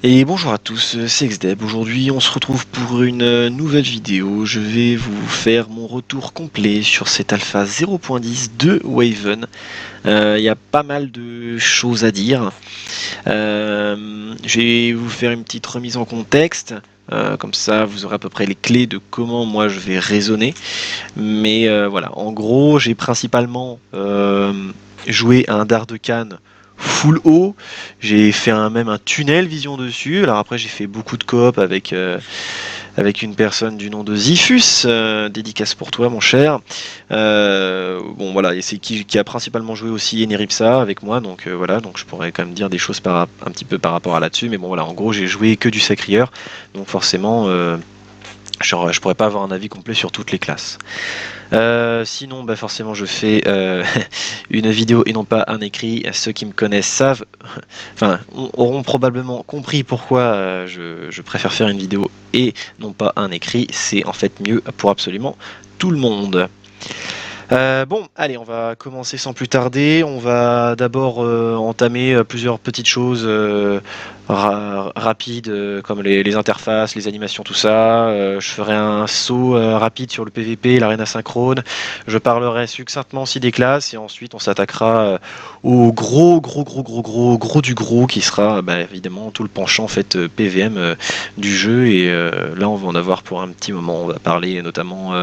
Et bonjour à tous, c'est XDeb. Aujourd'hui, on se retrouve pour une nouvelle vidéo. Je vais vous faire mon retour complet sur cette alpha 0.10 de Waven. Il y a pas mal de choses à dire. Je vais vous faire une petite remise en contexte. Comme ça, vous aurez à peu près les clés de comment moi je vais raisonner. Mais voilà, en gros, j'ai principalement joué à un dard de Cannes full haut. J'ai fait même un tunnel vision dessus. Alors après, j'ai fait beaucoup de coop avec une personne du nom de Zifus. Dédicace pour toi, mon cher. Bon, voilà, et c'est qui a principalement joué aussi Eneripsa avec moi. Donc voilà, donc je pourrais quand même dire des choses un petit peu par rapport à là-dessus. Mais bon, voilà, en gros, j'ai joué que du Sacrieur. Donc forcément, je pourrais pas avoir un avis complet sur toutes les classes. Sinon, bah forcément, je fais une vidéo et non pas un écrit. Ceux qui me connaissent savent, enfin, auront probablement compris pourquoi je préfère faire une vidéo et non pas un écrit. C'est en fait mieux pour absolument tout le monde. Bon, allez, on va commencer sans plus tarder. On va d'abord entamer plusieurs petites choses rapides, comme les interfaces, les animations, tout ça. Je ferai un saut rapide sur le PVP, l'arène asynchrone. Je parlerai succinctement aussi des classes et ensuite on s'attaquera au gros du gros qui sera bah, évidemment tout le penchant en fait PVM du jeu. Et là, on va en avoir pour un petit moment. On va parler notamment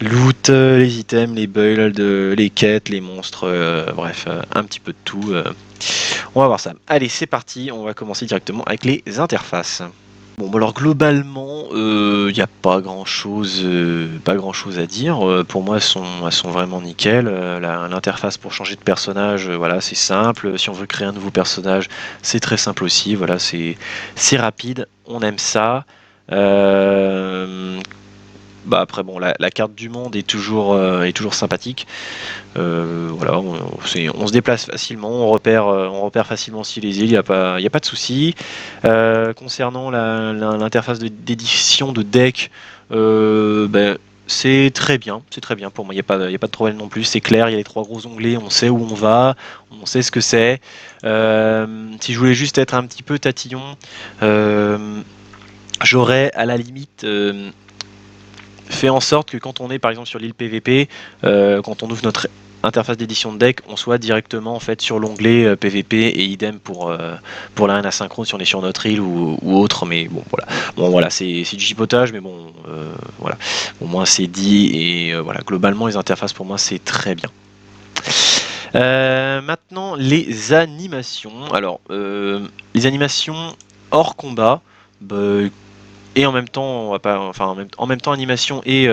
loot, les items, les builds, les quêtes, les monstres, bref, un petit peu de tout. On va voir ça. Allez, c'est parti, on va commencer directement avec les interfaces. Bon, bah alors globalement, il n'y a pas grand chose à dire. Pour moi, elles sont vraiment nickel. L'interface pour changer de personnage, voilà, c'est simple. Si on veut créer un nouveau personnage, c'est très simple aussi. Voilà, c'est rapide. On aime ça. Euh, Bah après bon la carte du monde est toujours sympathique. Voilà, on se déplace facilement, on repère facilement aussi les îles, il y a pas de souci. Concernant l'interface d'édition de deck, ben, c'est très bien pour moi. Il y a pas de problème non plus. C'est clair, il y a les trois gros onglets, on sait où on va, on sait ce que c'est. Si je voulais juste être un petit peu tatillon, j'aurais à la limite fait en sorte que quand on est par exemple sur l'île PVP, quand on ouvre notre interface d'édition de deck, on soit directement en fait sur l'onglet PVP et idem pour l'arène asynchrone si on est sur notre île ou autre. Mais bon voilà, c'est du chipotage, mais bon voilà, au moins c'est dit et voilà, globalement les interfaces pour moi c'est très bien. Maintenant les animations. Alors les animations hors combat. Bah, et en même temps, on va pas, enfin en même temps animation et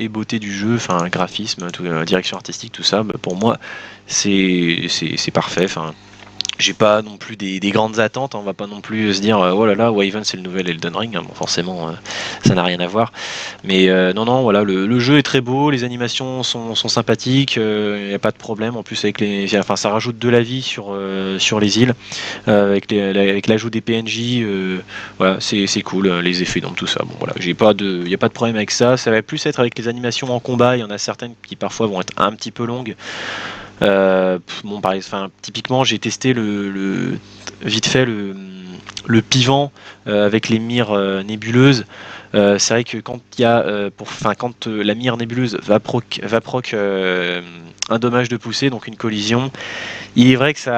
beauté du jeu, enfin graphisme, direction artistique, tout ça, bah, pour moi c'est parfait. Enfin, j'ai pas non plus des grandes attentes, on va pas non plus se dire oh là là, Waven c'est le nouvel Elden Ring, hein. Bon, forcément ça n'a rien à voir. Mais non, voilà, le jeu est très beau, les animations sont sympathiques, il n'y a pas de problème. En plus, enfin, ça rajoute de la vie sur les îles, avec l'ajout des PNJ, voilà, c'est cool, les effets d'ombre, tout ça. Bon, voilà, il n'y a pas de problème avec ça. Ça va plus être avec les animations en combat, il y en a certaines qui parfois vont être un petit peu longues. Bon, enfin, typiquement, j'ai testé vite fait le pivant avec les mires nébuleuses. C'est vrai que quand il y a quand la mire nébuleuse va proc un dommage de poussée, donc une collision, il est vrai que c'est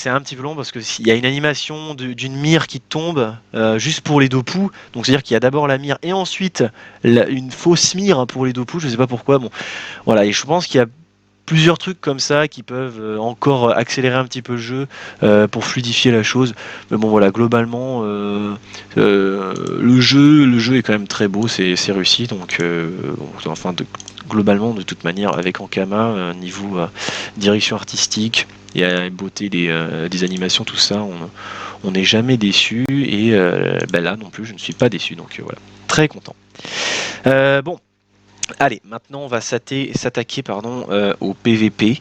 un petit peu long parce que s'il y a une animation d'une mire qui tombe juste pour les dopous, donc c'est-à-dire qu'il y a d'abord la mire et ensuite une fausse mire hein, pour les dopous, je sais pas pourquoi. Bon, voilà, et je pense qu'il y a plusieurs trucs comme ça qui peuvent encore accélérer un petit peu le jeu pour fluidifier la chose. Mais bon voilà, globalement le jeu est quand même très beau, c'est réussi. Donc enfin globalement de toute manière avec Ankama niveau direction artistique et beauté des animations, tout ça, on n'est jamais déçu et bah là non plus je ne suis pas déçu. Donc voilà, très content. Bon. Allez, maintenant on va s'attaquer au PVP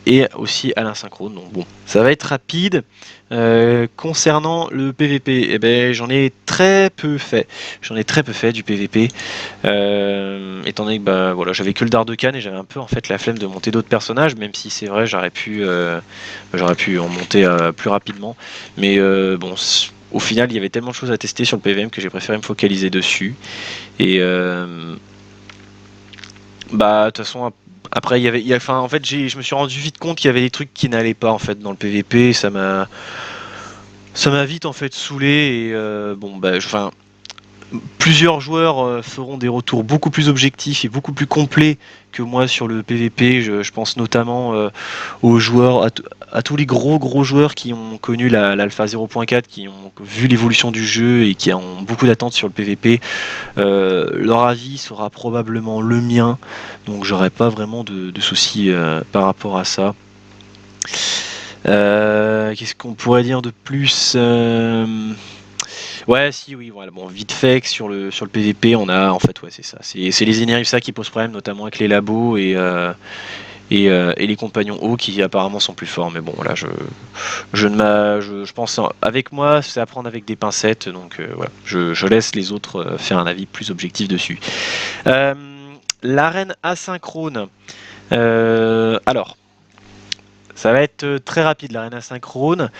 et aussi à l'asynchrone. Donc bon, ça va être rapide. Concernant le PVP, eh ben, j'en ai très peu fait. J'en ai très peu fait du PVP. Étant donné que bah, voilà, j'avais que le Dardokan et j'avais un peu en fait la flemme de monter d'autres personnages, même si c'est vrai j'aurais pu en monter plus rapidement. Mais bon, au final, il y avait tellement de choses à tester sur le PVM que j'ai préféré me focaliser dessus. Et bah de toute façon après enfin en fait je me suis rendu vite compte qu'il y avait des trucs qui n'allaient pas en fait dans le PVP. Ça m'a vite en fait saoulé et bon bah enfin plusieurs joueurs feront des retours beaucoup plus objectifs et beaucoup plus complets que moi sur le PVP. Je pense notamment aux joueurs, à tous les gros joueurs qui ont connu l'alpha 0.4, qui ont vu l'évolution du jeu et qui ont beaucoup d'attentes sur le PVP. Leur avis sera probablement le mien, donc j'aurai pas vraiment de soucis par rapport à ça. Qu'est-ce qu'on pourrait dire de plus Ouais, si, oui, voilà. Bon, vite fait, que sur le PVP, on a, en fait, ouais, c'est ça. C'est les Enerifsa qui posent problème, notamment avec les labos et les compagnons hauts qui apparemment sont plus forts. Mais bon, voilà, je pense, avec moi, c'est à prendre avec des pincettes. Donc, voilà, je laisse les autres faire un avis plus objectif dessus. Euh, L'arène asynchrone. Alors, ça va être très rapide l'arène asynchrone.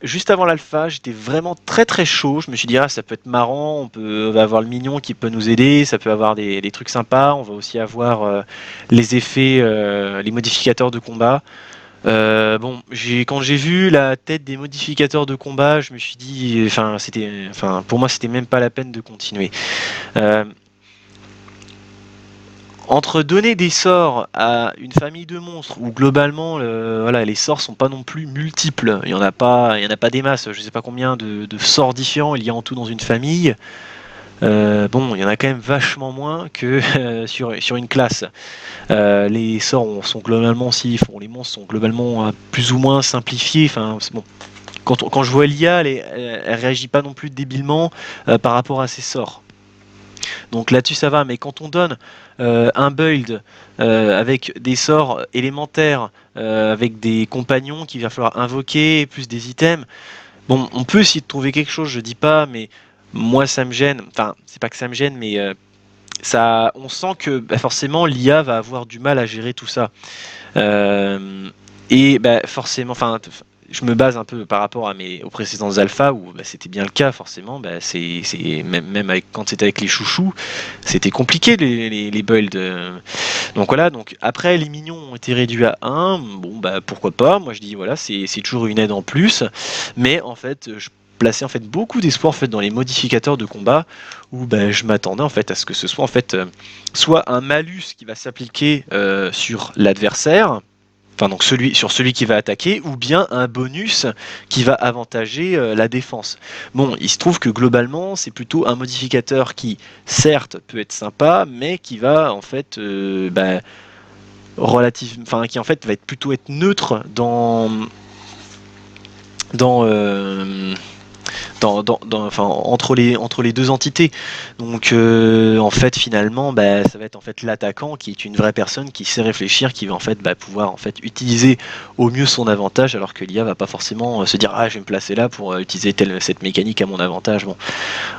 Juste avant l'alpha, j'étais vraiment très chaud. Je me suis dit, ah, ça peut être marrant. On va avoir le mignon qui peut nous aider. Ça peut avoir des trucs sympas. On va aussi avoir les effets, les modificateurs de combat. Bon, quand j'ai vu la tête des modificateurs de combat, je me suis dit, enfin, pour moi, c'était même pas la peine de continuer. Euh, Entre donner des sorts à une famille de monstres où globalement voilà, les sorts sont pas non plus multiples, il y en a pas des masses, je sais pas combien de sorts différents il y a en tout dans une famille. Bon, il y en a quand même vachement moins que sur une classe. Les sorts sont globalement aussi, les monstres sont globalement plus ou moins simplifiés. Enfin, bon. Quand je vois l'IA, elle réagit pas non plus débilement par rapport à ses sorts. Donc là-dessus ça va, mais quand on donne un build avec des sorts élémentaires, avec des compagnons qu'il va falloir invoquer, plus des items, bon, on peut essayer de trouver quelque chose, je dis pas, mais moi ça me gêne, enfin c'est pas que ça me gêne, mais on sent que bah, forcément l'IA va avoir du mal à gérer tout ça. Et bah, forcément, enfin, je me base un peu par rapport aux précédents alphas où bah, c'était bien le cas, forcément. Bah, même quand c'était avec les chouchous, c'était compliqué les builds. Donc voilà, donc après les minions ont été réduits à 1, bon bah pourquoi pas, moi je dis voilà, c'est toujours une aide en plus, mais en fait je plaçais en fait beaucoup d'espoir en fait dans les modificateurs de combat où bah, je m'attendais en fait à ce que ce soit en fait soit un malus qui va s'appliquer sur l'adversaire, enfin donc sur celui qui va attaquer, ou bien un bonus qui va avantager la défense. Bon, il se trouve que globalement, c'est plutôt un modificateur qui, certes, peut être sympa, mais qui va en fait, qui en fait va être plutôt être neutre dans, euh, enfin, entre les deux entités. Donc en fait finalement bah, ça va être en fait l'attaquant qui est une vraie personne qui sait réfléchir, qui va en fait bah, pouvoir en fait utiliser au mieux son avantage, alors que l'IA va pas forcément se dire ah je vais me placer là pour utiliser cette mécanique à mon avantage. Bon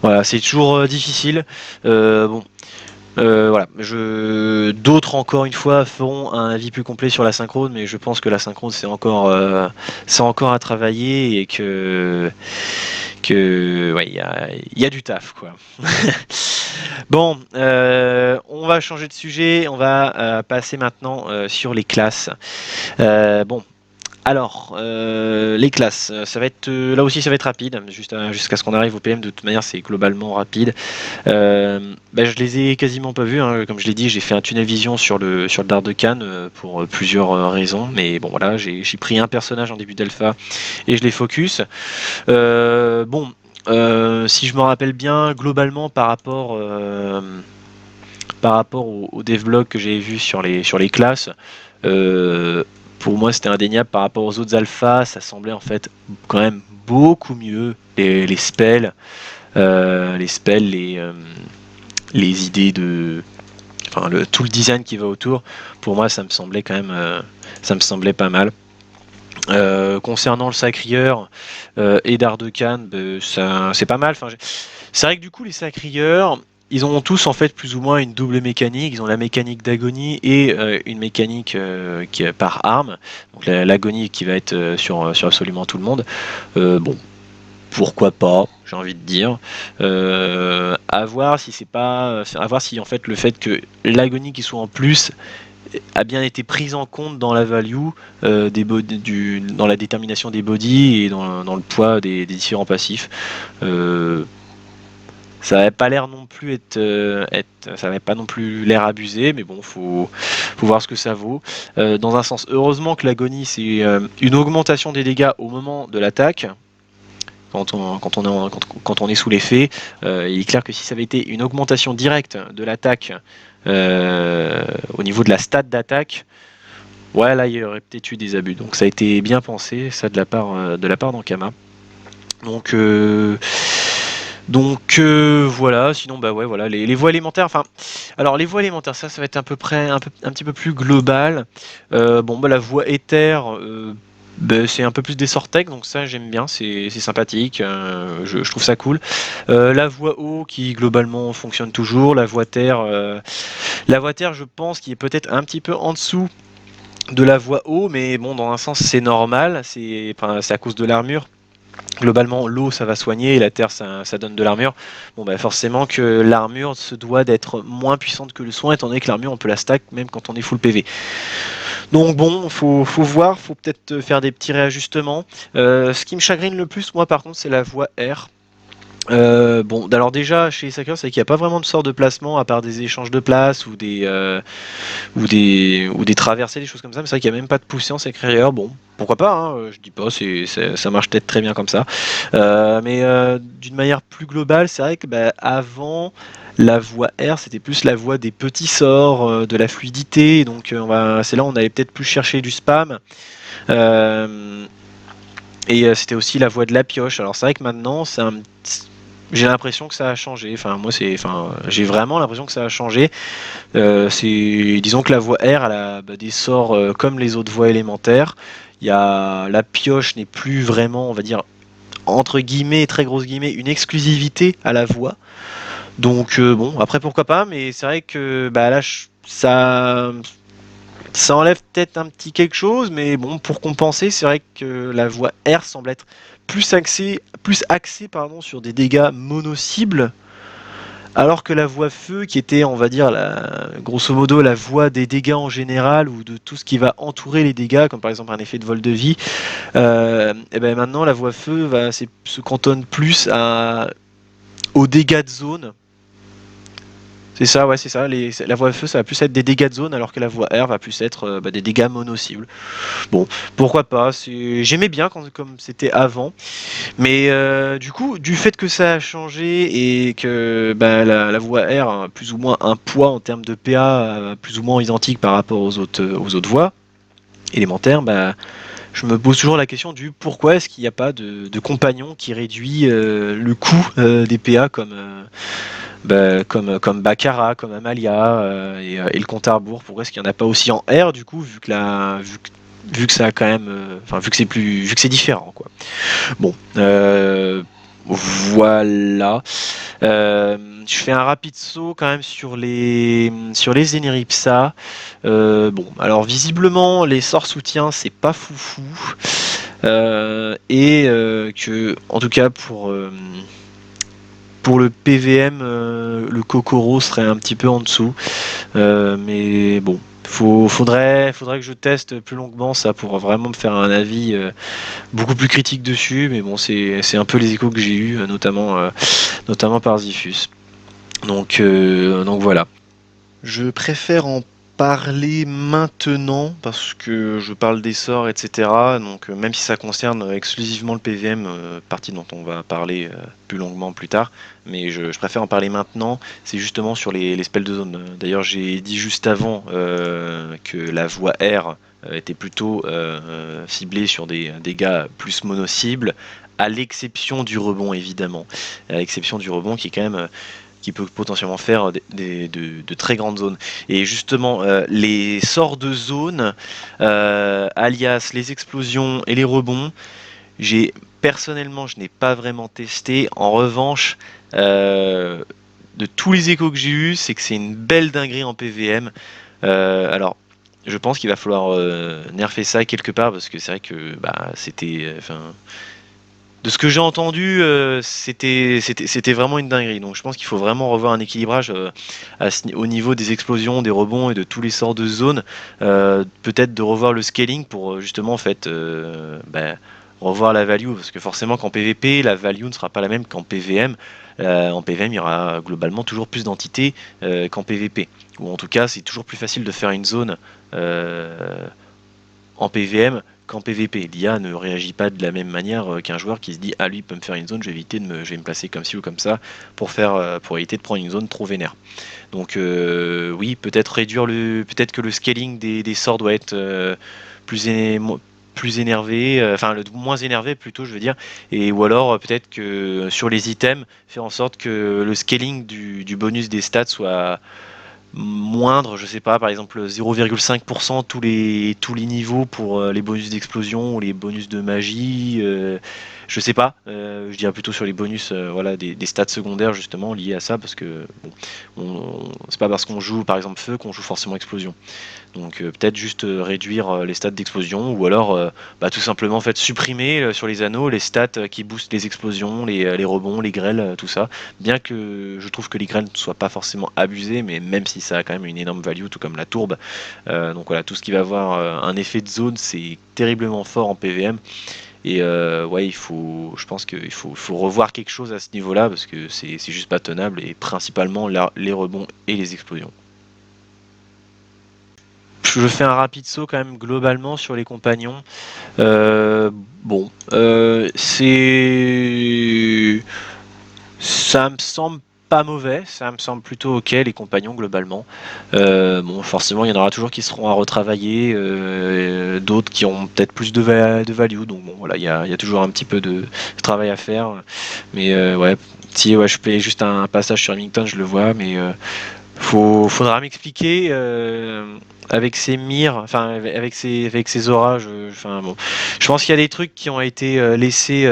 voilà, c'est toujours difficile. Bon voilà, d'autres encore une fois feront un avis plus complet sur la synchrone, mais je pense que la synchrone c'est encore à travailler et que ouais, il y a du taf quoi. Bon, on va changer de sujet, on va passer maintenant sur les classes. Bon, alors, les classes, ça va être là aussi ça va être rapide, jusqu'à ce qu'on arrive au PM. De toute manière, c'est globalement rapide. Bah, je les ai quasiment pas vus, hein. Comme je l'ai dit, j'ai fait un tunnel vision sur le Dardokan pour plusieurs raisons. Mais bon, voilà, j'ai pris un personnage en début d'alpha et je les focus. Bon, si je me rappelle bien, globalement par rapport au devlog que j'ai vu sur les classes, pour moi c'était indéniable par rapport aux autres alphas, ça semblait en fait quand même beaucoup mieux. Les spells, les idées enfin tout le design qui va autour, pour moi ça me semblait quand même, ça me semblait pas mal. Concernant le Sacrieur et Dardecan, c'est pas mal. Enfin, c'est vrai que du coup, les Sacrieurs, ils ont tous en fait plus ou moins une double mécanique. Ils ont la mécanique d'agonie et une mécanique qui est par arme. Donc l'agonie qui va être sur absolument tout le monde. Bon, pourquoi pas, j'ai envie de dire. À voir si c'est pas, à voir si en fait le fait que l'agonie qui soit en plus a bien été prise en compte dans la value dans la détermination des bodies et dans le poids des différents passifs. Ça n'avait pas l'air non plus ça n'avait pas non plus l'air abusé, mais bon, faut voir ce que ça vaut. Dans un sens, heureusement que l'agonie c'est une augmentation des dégâts au moment de l'attaque. Quand on est sous l'effet, il est clair que si ça avait été une augmentation directe de l'attaque au niveau de la stat d'attaque, ouais, là il y aurait peut-être eu des abus. Donc ça a été bien pensé, ça de la part d'Ankama. Donc voilà, sinon bah ouais voilà les voies élémentaires. Enfin, alors les voies élémentaires, ça va être à peu près un petit peu plus global. Bon bah la voie éther. C'est un peu plus des sortecs, donc ça j'aime bien, c'est sympathique, je trouve ça cool. La voie eau qui globalement fonctionne toujours, la voie terre je pense qui est peut-être un petit peu en dessous de la voie eau, mais bon dans un sens c'est normal, c'est à cause de l'armure. Globalement, l'eau ça va soigner et la terre ça donne de l'armure. Bon bah forcément que l'armure se doit d'être moins puissante que le soin, étant donné que l'armure on peut la stack même quand on est full PV. Donc bon, faut voir, faut peut-être faire des petits réajustements. Ce qui me chagrine le plus, moi par contre, c'est la voie R. Bon, alors déjà chez les Sackers, c'est qu'il n'y a pas vraiment de sort de placement à part des échanges de place ou des traversées, des choses comme ça. Mais c'est vrai qu'il n'y a même pas de poussée en Sacrieur. Bon, pourquoi pas, hein, je dis pas, ça marche peut-être très bien comme ça. Mais d'une manière plus globale, c'est vrai que bah, avant, la voie R, c'était plus la voie des petits sorts, de la fluidité. Donc c'est là où on allait peut-être plus chercher du spam. Et c'était aussi la voie de la pioche. Alors c'est vrai que maintenant, j'ai l'impression que ça a changé. J'ai vraiment l'impression que ça a changé. Disons que la voie R, elle a des sorts comme les autres voies élémentaires. La pioche n'est plus vraiment, on va dire, entre guillemets, très grosses guillemets, une exclusivité à la voie. Donc bon, après pourquoi pas, mais c'est vrai que bah, là, ça enlève peut-être un petit quelque chose, mais bon, pour compenser, c'est vrai que la voie R semble être plus axée sur des dégâts mono-cibles, alors que la voie feu, qui était, on va dire, grosso modo, la voie des dégâts en général, ou de tout ce qui va entourer les dégâts, comme par exemple un effet de vol de vie, et ben maintenant la voie feu se cantonne plus aux dégâts de zone. C'est ça, ouais, c'est ça. La voie feu, ça va plus être des dégâts de zone, alors que la voie R va plus être des dégâts mono-cibles. Bon, pourquoi pas. J'aimais bien comme c'était avant. Mais du coup, du fait que ça a changé et que bah, la voie R a plus ou moins un poids en termes de PA plus ou moins identique par rapport aux autres voies élémentaires, bah, je me pose toujours la question du pourquoi est-ce qu'il n'y a pas de compagnon qui réduit le coût des PA comme Baccarat, comme Amalia et le compte à rebours. Pourquoi est-ce qu'il n'y en a pas aussi en R du coup, vu que ça a quand même, vu que c'est différent quoi. Bon, voilà. Je fais un rapide saut quand même sur les Zeneripsa. Bon, alors visiblement les sorts soutiens c'est pas foufou. Que en tout cas pour le PVM, le Kokoro serait un petit peu en dessous. Mais bon, faudrait que je teste plus longuement ça pour vraiment me faire un avis beaucoup plus critique dessus. Mais bon, c'est un peu les échos que j'ai eu, notamment par Zifus. Donc voilà. Je préfère en parler maintenant parce que je parle des sorts, etc. Donc même si ça concerne exclusivement le PVM, partie dont on va parler plus longuement plus tard, mais je préfère en parler maintenant. C'est justement sur les spells de zone. D'ailleurs, j'ai dit juste avant que la voie R était plutôt ciblée sur des dégâts plus mono-cibles, à l'exception du rebond évidemment. À l'exception du rebond qui est quand même qui peut potentiellement faire de très grandes zones. Et justement, les sorts de zone, alias les explosions et les rebonds, personnellement, je n'ai pas vraiment testé. En revanche, de tous les échos que j'ai eus, c'est que c'est une belle dinguerie en PVM. Alors, je pense qu'il va falloir nerfer ça quelque part parce que c'est vrai que c'était, de ce que j'ai entendu, c'était vraiment une dinguerie. Donc, je pense qu'il faut vraiment revoir un équilibrage au niveau des explosions, des rebonds et de tous les sorts de zones. Peut-être de revoir le scaling pour justement en fait revoir la value parce que forcément qu'en PVP la value ne sera pas la même qu'en PVM. En PVM il y aura globalement toujours plus d'entités qu'en PVP, ou en tout cas c'est toujours plus facile de faire une zone en PVM qu'en PVP. L'IA ne réagit pas de la même manière qu'un joueur qui se dit ah lui il peut me faire une zone, je vais me placer comme ci ou comme ça pour éviter de prendre une zone trop vénère. Donc oui, peut-être que le scaling des sorts doit être plus plus énervé, enfin le moins énervé plutôt je veux dire, et ou alors peut-être que sur les items, faire en sorte que le scaling du bonus des stats soit moindre, je sais pas, par exemple 0,5% tous les niveaux pour les bonus d'explosion ou les bonus de magie, je sais pas, je dirais plutôt sur les bonus voilà, des stats secondaires justement liés à ça, parce que bon, c'est pas parce qu'on joue par exemple feu qu'on joue forcément explosion. Donc peut-être juste réduire les stats d'explosion, ou alors tout simplement en fait supprimer sur les anneaux les stats qui boostent les explosions, les rebonds, les grêles, tout ça. Bien que je trouve que les grêles ne soient pas forcément abusées, mais même si ça a quand même une énorme value, tout comme la tourbe. Donc voilà, tout ce qui va avoir un effet de zone, c'est terriblement fort en PVM. Et ouais, je pense faut revoir quelque chose à ce niveau-là, parce que c'est juste pas tenable, et principalement les rebonds et les explosions. Je fais un rapide saut quand même globalement sur les compagnons. Bon, ça me semble pas mauvais, ça me semble plutôt ok les compagnons globalement. Bon, forcément il y en aura toujours qui seront à retravailler, d'autres qui ont peut-être plus de value, donc bon voilà, il y a toujours un petit peu de travail à faire. Mais ouais, si ouais, je fais juste un passage sur Remington, je le vois, mais faudra m'expliquer avec ces mires, enfin avec ces orages. Enfin bon, je pense qu'il y a des trucs qui ont été laissés,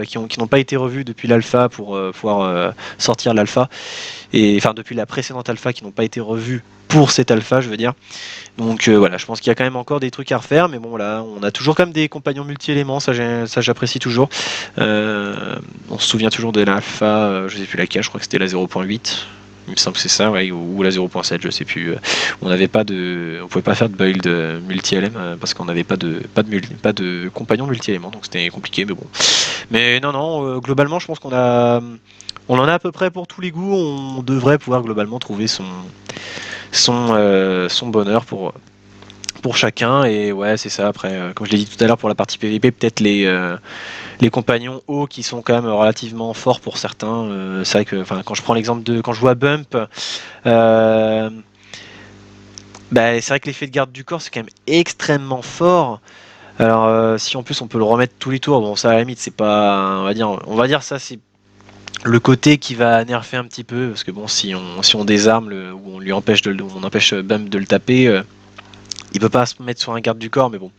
qui n'ont pas été revus depuis l'alpha pour pouvoir sortir l'alpha, et enfin depuis la précédente alpha qui n'ont pas été revus pour cette alpha, je veux dire. Donc voilà, je pense qu'il y a quand même encore des trucs à refaire, mais bon là, on a toujours quand même des compagnons multi-éléments, ça j'apprécie toujours. On se souvient toujours de l'alpha, je sais plus laquelle, je crois que c'était la 0.8. Il me semble que c'est ça, ouais, ou la 0.7, je sais plus. On pouvait pas faire de build multi-LM parce qu'on n'avait pas de compagnon multi-éléments, donc c'était compliqué, mais bon. Mais non, non, globalement, je pense on en a à peu près pour tous les goûts. On devrait pouvoir globalement trouver son bonheur pour chacun. Et ouais, c'est ça. Après, comme je l'ai dit tout à l'heure pour la partie PVP, peut-être les compagnons hauts qui sont quand même relativement forts pour certains. C'est vrai que quand je prends l'exemple de quand je vois Bump, euh, c'est vrai que l'effet de garde du corps c'est quand même extrêmement fort. Alors si en plus on peut le remettre tous les tours, bon ça à la limite c'est pas, on va dire ça c'est le côté qui va nerfer un petit peu, parce que bon si on désarme ou on lui empêche on empêche Bump de le taper, il peut pas se mettre sur un garde du corps, mais bon.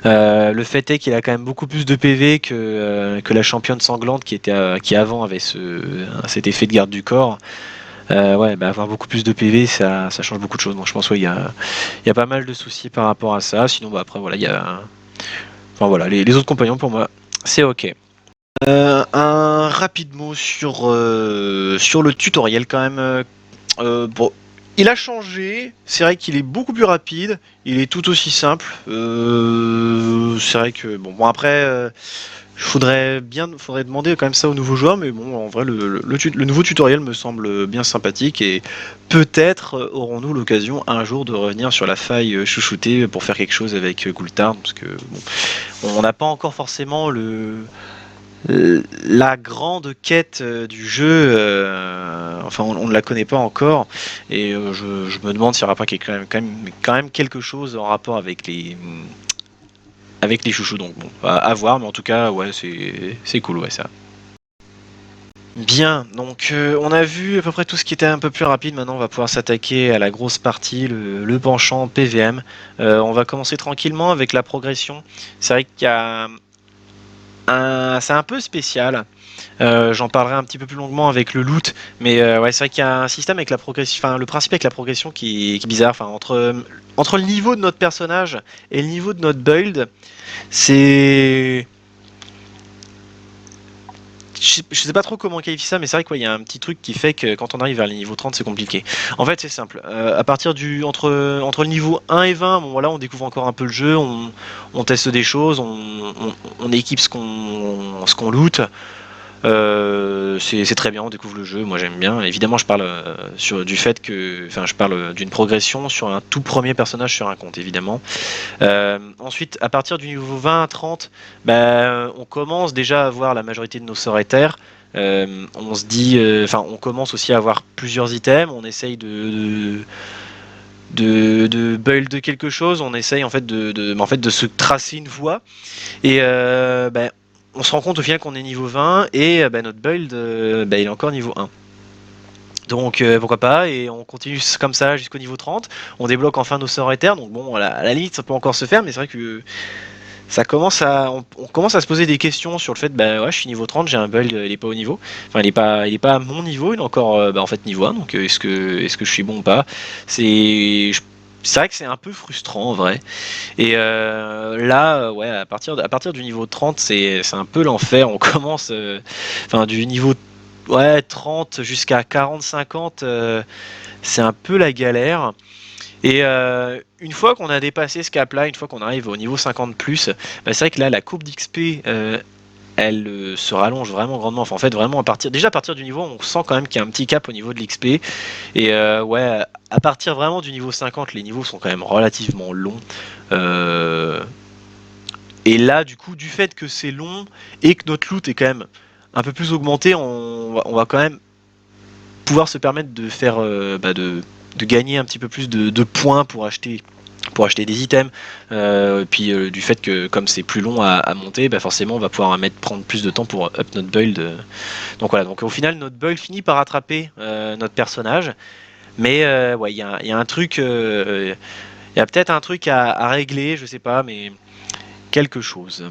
Le fait est qu'il a quand même beaucoup plus de PV que la championne sanglante qui avant avait cet effet de garde du corps. Ouais, avoir beaucoup plus de PV, ça change beaucoup de choses. Donc je pense il y a pas mal de soucis par rapport à ça. Sinon, après voilà, enfin voilà, les autres compagnons pour moi, c'est ok. Un rapide mot sur le tutoriel quand même. Bon, il a changé. C'est vrai qu'il est beaucoup plus rapide. Il est tout aussi simple. C'est vrai que bon après, faudrait demander quand même ça aux nouveaux joueurs. Mais bon, en vrai, le nouveau tutoriel me semble bien sympathique, et peut-être aurons-nous l'occasion un jour de revenir sur la faille chouchoutée pour faire quelque chose avec Gul'Thar, parce que bon, on n'a pas encore forcément la grande quête du jeu, enfin on ne la connaît pas encore, et je me demande s'il n'y aura pas quand même quelque chose en rapport avec les chouchous, donc bon, à voir, mais en tout cas ouais c'est cool, ouais ça. Bien, donc on a vu à peu près tout ce qui était un peu plus rapide. Maintenant, on va pouvoir s'attaquer à la grosse partie, le penchant PVM. On va commencer tranquillement avec la progression. C'est vrai qu'il y a c'est un peu spécial. J'en parlerai un petit peu plus longuement avec le loot, mais ouais, c'est vrai qu'il y a un système avec la progression, enfin le principe avec la progression qui est bizarre. Enfin, entre le niveau de notre personnage et le niveau de notre build, c'est je sais pas trop comment qualifier ça, mais c'est vrai qu'il y a un petit truc qui fait que quand on arrive vers les niveaux 30, c'est compliqué. En fait, c'est simple. À partir entre le niveau 1 et 20, bon voilà, on découvre encore un peu le jeu, on teste des choses, on équipe ce qu'on loot. C'est très bien, on découvre le jeu, moi j'aime bien. Évidemment, je parle du fait que, enfin, je parle d'une progression sur un tout premier personnage sur un compte, évidemment. Ensuite, à partir du niveau 20 à 30, bah, on commence déjà à avoir la majorité de nos sorts et terres. On se dit, enfin, on commence aussi à avoir plusieurs items. On essaye de build quelque chose. On essaye en fait de se tracer une voie. Et bah, on se rend compte au final qu'on est niveau 20 et bah, notre build, bah, il est encore niveau 1. Donc pourquoi pas, et on continue comme ça jusqu'au niveau 30, on débloque enfin nos sorts éthers, donc bon, à la limite ça peut encore se faire, mais c'est vrai que on commence à se poser des questions sur le fait, bah ouais, je suis niveau 30, j'ai un build, il est pas au niveau, enfin il est pas à mon niveau, il est encore bah, en fait niveau 1, donc est-ce que je suis bon ou pas. C'est je- c'est vrai que c'est un peu frustrant en vrai. Et là, ouais, à partir du niveau 30, c'est un peu l'enfer. On commence, enfin, du niveau ouais, 30 jusqu'à 40-50, c'est un peu la galère. Et une fois qu'on a dépassé ce cap-là, une fois qu'on arrive au niveau 50 plus, bah, c'est vrai que là, la courbe d'XP, elle se rallonge vraiment grandement. Enfin, en fait, vraiment, déjà à partir du niveau, on sent quand même qu'il y a un petit cap au niveau de l'XP. Et ouais, à partir vraiment du niveau 50, les niveaux sont quand même relativement longs. Euh, et là, du coup, du fait que c'est long et que notre loot est quand même un peu plus augmenté, on va quand même pouvoir se permettre de faire, bah, de gagner un petit peu plus de points pour acheter des items. Puis du fait que comme c'est plus long à monter, bah forcément on va pouvoir prendre plus de temps pour up notre build. Donc voilà, donc au final notre build finit par rattraper notre personnage. Mais ouais, il y a un truc, il y a peut-être un truc à régler, je sais pas, mais quelque chose.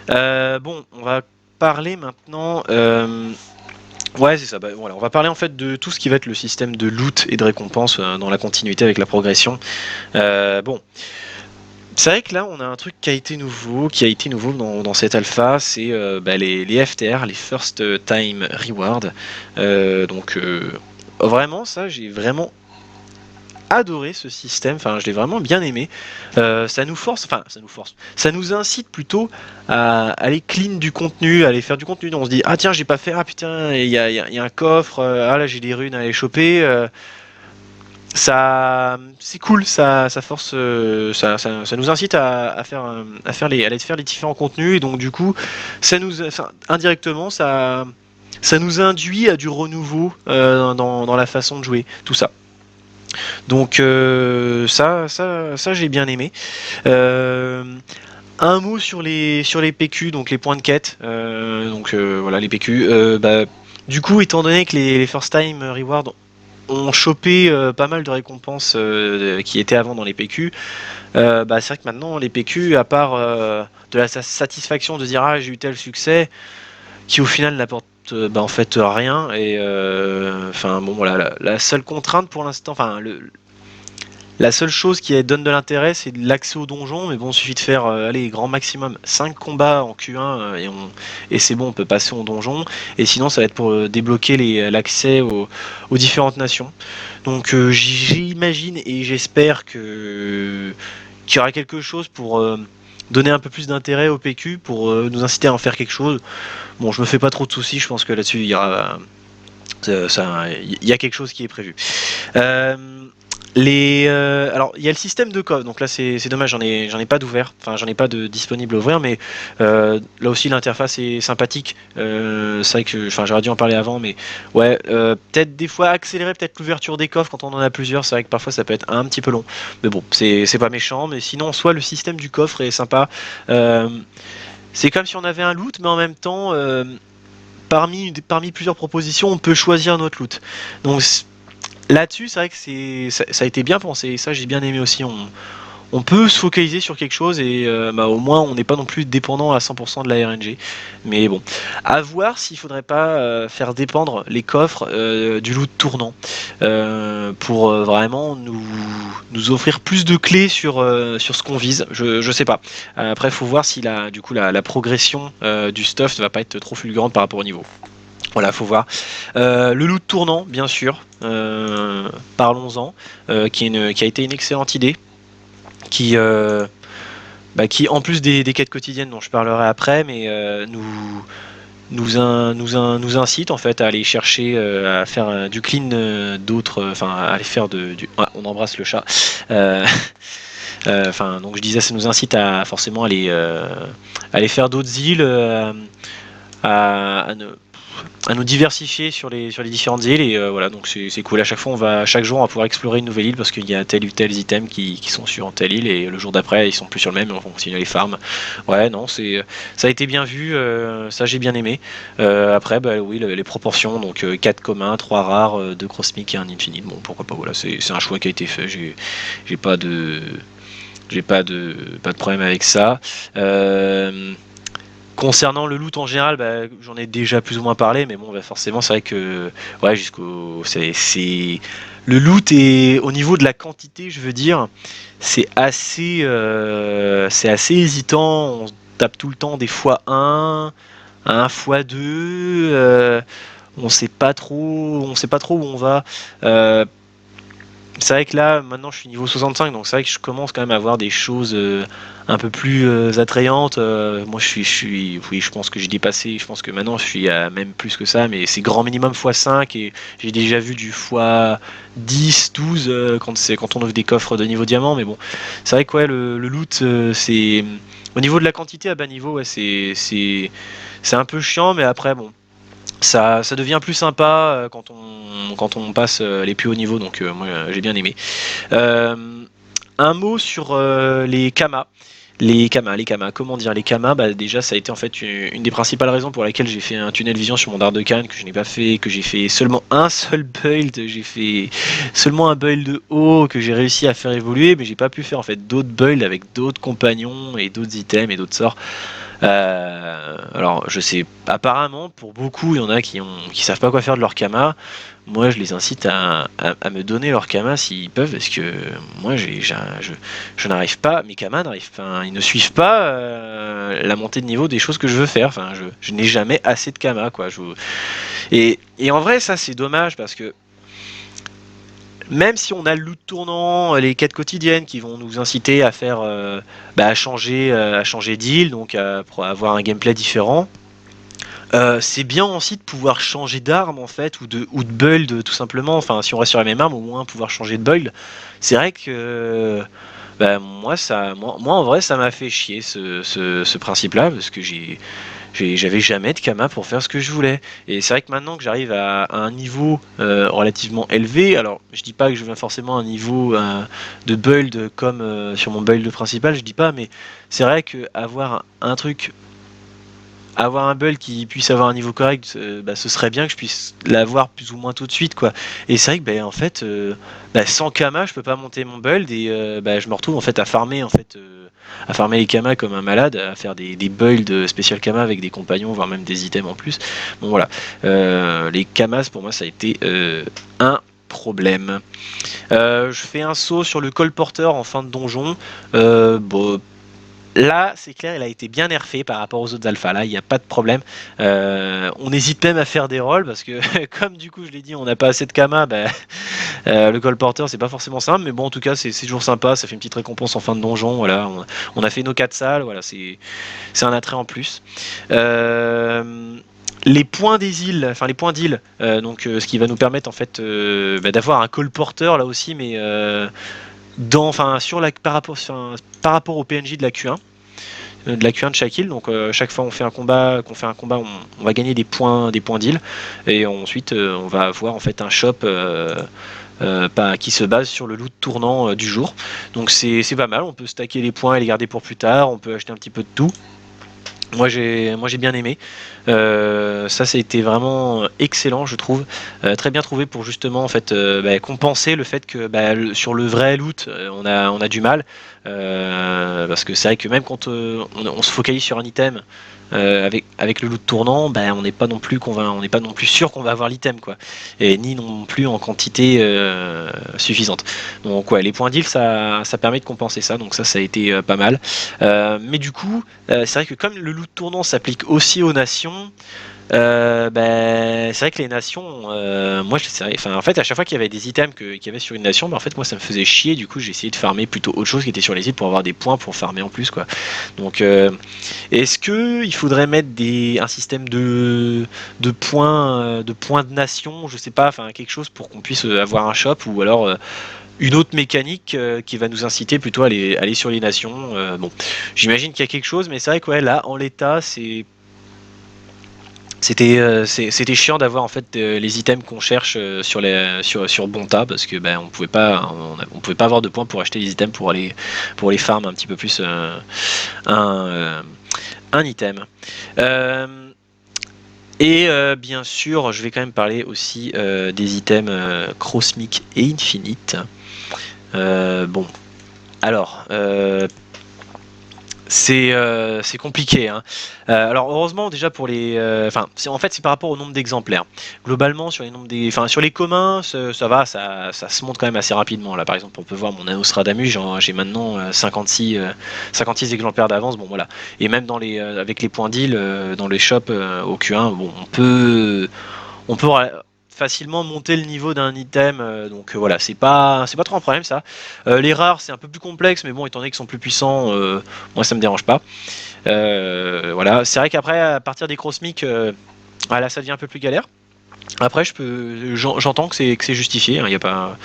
Bon, on va parler maintenant. Ouais, c'est ça. Bah, voilà, on va parler en fait de tout ce qui va être le système de loot et de récompense dans la continuité avec la progression. Bon, c'est vrai que là, on a un truc qui a été nouveau dans cette alpha, c'est bah, les FTR, les First Time Reward. Donc, vraiment, ça, j'ai vraiment adoré ce système, enfin je l'ai vraiment bien aimé. Ça nous incite plutôt à aller clean du contenu, à aller faire du contenu. On se dit ah tiens j'ai pas fait, ah putain il y a un coffre, ah là j'ai des runes à aller choper. Ça c'est cool, ça force, ça nous incite à aller faire les différents contenus et donc du coup indirectement ça nous induit à du renouveau dans la façon de jouer, tout ça. Donc ça j'ai bien aimé. Euh, un mot sur les PQ, donc les points de quête. Donc voilà les PQ. Bah, du coup, étant donné que les First Time Reward ont chopé pas mal de récompenses qui étaient avant dans les PQ, bah, c'est vrai que maintenant les PQ, à part de la satisfaction de dire ah j'ai eu tel succès, qui au final n'apporte bah, en fait rien. Et enfin bon voilà, la seule contrainte pour l'instant, enfin la seule chose qui donne de l'intérêt, c'est l'accès au donjon, mais bon, il suffit de faire, allez, grand maximum 5 combats en Q1 et c'est bon, on peut passer au donjon. Et sinon, ça va être pour débloquer l'accès aux différentes nations. Donc j'imagine et j'espère qu'il y aura quelque chose pour donner un peu plus d'intérêt au PQ, pour nous inciter à en faire quelque chose. Bon, je me fais pas trop de soucis, je pense que là-dessus, il y a quelque chose qui est prévu. Euh, alors, il y a le système de coffre. Donc là, c'est dommage, j'en ai pas d'ouvert. Enfin, j'en ai pas de disponible à ouvrir, mais là aussi, l'interface est sympathique. C'est vrai que, enfin, j'aurais dû en parler avant, mais ouais, peut-être des fois accélérer peut-être l'ouverture des coffres quand on en a plusieurs. C'est vrai que parfois ça peut être un petit peu long, mais bon, c'est pas méchant. Mais sinon, soit le système du coffre est sympa. C'est comme si on avait un loot, mais en même temps. parmi plusieurs propositions, on peut choisir notre loot. Donc là-dessus, c'est vrai que ça a été bien pensé, ça j'ai bien aimé aussi. On peut se focaliser sur quelque chose et au moins on n'est pas non plus dépendant à 100% de la RNG. Mais bon, à voir s'il faudrait pas faire dépendre les coffres du loot tournant pour vraiment nous offrir plus de clés sur ce qu'on vise. Je sais pas. Après, faut voir si la progression du stuff ne va pas être trop fulgurante par rapport au niveau. Voilà, faut voir. Le loot tournant, bien sûr. Parlons-en. Qui a été une excellente idée. Qui en plus des quêtes quotidiennes dont je parlerai après, mais nous incite en fait à aller chercher, à faire du clean d'autres, enfin à aller faire on embrasse le chat. Donc je disais, ça nous incite à forcément aller faire d'autres îles, à nous diversifier sur les différentes îles et voilà, donc c'est cool. À chaque fois, chaque jour on va pouvoir explorer une nouvelle île parce qu'il y a tel ou tel item qui sont sur telle île et le jour d'après ils sont plus sur le même et on continue les farms. Ouais, non, ça a été bien vu, ça j'ai bien aimé. Après, oui, les proportions, donc 4 communs, 3 rares, 2 cosmiques et un infinite. Bon, pourquoi pas, voilà, c'est un choix qui a été fait. J'ai pas de problème avec ça. Concernant le loot en général, j'en ai déjà plus ou moins parlé, mais bon, forcément, c'est vrai que ouais, le loot est au niveau de la quantité, je veux dire, c'est assez hésitant. On tape tout le temps des fois 1, un fois 2. On sait pas trop où on va. C'est vrai que là, maintenant, je suis niveau 65, donc c'est vrai que je commence quand même à avoir des choses un peu plus attrayantes. Moi, oui, je pense que j'ai dépassé. Je pense que maintenant, je suis à même plus que ça, mais c'est grand minimum x5 et j'ai déjà vu du x10, 12 quand on ouvre des coffres de niveau diamant. Mais bon, c'est vrai que ouais, le loot, c'est au niveau de la quantité à bas niveau, ouais, c'est un peu chiant, mais après, bon. Ça devient plus sympa quand on passe les plus hauts niveaux, donc moi j'ai bien aimé. Un mot sur les kamas. Les kamas, comment dire les kamas, déjà ça a été en fait une des principales raisons pour laquelle j'ai fait un tunnel vision sur mon Dardecan que je n'ai pas fait, que j'ai fait seulement un seul build, j'ai fait seulement un build de haut que j'ai réussi à faire évoluer, mais j'ai pas pu faire en fait d'autres builds avec d'autres compagnons et d'autres items et d'autres sorts. Alors je sais, apparemment pour beaucoup il y en a qui savent pas quoi faire de leur kama. Moi je les incite à me donner leur kama s'ils peuvent parce que moi je n'arrive pas, mes kamas n'arrivent pas, ils ne suivent pas la montée de niveau des choses que je veux faire. Enfin je n'ai jamais assez de kama quoi. Et en vrai ça c'est dommage parce que même si on a le loot tournant, les quêtes quotidiennes qui vont nous inciter à faire, à changer d'île, donc pour avoir un gameplay différent, c'est bien aussi de pouvoir changer d'arme en fait, ou de build tout simplement. Enfin, si on reste sur la même arme, au moins pouvoir changer de build. C'est vrai que moi en vrai ça m'a fait chier ce principe-là parce que j'avais jamais de Kama pour faire ce que je voulais. Et c'est vrai que maintenant que j'arrive à un niveau relativement élevé, alors je dis pas que je viens forcément à un niveau de build comme sur mon build principal, je dis pas, mais c'est vrai que avoir un build qui puisse avoir un niveau correct, ce serait bien que je puisse l'avoir plus ou moins tout de suite, quoi. Et c'est vrai que en fait, sans Kama, je peux pas monter mon build et je me retrouve en fait à farmer les Kama comme un malade, à faire des builds spécial Kama avec des compagnons, voire même des items en plus. Bon voilà, les Kamas pour moi ça a été un problème. Je fais un saut sur le colporteur en fin de donjon. Bon, là, c'est clair, il a été bien nerfé par rapport aux autres alphas. Là, il n'y a pas de problème. On hésite même à faire des rolls parce que, comme du coup, je l'ai dit, on n'a pas assez de Kama. Le colporteur, c'est pas forcément simple, mais bon, en tout cas, c'est toujours sympa. Ça fait une petite récompense en fin de donjon. Voilà, on a fait nos 4 salles. Voilà, c'est un attrait en plus. Les points des îles, enfin les points d'île, ce qui va nous permettre en fait d'avoir un colporteur là aussi, mais par rapport au PNJ de la Q1, de chaque île. Donc chaque fois qu'on fait un combat, on va gagner des points d'île et ensuite on va avoir en fait un shop qui se base sur le loot tournant du jour. Donc c'est pas mal, on peut stacker les points et les garder pour plus tard, on peut acheter un petit peu de tout. Moi j'ai bien aimé. Ça a été vraiment excellent, je trouve. Très bien trouvé pour justement en fait compenser le fait que sur le vrai loot on a du mal. Parce que c'est vrai que même quand on se focalise sur un item avec le loot tournant, on n'est pas non plus on n'est pas non plus sûr qu'on va avoir l'item quoi, et ni non plus en quantité suffisante. Donc ouais, les points d'île ça permet de compenser ça, donc ça a été pas mal. Mais du coup, c'est vrai que comme le loot tournant s'applique aussi aux nations, c'est vrai que les nations, moi, enfin, en fait, à chaque fois qu'il y avait des items qu'il y avait sur une nation, en fait, moi, ça me faisait chier. Du coup, j'ai essayé de farmer plutôt autre chose qui était sur les îles pour avoir des points pour farmer en plus, quoi. Donc, est-ce que il faudrait mettre un système de points de nation, je sais pas, enfin, quelque chose pour qu'on puisse avoir un shop ou alors une autre mécanique qui va nous inciter plutôt à aller sur les nations. Bon, j'imagine qu'il y a quelque chose, mais c'est vrai que ouais, là, en l'état, c'était chiant d'avoir en fait les items qu'on cherche sur Bonta parce que on pouvait pas avoir de points pour acheter les items pour les farm un petit peu plus un, euh, un item. Bien sûr, je vais quand même parler aussi des items Cosmic et Infinite. Bon, alors, c'est compliqué, hein. Alors heureusement déjà pour les, enfin en fait c'est par rapport au nombre d'exemplaires. Globalement sur les nombres enfin sur les communs ça va, ça se monte quand même assez rapidement. Là par exemple on peut voir mon Anostradamus, j'ai maintenant 56 exemplaires d'avance. Bon voilà. Et même avec les points deal dans les shops au Q1, bon on peut facilement monter le niveau d'un item, donc voilà, c'est pas trop un problème ça. Les rares c'est un peu plus complexe, mais bon étant donné qu'ils sont plus puissants, moi ça me dérange pas. Voilà, c'est vrai qu'après à partir des Cosmic, là ça devient un peu plus galère. Après j'entends que c'est justifié, hein, y a pas.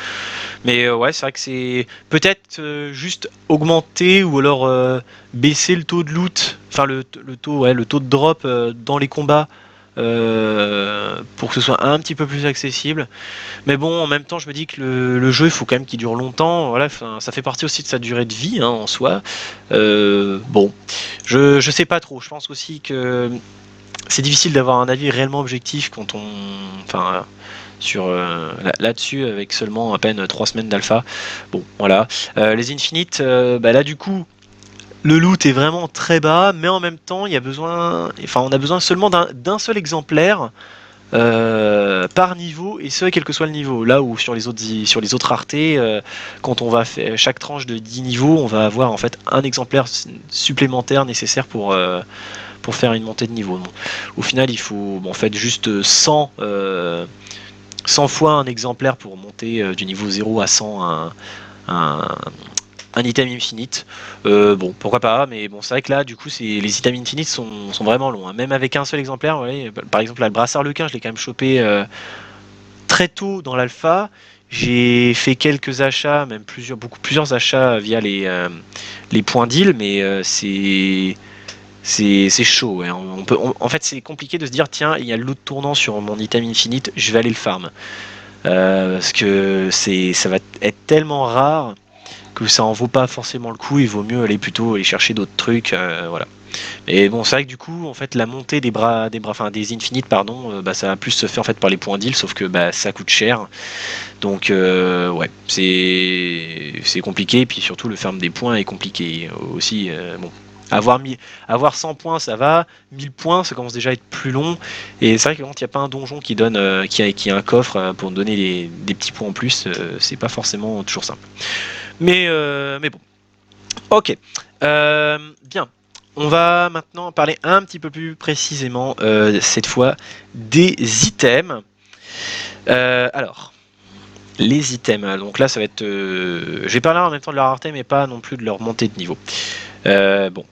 Mais ouais, c'est vrai que c'est peut-être juste augmenter ou alors baisser le taux de loot, enfin le taux de drop dans les combats pour que ce soit un petit peu plus accessible. Mais bon, en même temps, je me dis que le jeu, il faut quand même qu'il dure longtemps. Voilà, ça fait partie aussi de sa durée de vie hein, en soi. Bon, je sais pas trop. Je pense aussi que c'est difficile d'avoir un avis réellement objectif quand enfin, sur là-dessus avec seulement à peine 3 semaines d'alpha. Bon, voilà. Les Infinites, là du coup, le loot est vraiment très bas, mais en même temps, on a besoin seulement d'un seul exemplaire par niveau, et ce quel que soit le niveau. Là où sur les autres raretés, quand on va faire chaque tranche de 10 niveaux, on va avoir en fait un exemplaire supplémentaire nécessaire pour faire une montée de niveau. Bon. Au final, il faut en fait juste 100 fois un exemplaire pour monter du niveau 0 à 100 un, un item infinite. Bon, pourquoi pas, mais bon, c'est vrai que là, du coup, les items infinites sont vraiment longs, hein. Même avec un seul exemplaire, ouais, par exemple, là, le brassard lequin, je l'ai quand même chopé très tôt dans l'alpha. J'ai fait quelques achats, même plusieurs achats via les points deal, mais c'est chaud. Ouais. En fait, c'est compliqué de se dire tiens, il y a le loot tournant sur mon item infinite, je vais aller le farm. Parce que ça va être tellement rare que ça en vaut pas forcément le coup. Il vaut mieux aller chercher d'autres trucs. Voilà. Et bon, c'est vrai que du coup, en fait, la montée enfin des infinites, pardon, ça va plus se faire en fait par les points deal, sauf que ça coûte cher. Donc ouais, c'est compliqué. Et puis surtout, le farm des points est compliqué aussi. Bon. Avoir 100 points ça va, 1000 points ça commence déjà à être plus long, et c'est vrai que quand il n'y a pas un donjon qui donne qui a un coffre pour donner des petits points en plus, c'est pas forcément toujours simple. Mais bon. Ok. Bien. On va maintenant parler un petit peu plus précisément, cette fois, des items. Alors, les items. Donc là, ça va être. Je vais parler en même temps de leur rareté, mais pas non plus de leur montée de niveau. Bon.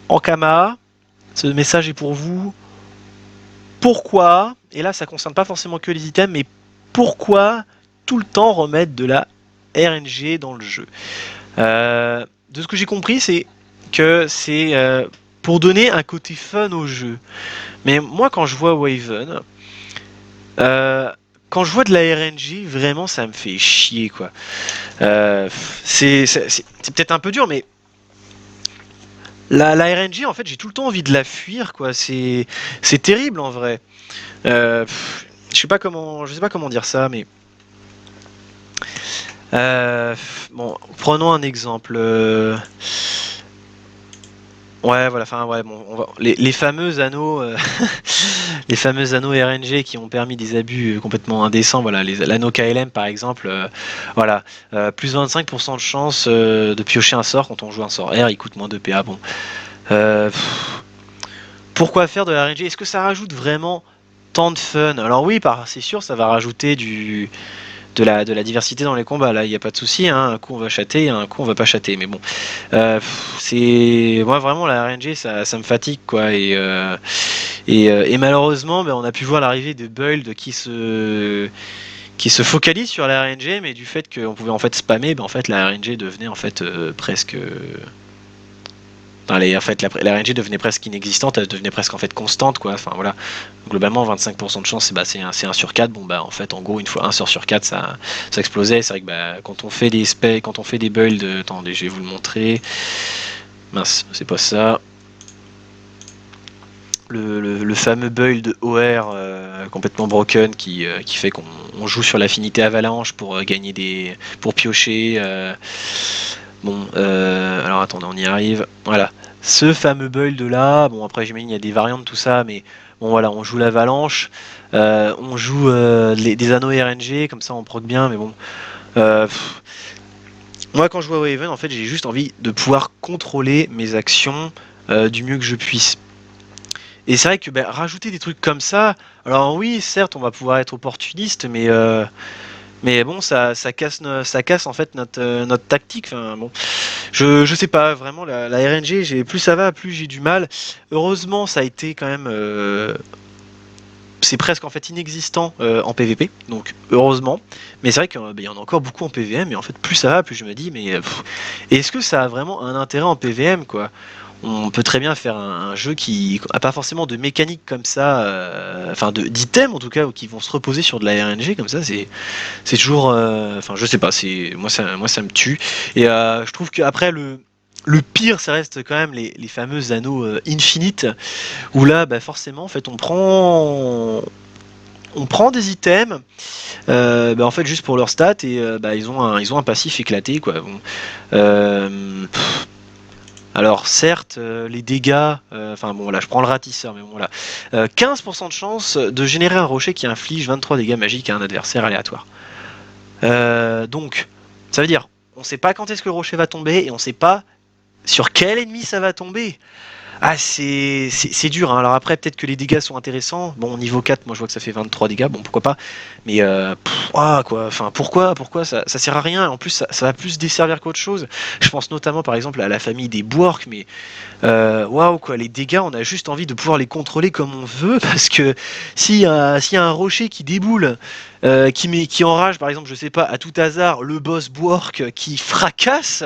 Ankama, ce message est pour vous. Pourquoi, et là ça concerne pas forcément que les items, mais pourquoi tout le temps remettre de la RNG dans le jeu? De ce que j'ai compris, c'est que c'est pour donner un côté fun au jeu. Mais moi, quand je vois Waven, euh, quand je vois de la RNG, vraiment, ça me fait chier, quoi. C'est peut-être un peu dur, mais La RNG, en fait, j'ai tout le temps envie de la fuir, quoi. C'est terrible, en vrai. Je sais pas comment dire ça, mais bon, prenons un exemple. Ouais, voilà, enfin, ouais, bon, les fameux anneaux, les fameux anneaux RNG qui ont permis des abus complètement indécents. Voilà, l'anneau KLM par exemple. Voilà, plus 25% de chance de piocher un sort quand on joue un sort R, il coûte moins de PA. Bon, euh, pourquoi faire de la RNG? Est-ce que ça rajoute vraiment tant de fun? Alors oui, c'est sûr, ça va rajouter de la diversité dans les combats. Là, il n'y a pas de souci. Hein. Un coup on va chatter, un coup on va pas chatter. Mais bon, c'est moi vraiment la RNG, ça me fatigue quoi. Et malheureusement, ben, on a pu voir l'arrivée de builds qui se focalisent sur la RNG, mais du fait qu'on pouvait en fait spammer, ben, en fait la RNG devenait en fait presque enfin, en fait, la RNG devenait presque inexistante, elle devenait presque en fait constante, quoi. Enfin voilà, globalement 25% de chance, c'est 1 sur 4. Bon bah en fait, en gros, une fois 1 sort sur 4, ça explosait. C'est vrai que bah, quand on fait des quand on fait des builds, attendez, je vais vous le montrer. Mince, c'est pas ça. Le fameux build OR complètement broken qui fait qu'on joue sur l'affinité avalanche pour gagner pour piocher. Bon, alors attendez, on y arrive. Voilà, ce fameux build là. Bon après j'imagine il y a des variantes tout ça, mais bon voilà, on joue l'avalanche, on joue des anneaux RNG, comme ça on proc bien, mais bon. Euh, Moi quand je joue à Waven, en fait j'ai juste envie de pouvoir contrôler mes actions du mieux que je puisse. Et c'est vrai que bah, rajouter des trucs comme ça, alors oui, certes, on va pouvoir être opportuniste, mais bon, ça casse en fait notre tactique. Enfin, bon, je sais pas, vraiment, la RNG, plus ça va, plus j'ai du mal. Heureusement, ça a été quand même. C'est presque en fait inexistant en PvP, donc heureusement. Mais c'est vrai qu'il y en a encore beaucoup en PVM, et en fait, plus ça va, plus je me dis, mais est-ce que ça a vraiment un intérêt en PVM, quoi? On peut très bien faire un jeu qui a pas forcément de mécanique comme ça, enfin d'items en tout cas, ou qui vont se reposer sur de la RNG comme ça. C'est toujours, enfin je sais pas, c'est moi ça me tue. Et je trouve qu'après le pire, ça reste quand même les fameux anneaux Infinite, où là, bah, forcément, en fait, on prend des items, bah, en fait, juste pour leur stats, et bah, ils ont un passif éclaté, quoi. Bon. Alors certes, les dégâts, enfin bon là je prends le ratisseur, mais bon là, 15% de chance de générer un rocher qui inflige 23 dégâts magiques à un adversaire aléatoire. Donc ça veut dire, on sait pas quand est-ce que le rocher va tomber et on sait pas sur quel ennemi ça va tomber. Ah, c'est dur, hein. Alors après, peut-être que les dégâts sont intéressants. Bon, niveau 4, moi je vois que ça fait 23 dégâts, bon pourquoi pas. Mais quoi, enfin pourquoi ça sert à rien. En plus, ça va plus desservir qu'autre chose. Je pense notamment par exemple à la famille des Bwork, mais waouh quoi, les dégâts, on a juste envie de pouvoir les contrôler comme on veut, parce que s'il y a un rocher qui déboule, qui enrage par exemple, je sais pas, à tout hasard, le boss Bwork qui fracasse,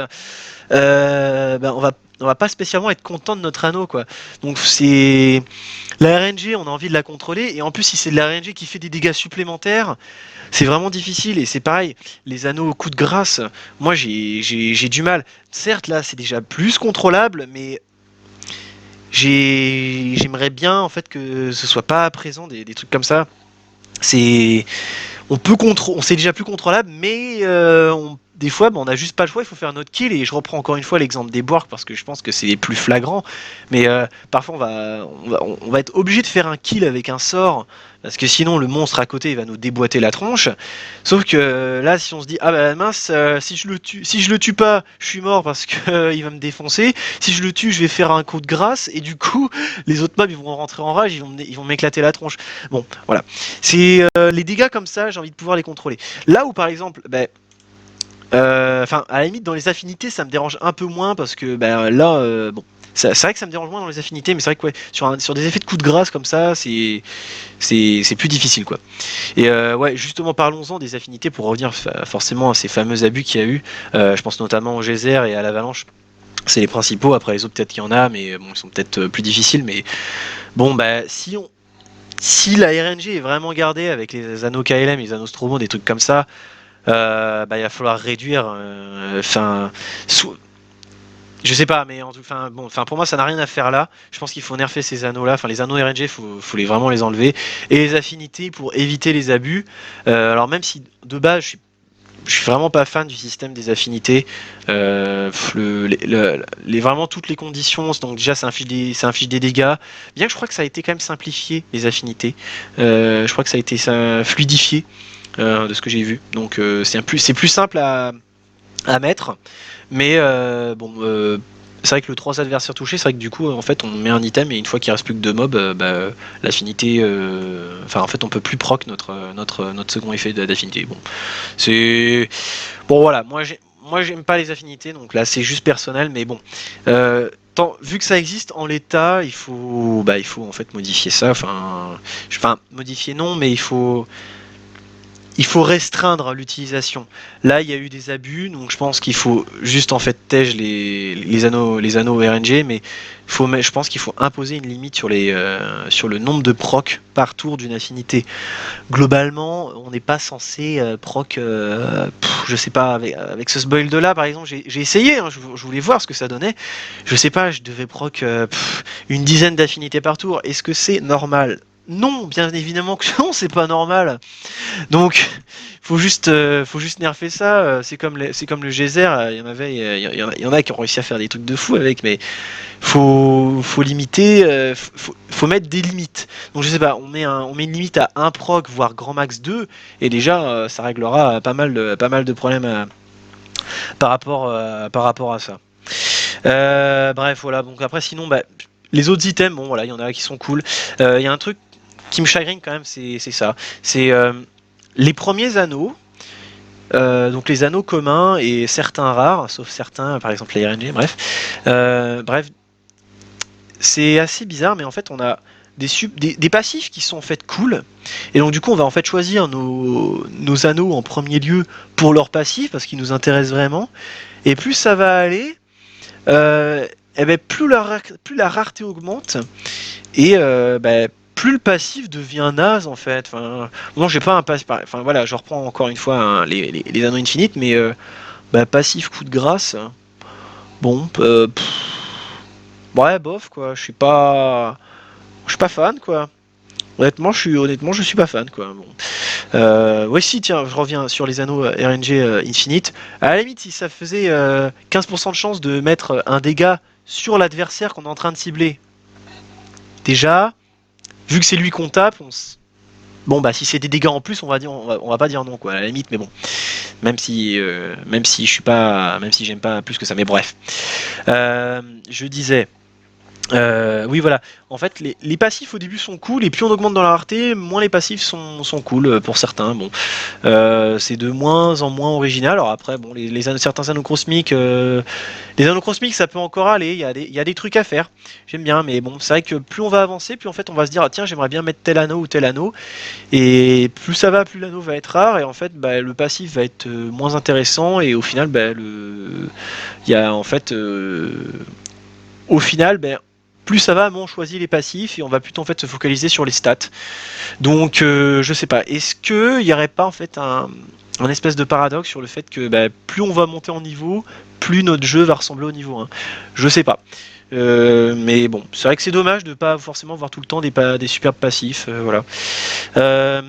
ben on va pas spécialement être content de notre anneau quoi. Donc c'est la RNG, on a envie de la contrôler, et en plus si c'est de la RNG qui fait des dégâts supplémentaires, c'est vraiment difficile. Et c'est pareil, les anneaux au coup de grâce, moi j'ai du mal. Certes là c'est déjà plus contrôlable, mais j'aimerais bien en fait que ce soit pas présent des trucs comme ça. C'est on sait déjà plus contrôlable, mais des fois, on n'a juste pas le choix, il faut faire notre kill. Et je reprends encore une fois l'exemple des Borg parce que je pense que c'est les plus flagrants. Mais parfois, on va être obligé de faire un kill avec un sort parce que sinon, le monstre à côté il va nous déboîter la tronche. Sauf que là, si on se dit ah bah mince, si je le tue pas, je suis mort parce que il va me défoncer. Si je le tue, je vais faire un coup de grâce et du coup, les autres mobs ils vont rentrer en rage, ils vont m'éclater la tronche. Bon, voilà. C'est les dégâts comme ça, j'ai envie de pouvoir les contrôler. Là où par exemple, enfin à la limite dans les affinités, ça me dérange un peu moins parce que là, bon, c'est vrai que ça me dérange moins dans les affinités, mais c'est vrai que ouais, sur des effets de coup de grâce comme ça, c'est plus difficile quoi. Et ouais, justement parlons-en des affinités pour revenir forcément à ces fameux abus qu'il y a eu. Je pense notamment au geyser et à l'avalanche. C'est les principaux. Après les autres peut-être qu'il y en a, mais bon, ils sont peut-être plus difficiles. Mais bon, bah si la RNG est vraiment gardée avec les anneaux KLM, les anneaux Stromo, des trucs comme ça, il va falloir réduire. Enfin, Je sais pas, mais enfin pour moi ça n'a rien à faire là. Je pense qu'il faut nerfer ces anneaux là. Enfin les anneaux RNG, faut vraiment les enlever. Et les affinités pour éviter les abus. Alors même si de base je suis vraiment pas fan du système des affinités. Vraiment toutes les conditions, donc déjà ça inflige des dégâts. Bien que je crois que ça a été quand même simplifié les affinités. Je crois que ça a été fluidifié de ce que j'ai vu. Donc c'est plus simple à mettre. Mais c'est vrai que le 3 adversaires touchés, c'est vrai que du coup, en fait, on met un item et une fois qu'il reste plus que 2 mobs, l'affinité. Enfin, en fait, on peut plus proc notre second effet d'affinité. Bon, c'est. Bon, voilà, moi, j'aime pas les affinités, donc là, c'est juste personnel, mais bon. Vu que ça existe en l'état, il faut en fait modifier ça. Enfin, modifier non, mais il faut restreindre l'utilisation. Là, il y a eu des abus, donc je pense qu'il faut juste en fait tège les anneaux RNG, mais je pense qu'il faut imposer une limite sur le nombre de proc par tour d'une affinité. Globalement, on n'est pas censé proc, je sais pas, avec ce build là par exemple, j'ai essayé, hein, je voulais voir ce que ça donnait. Je sais pas, je devais proc une dizaine d'affinités par tour. Est-ce que c'est normal? Non, bien évidemment que non, c'est pas normal. Donc, faut juste nerfer ça. C'est comme le geyser. Il y en a qui ont réussi à faire des trucs de fou avec, mais faut limiter. Faut mettre des limites. Donc, je sais pas, on met une limite à 1 proc, voire grand max 2, et déjà, ça réglera pas mal de problèmes par rapport à ça. Bref, voilà. Donc après, sinon, les autres items, bon, voilà, il y en a qui sont cool. Il y a un truc qui me chagrine quand même, c'est ça. C'est les premiers anneaux, donc les anneaux communs et certains rares, sauf certains, par exemple les RNG, bref. Bref, c'est assez bizarre, mais en fait, on a des passifs qui sont en fait cool. Et donc, du coup, on va en fait choisir nos anneaux en premier lieu pour leur passif, parce qu'ils nous intéressent vraiment. Et plus ça va aller, et ben, plus la rareté augmente. Et plus le passif devient naze en fait. Enfin, non, j'ai pas un passif. Enfin voilà, je reprends encore une fois hein, les anneaux infinites, mais passif coup de grâce. Bon, ouais, bof quoi. Je suis pas fan quoi. Honnêtement, je suis pas fan quoi. Bon. Ouais, si, tiens, je reviens sur les anneaux RNG Infinite. À la limite, si ça faisait 15% de chance de mettre un dégât sur l'adversaire qu'on est en train de cibler. Déjà, vu que c'est lui qu'on tape, bon bah si c'est des dégâts en plus, on va pas dire non quoi, à la limite, mais bon, même si je suis pas, même si j'aime pas plus que ça, mais bref. Je disais. Oui voilà, en fait les passifs au début sont cool et plus on augmente dans la rareté, moins les passifs sont cool pour certains. Bon, c'est de moins en moins original. Alors après bon certains anneaux cosmiques, les anneaux cosmiques ça peut encore aller, il y a des trucs à faire. J'aime bien, mais bon c'est vrai que plus on va avancer, plus en fait on va se dire ah, tiens j'aimerais bien mettre tel anneau ou tel anneau et plus ça va, plus l'anneau va être rare et en fait le passif va être moins intéressant et au final il y a en fait au final plus ça va, moins on choisit les passifs et on va plutôt en fait se focaliser sur les stats. Donc je sais pas, est-ce que il y aurait pas en fait un espèce de paradoxe sur le fait que plus on va monter en niveau, plus notre jeu va ressembler au niveau 1. Je sais pas. Mais bon, c'est vrai que c'est dommage de pas forcément voir tout le temps des superbes passifs. Voilà. Euh,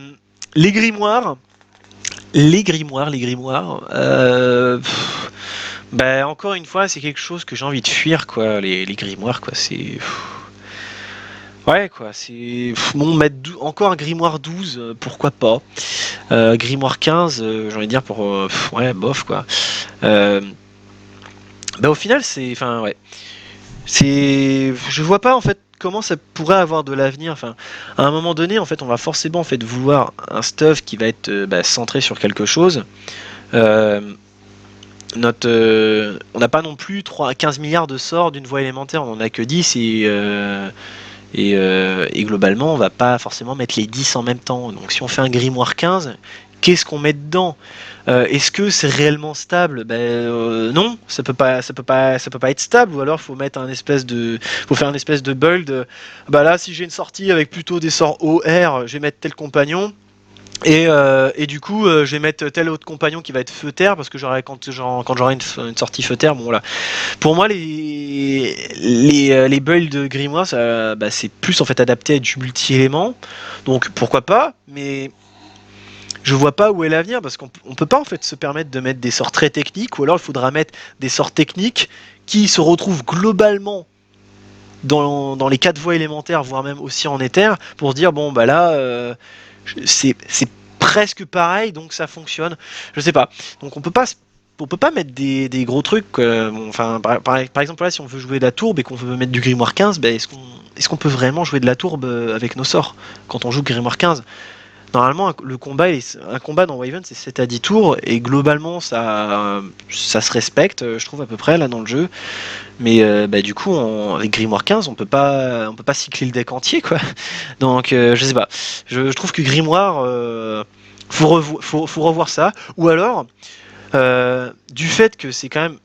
les grimoires. Les grimoires. Encore une fois, c'est quelque chose que j'ai envie de fuir, quoi. Les grimoires, quoi. C'est. Ouais, quoi. C'est. Bon, encore un grimoire 12, pourquoi pas. Grimoire 15, j'ai envie de dire pour. Ouais, bof, quoi. Au final, c'est. Enfin, ouais. C'est. Je vois pas, en fait, comment ça pourrait avoir de l'avenir. Enfin, à un moment donné, en fait, on va forcément, en fait, vouloir un stuff qui va être centré sur quelque chose. Euh, on n'a pas non plus 15 milliards de sorts d'une voie élémentaire, on en a que 10 et globalement on va pas forcément mettre les 10 en même temps. Donc si on fait un grimoire 15, qu'est-ce qu'on met dedans? Est-ce que c'est réellement stable? Non, ça peut pas être stable. Ou alors faut faire un espèce de build. Là si j'ai une sortie avec plutôt des sorts OR, je vais mettre tel compagnon. Et du coup, je vais mettre tel autre compagnon qui va être feu-terre, parce que quand j'aurai une sortie feu-terre, bon voilà. Pour moi, les builds de Grimoire, c'est plus en fait adapté à du multi-élément, donc pourquoi pas, mais je vois pas où est l'avenir, parce qu'on peut pas en fait se permettre de mettre des sorts très techniques, ou alors il faudra mettre des sorts techniques qui se retrouvent globalement dans les 4 voies élémentaires, voire même aussi en éther, pour se dire bon bah là c'est presque pareil, donc ça fonctionne. Je sais pas. Donc on peut pas mettre des gros trucs. Bon, enfin, par exemple là, si on veut jouer de la tourbe et qu'on veut mettre du Grimoire 15, ben, est-ce qu'on peut vraiment jouer de la tourbe avec nos sorts quand on joue Grimoire 15? Normalement, un combat dans Wyvern, c'est 7 à 10 tours, et globalement, ça se respecte, je trouve, à peu près, là, dans le jeu. Mais bah, du coup, avec Grimoire 15, on peut pas cycler le deck entier, quoi. Donc, je sais pas. Je trouve que Grimoire, faut revoir ça. Ou alors, du fait que c'est quand même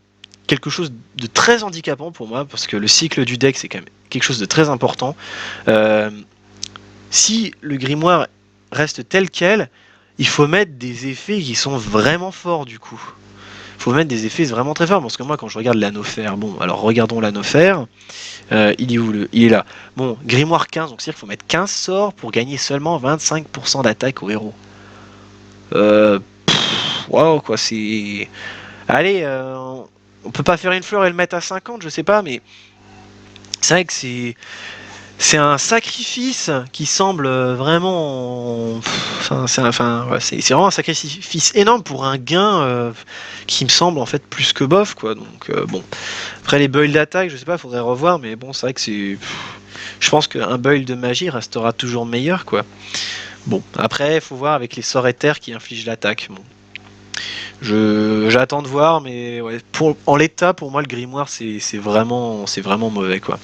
quelque chose de très handicapant pour moi, parce que le cycle du deck, c'est quand même quelque chose de très important. Euh, Si le grimoire reste tel quel, il faut mettre des effets qui sont vraiment forts, du coup. Il faut mettre des effets vraiment très forts, parce que moi, quand je regarde l'anneau fer, bon, alors regardons l'anneau fer. Il est où il est là. Bon, grimoire 15, donc c'est-à-dire qu'il faut mettre 15 sorts pour gagner seulement 25% d'attaque au héros. Euh, Waouh, quoi, c'est... Allez, on peut pas faire une fleur et le mettre à 50, je sais pas, mais c'est vrai que c'est un sacrifice qui semble vraiment... c'est vraiment un sacrifice énorme pour un gain qui me semble en fait plus que bof, quoi. Donc bon, après les builds d'attaque, je sais pas, faudrait revoir, mais bon, c'est vrai que je pense qu'un build de magie restera toujours meilleur, quoi. Bon, après, il faut voir avec les sorts éthers qui infligent l'attaque. Bon, j'attends de voir, mais ouais, en l'état, pour moi, le grimoire, c'est vraiment mauvais, quoi.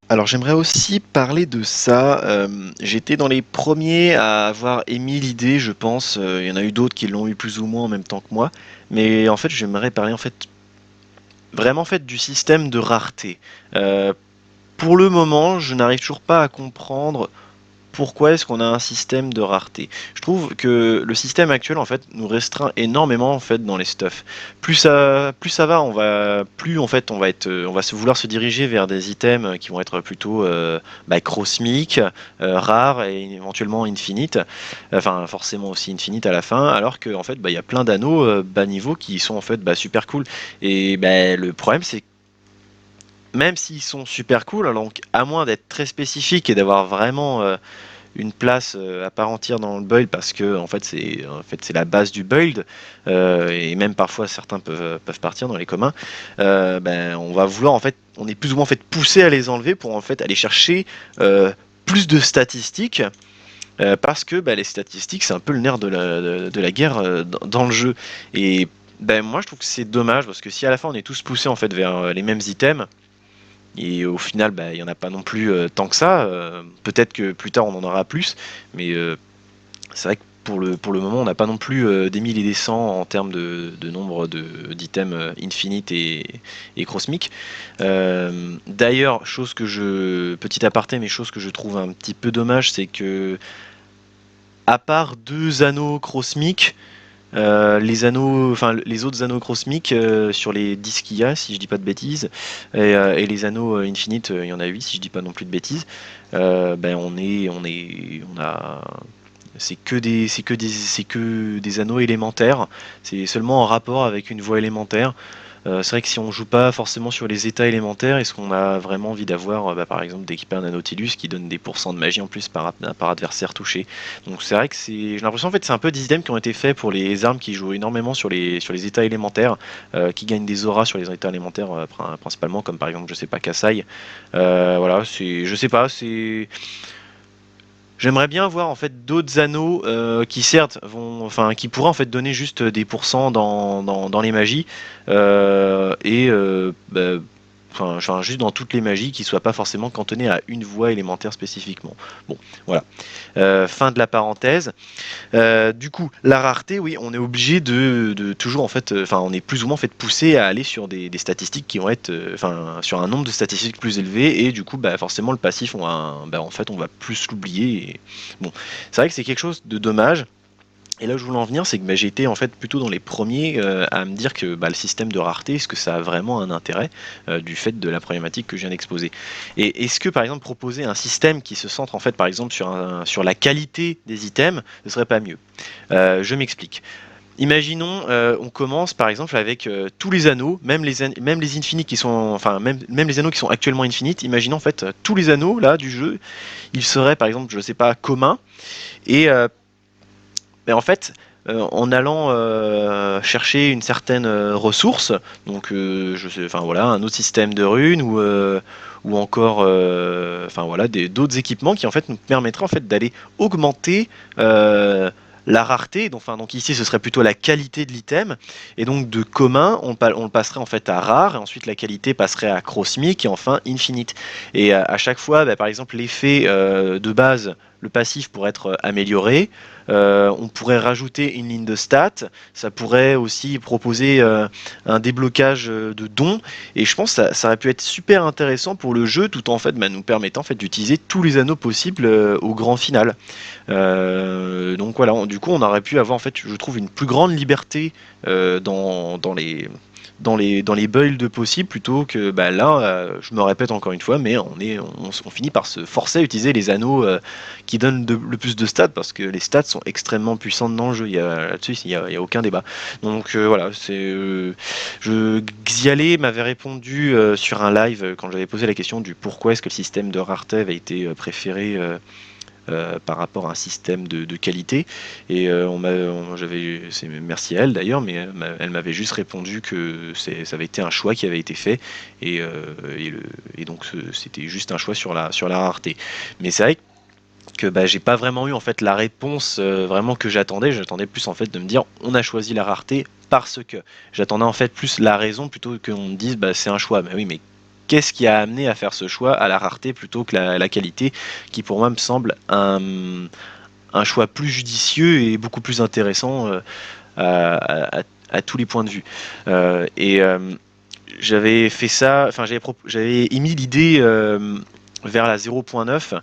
Alors j'aimerais aussi parler de ça. J'étais dans les premiers à avoir émis l'idée, je pense. Il y en a eu d'autres qui l'ont eu plus ou moins en même temps que moi. Mais en fait, j'aimerais parler en fait vraiment en fait du système de rareté. Euh, pour le moment, je n'arrive toujours pas à comprendre pourquoi est-ce qu'on a un système de rareté. Je trouve que le système actuel en fait nous restreint énormément en fait dans les stuffs. Plus ça va, plus en fait on va se vouloir se diriger vers des items qui vont être plutôt cosmiques, rares et éventuellement infinite. Enfin forcément aussi infinite à la fin, alors que en fait il y a plein d'anneaux bas niveau qui sont en fait super cool. Et le problème c'est même s'ils sont super cool, alors donc à moins d'être très spécifique et d'avoir vraiment une place à part entière dans le build, parce que en fait c'est la base du build, et même parfois certains peuvent partir dans les communs. On va vouloir en fait, on est plus ou moins en fait poussé à les enlever pour en fait aller chercher plus de statistiques. Parce que les statistiques, c'est un peu le nerf de la guerre dans le jeu. Et moi, je trouve que c'est dommage, parce que si à la fin on est tous poussés en fait vers les mêmes items, et au final, il n'y en a pas non plus tant que ça. Peut-être que plus tard, on en aura plus. Mais c'est vrai que pour le moment, on n'a pas non plus des 1000 et des 100 en termes de nombre d'items infinite et cosmique. D'ailleurs, petit aparté, mais chose que je trouve un petit peu dommage, c'est que, à part 2 anneaux cosmiques, les autres anneaux cosmiques sur les 10 qu'il y a, si je dis pas de bêtises, et les anneaux Infinite, il y en a 8 si je dis pas non plus de bêtises. On a, c'est que des anneaux élémentaires. C'est seulement en rapport avec une voie élémentaire. C'est vrai que si on joue pas forcément sur les états élémentaires, est-ce qu'on a vraiment envie d'avoir, par exemple, d'équiper un Nautilus qui donne des pourcents de magie en plus par adversaire touché. Donc c'est vrai que j'ai l'impression en fait c'est un peu des items qui ont été faits pour les armes qui jouent énormément sur les états élémentaires, qui gagnent des auras sur les états élémentaires principalement, comme par exemple je sais pas Kassai. Voilà, je sais pas, c'est j'aimerais bien voir en fait d'autres anneaux qui certes qui pourraient en fait donner juste des pourcents dans les magies et juste dans toutes les magies qui soient pas forcément cantonnées à une voie élémentaire spécifiquement. Bon, voilà. Fin de la parenthèse. Du coup, la rareté, oui, on est obligé de toujours en fait, on est plus ou moins en fait poussé à aller sur des statistiques qui vont être, sur un nombre de statistiques plus élevé, et du coup, forcément, le passif, en fait, on va plus l'oublier. Bon, c'est vrai que c'est quelque chose de dommage. Et là où je voulais en venir, c'est que j'ai été en fait plutôt dans les premiers à me dire que le système de rareté, est-ce que ça a vraiment un intérêt du fait de la problématique que je viens d'exposer. Et est-ce que par exemple proposer un système qui se centre en fait par exemple sur la qualité des items, ce serait pas mieux? Je m'explique. Imaginons, on commence par exemple avec tous les anneaux, même les infinis qui sont, enfin même les anneaux qui sont actuellement infinites. Imaginons en fait tous les anneaux là du jeu, ils seraient par exemple, je sais pas, communs. Et mais en fait, en allant chercher une certaine ressource, donc je sais, enfin voilà, un autre système de runes ou encore, enfin voilà, d'autres équipements qui en fait nous permettraient en fait d'aller augmenter la rareté. Donc ici ce serait plutôt la qualité de l'item, et donc de commun on le passerait en fait à rare, et ensuite la qualité passerait à cosmique et enfin infinite. Et à chaque fois, par exemple l'effet de base, le passif pourrait être amélioré. On pourrait rajouter une ligne de stats, ça pourrait aussi proposer un déblocage de dons, et je pense que ça aurait pu être super intéressant pour le jeu, tout en fait nous permettant en fait d'utiliser tous les anneaux possibles au grand final. Donc voilà, du coup on aurait pu avoir en fait, je trouve, une plus grande liberté dans les builds possibles, plutôt que là, je me répète encore une fois, mais on finit par se forcer à utiliser les anneaux qui donnent le plus de stats, parce que les stats sont extrêmement puissantes dans le jeu, là-dessus il y a aucun débat. Donc voilà, Xialé m'avait répondu sur un live quand j'avais posé la question du pourquoi est-ce que le système de rareté avait été préféré par rapport à un système de qualité. Et merci à elle d'ailleurs, mais elle m'avait juste répondu que ça avait été un choix qui avait été fait, et, et donc c'était juste un choix sur la rareté. Mais c'est vrai que j'ai pas vraiment eu en fait la réponse vraiment que j'attendais plus en fait de me dire on a choisi la rareté parce que, j'attendais en fait plus la raison plutôt qu'on me dise c'est un choix. Mais oui, mais qu'est-ce qui a amené à faire ce choix à la rareté plutôt que la qualité, qui pour moi me semble un choix plus judicieux et beaucoup plus intéressant à tous les points de vue. Et j'avais fait ça, enfin j'avais émis l'idée vers la 0.9,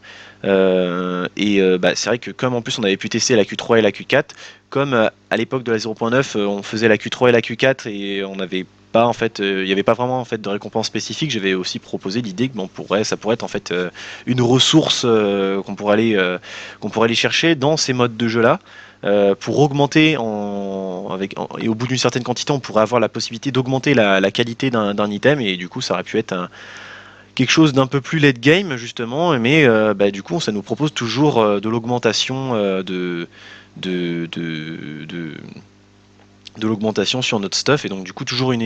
c'est vrai que comme en plus on avait pu tester la Q3 et la Q4, comme à l'époque de la 0.9 on faisait la Q3 et la Q4 et on n'avait pas en fait, il n'y avait pas vraiment en fait de récompense spécifique, j'avais aussi proposé l'idée que ça pourrait être en fait une ressource qu'on pourrait aller chercher dans ces modes de jeu là, pour augmenter et au bout d'une certaine quantité on pourrait avoir la possibilité d'augmenter la qualité d'un item, et du coup ça aurait pu être quelque chose d'un peu plus late game justement, mais du coup ça nous propose toujours de l'augmentation de l'augmentation sur notre stuff, et donc du coup toujours une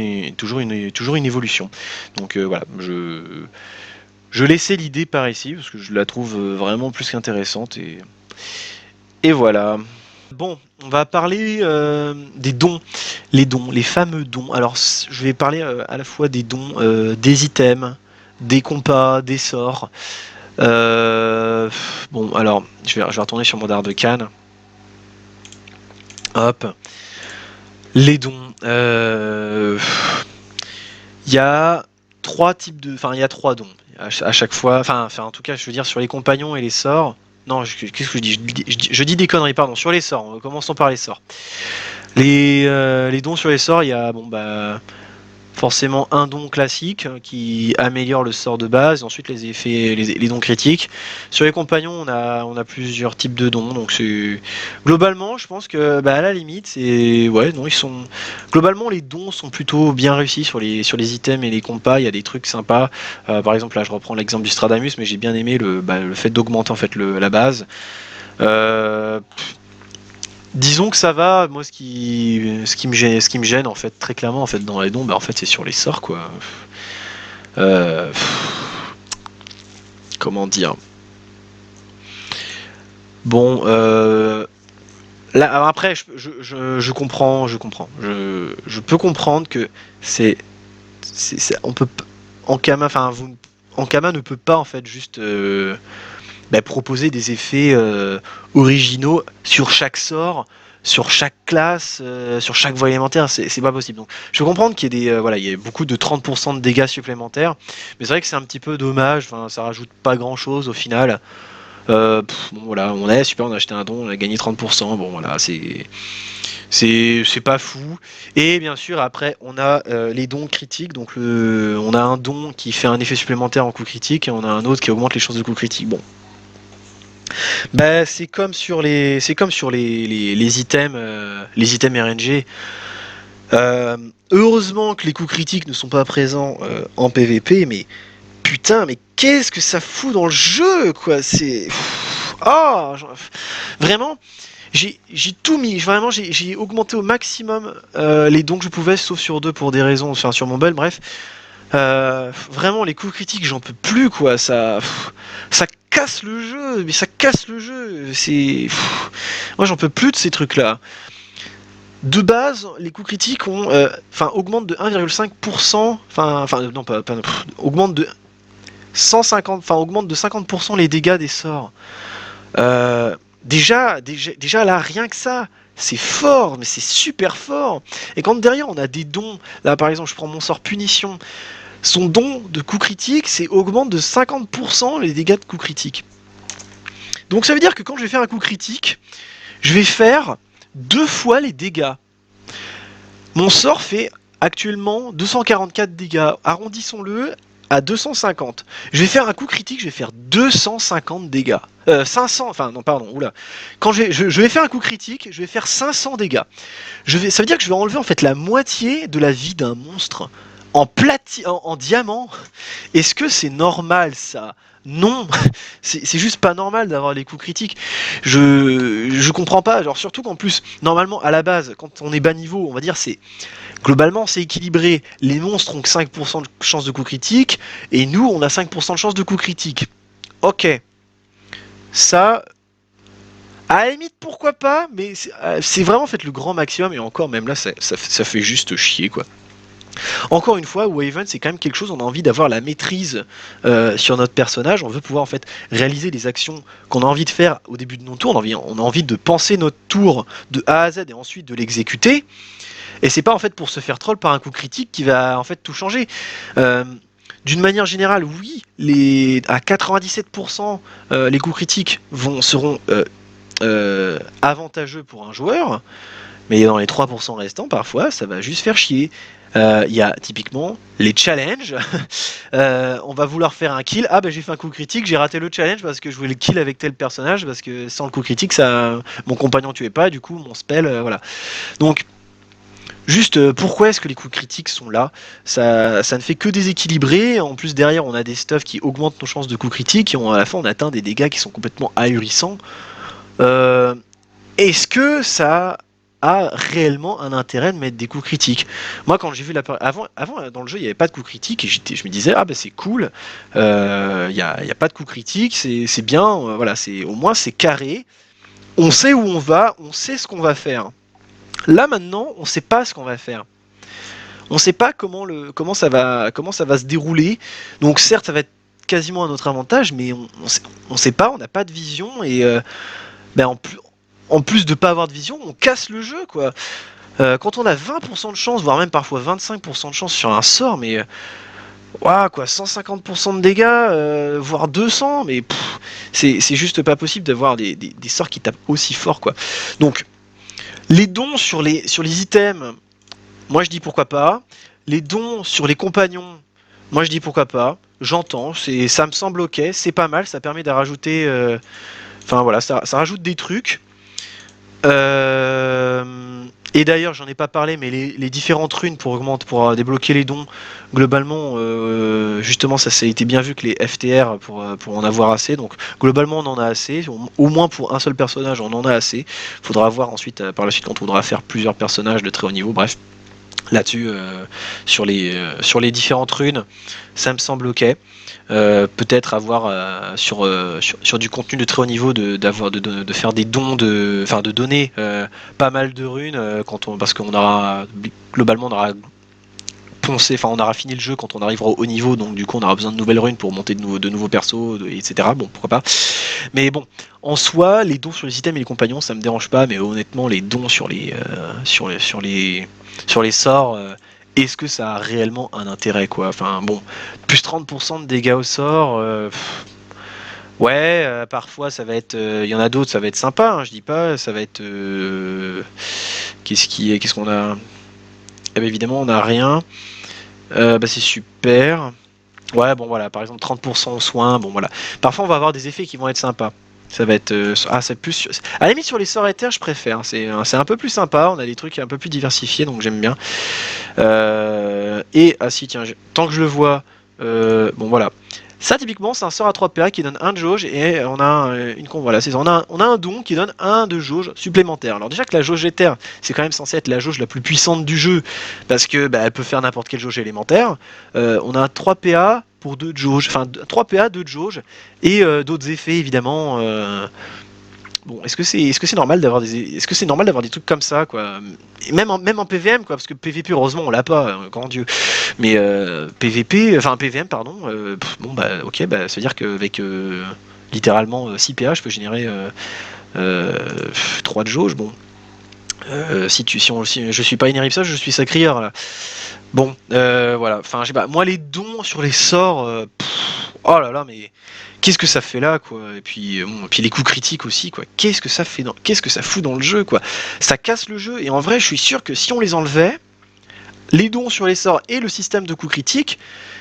évolution. Donc voilà, je laissais l'idée par ici parce que je la trouve vraiment plus qu'intéressante, et voilà. Bon, on va parler des dons, les fameux dons. Alors, je vais parler à la fois des dons, des items, des compas, des sorts. Bon, alors, je vais retourner sur mon dard de Cannes. Hop. Les dons. Il y a trois types de... Enfin, il y a trois dons à chaque fois. Enfin, en tout cas, je veux dire, sur les compagnons et les sorts. Non, qu'est-ce que je dis? Je dis des conneries, pardon. Sur les sorts, commençons par les sorts. Les dons sur les sorts, il y a forcément un don classique qui améliore le sort de base, et ensuite les effets, les dons critiques. Sur les compagnons, on a plusieurs types de dons, donc c'est globalement, je pense que à la limite, c'est ouais, non, ils sont globalement, les dons sont plutôt bien réussis sur les items et les compas. Il y a des trucs sympas. Par exemple, là, je reprends l'exemple du Stradamus, mais j'ai bien aimé le fait d'augmenter en fait la base. Euh, Disons que ça va. Moi, ce qui me gêne en fait très clairement en fait dans les dons, en fait c'est sur les sorts quoi. Euh, Comment dire? Bon, là alors après je comprends, je peux comprendre que on peut Ankama, enfin Ankama ne peut pas en fait juste proposer des effets originaux sur chaque sort, sur chaque classe, sur chaque voie élémentaire. C'est pas possible. Donc je peux comprendre qu'il y ait il y a beaucoup de 30% de dégâts supplémentaires, mais c'est vrai que c'est un petit peu dommage. Enfin, ça rajoute pas grand chose au final. Bon voilà, on a super, on a acheté un don, on a gagné 30%, bon voilà, c'est pas fou. Et bien sûr, après, on a les dons critiques. Donc, on a un don qui fait un effet supplémentaire en coup critique et on a un autre qui augmente les chances de coup critique. Bon, bah, c'est comme sur les items, les items RNG. Heureusement que les coups critiques ne sont pas présents en PVP, mais putain, mais qu'est-ce que ça fout dans le jeu, quoi. C'est. Ah, vraiment. J'ai tout mis, vraiment j'ai augmenté au maximum les dons que je pouvais, sauf sur deux pour des raisons, enfin sur mon build, bref. Vraiment les coups critiques j'en peux plus quoi, ça casse le jeu, mais ça casse le jeu, moi j'en peux plus de ces trucs là. De base, les coups critiques augmentent de 1,5%, non augmentent de 150, augmentent de 50% les dégâts des sorts. Déjà là, rien que ça, c'est fort, mais c'est super fort. Et quand derrière on a des dons, là par exemple, je prends mon sort punition, son don de coup critique, c'est augmente de 50% les dégâts de coup critique. Donc ça veut dire que quand je vais faire un coup critique, je vais faire 2 fois les dégâts. Mon sort fait actuellement 244 dégâts, arrondissons-le à 250. Je vais faire un coup critique, je vais faire 250 dégâts. 500, enfin non pardon, oula. Quand je vais faire un coup critique, je vais faire 500 dégâts. Ça veut dire que je vais enlever en fait la moitié de la vie d'un monstre en diamant. Est-ce que c'est normal ça? Non, c'est juste pas normal d'avoir les coups critiques. Je comprends pas, genre surtout qu'en plus, normalement à la base, quand on est bas niveau, on va dire globalement c'est équilibré. Les monstres ont que 5% de chance de coup critique, et nous on a 5% de chance de coup critique. Ok, ça, à la limite pourquoi pas, mais c'est vraiment fait le grand maximum, et encore même là ça fait juste chier quoi. Encore une fois, Waven, c'est quand même quelque chose, on a envie d'avoir la maîtrise sur notre personnage, on veut pouvoir en fait réaliser les actions qu'on a envie de faire au début de nos tours, on a envie de penser notre tour de A à Z et ensuite de l'exécuter, et c'est pas en fait pour se faire troll par un coup critique qui va en fait tout changer. D'une manière générale, oui, à 97%, les coups critiques seront avantageux pour un joueur, mais dans les 3% restants, parfois, ça va juste faire chier. Il y a typiquement les challenges. On va vouloir faire un kill. Ah bah j'ai fait un coup critique, j'ai raté le challenge parce que je voulais le kill avec tel personnage, parce que sans le coup critique, mon compagnon tuait pas, du coup mon spell, voilà. Donc, juste, pourquoi est-ce que les coups critiques sont là? Ça ne fait que déséquilibrer. En plus, derrière, on a des stuffs qui augmentent nos chances de coups critiques, et à la fin, on atteint des dégâts qui sont complètement ahurissants. Euh, Est-ce que ça a réellement un intérêt de mettre des coups critiques? Moi, quand j'ai vu avant dans le jeu, il n'y avait pas de coups critiques, et je me disais, ah bah c'est cool, y a pas de coups critiques, c'est bien, voilà, au moins c'est carré, on sait où on va, on sait ce qu'on va faire. Là maintenant, on sait pas ce qu'on va faire. On sait pas comment ça va se dérouler. Donc certes, ça va être quasiment à notre avantage, mais on sait pas, on n'a pas de vision, et ben, en plus de pas avoir de vision, on casse le jeu quoi. Quand on a 20% de chance, voire même parfois 25% de chance sur un sort, mais ouah, quoi, 150% de dégâts, voire 200, mais c'est juste pas possible d'avoir des sorts qui tapent aussi fort quoi. Donc les dons sur les items, moi je dis pourquoi pas. Les dons sur les compagnons, moi je dis pourquoi pas. J'entends, ça me semble ok, c'est pas mal, ça permet de rajouter. Enfin voilà, ça rajoute des trucs. Et d'ailleurs, j'en ai pas parlé, mais les différentes runes pour débloquer les dons, globalement, justement, ça a été bien vu que les FTR pour en avoir assez. Donc, globalement, on en a assez. Au moins pour un seul personnage, on en a assez. Faudra voir ensuite, par la suite, quand on voudra faire plusieurs personnages de très haut niveau. Bref, là-dessus, sur les différentes runes, ça me semble ok. Peut-être avoir sur du contenu de très haut niveau de faire des dons de donner pas mal de runes parce qu'on aura globalement on aura poncé, enfin on aura fini le jeu quand on arrivera au haut niveau, donc du coup on aura besoin de nouvelles runes pour monter de nouveaux persos, etc. Bon, pourquoi pas. Mais bon, en soi, les dons sur les items et les compagnons, ça me dérange pas, mais honnêtement, les dons sur les sorts, est-ce que ça a réellement un intérêt quoi? Enfin bon, plus 30% de dégâts au sort, Ouais, parfois ça va être, il y en a d'autres, ça va être sympa, hein, je dis pas, ça va être, qu'est-ce qu'on a? Eh ben évidemment, on a rien. Bah c'est super. Ouais, bon voilà, par exemple 30% aux soins, bon voilà. Parfois on va avoir des effets qui vont être sympas. Ça va être, c'est plus, à la limite sur les sorts éthers, je préfère. C'est un peu plus sympa. On a des trucs un peu plus diversifiés, donc j'aime bien. Et ah si tiens, tant que je le vois, bon voilà. Ça typiquement c'est un sort à 3 PA qui donne 1 de jauge et on a voilà, c'est ça, on a un don qui donne 1 de jauge supplémentaire. Alors déjà que la jauge éther c'est quand même censé être la jauge la plus puissante du jeu parce que bah, elle peut faire n'importe quelle jauge élémentaire. On a 3 PA pour 2 de jauge, enfin 3 PA, 2 de jauge et d'autres effets évidemment. Bon, est-ce que c'est normal d'avoir des trucs comme ça quoi. Et même en PVM quoi, parce que PVP heureusement on l'a pas, grand Dieu. Mais PVP, enfin PVM pardon, bon bah ok, bah ça veut dire qu'avec littéralement 6 PA je peux générer 3 de jauge. Bon, si je suis pas Ineripsa, je suis Sacrieur là. Bon, voilà, enfin je sais pas, moi les dons sur les sorts, oh là là, mais qu'est-ce que ça fait là quoi. Et puis bon, et puis les coups critiques aussi quoi, qu'est-ce que ça fout dans le jeu quoi. Ça casse le jeu et en vrai je suis sûr que si on les enlevait, les dons sur les sorts et le système de coups critiques,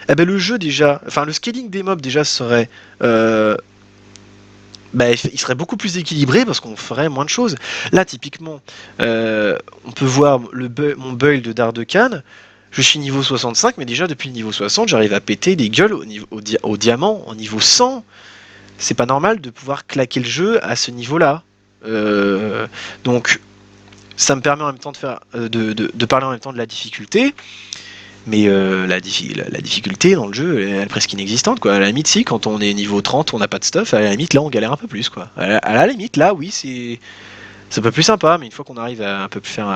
eh ben le jeu déjà, enfin le scaling des mobs déjà serait, bah, il serait beaucoup plus équilibré parce qu'on ferait moins de choses. Là typiquement, on peut voir mon build de Dardecan. Je suis niveau 65, mais déjà depuis le niveau 60, j'arrive à péter des gueules au diamant, en niveau 100. C'est pas normal de pouvoir claquer le jeu à ce niveau-là. Donc ça me permet en même temps de faire, de parler en même temps de la difficulté. Mais la difficulté dans le jeu, elle est presque inexistante, quoi. À la limite, si, quand on est niveau 30, on n'a pas de stuff, à la limite, là, on galère un peu plus, quoi. À la limite, là, oui, c'est un peu plus sympa, mais une fois qu'on arrive à un peu plus faire,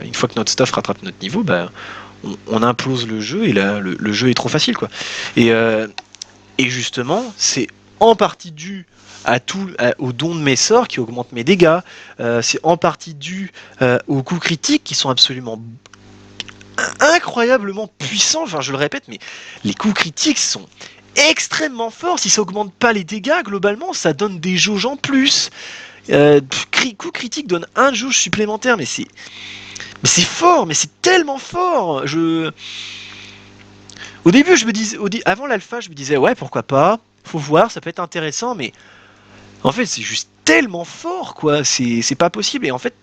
une fois que notre stuff rattrape notre niveau, bah, on implose le jeu, et là, le jeu est trop facile, quoi. Et, euh, et justement, c'est en partie dû au don de mes sorts qui augmentent mes dégâts, c'est en partie dû aux coups critiques qui sont absolument incroyablement puissant. Enfin, je le répète, mais les coups critiques sont extrêmement forts. Si ça augmente pas les dégâts, globalement, ça donne des jauges en plus. Coup critique donne un jauge supplémentaire, mais c'est fort, mais c'est tellement fort. Au début, je me disais, avant l'alpha, je me disais ouais, pourquoi pas. Faut voir, ça peut être intéressant, mais en fait, c'est juste tellement fort, quoi. C'est pas possible. Et en fait,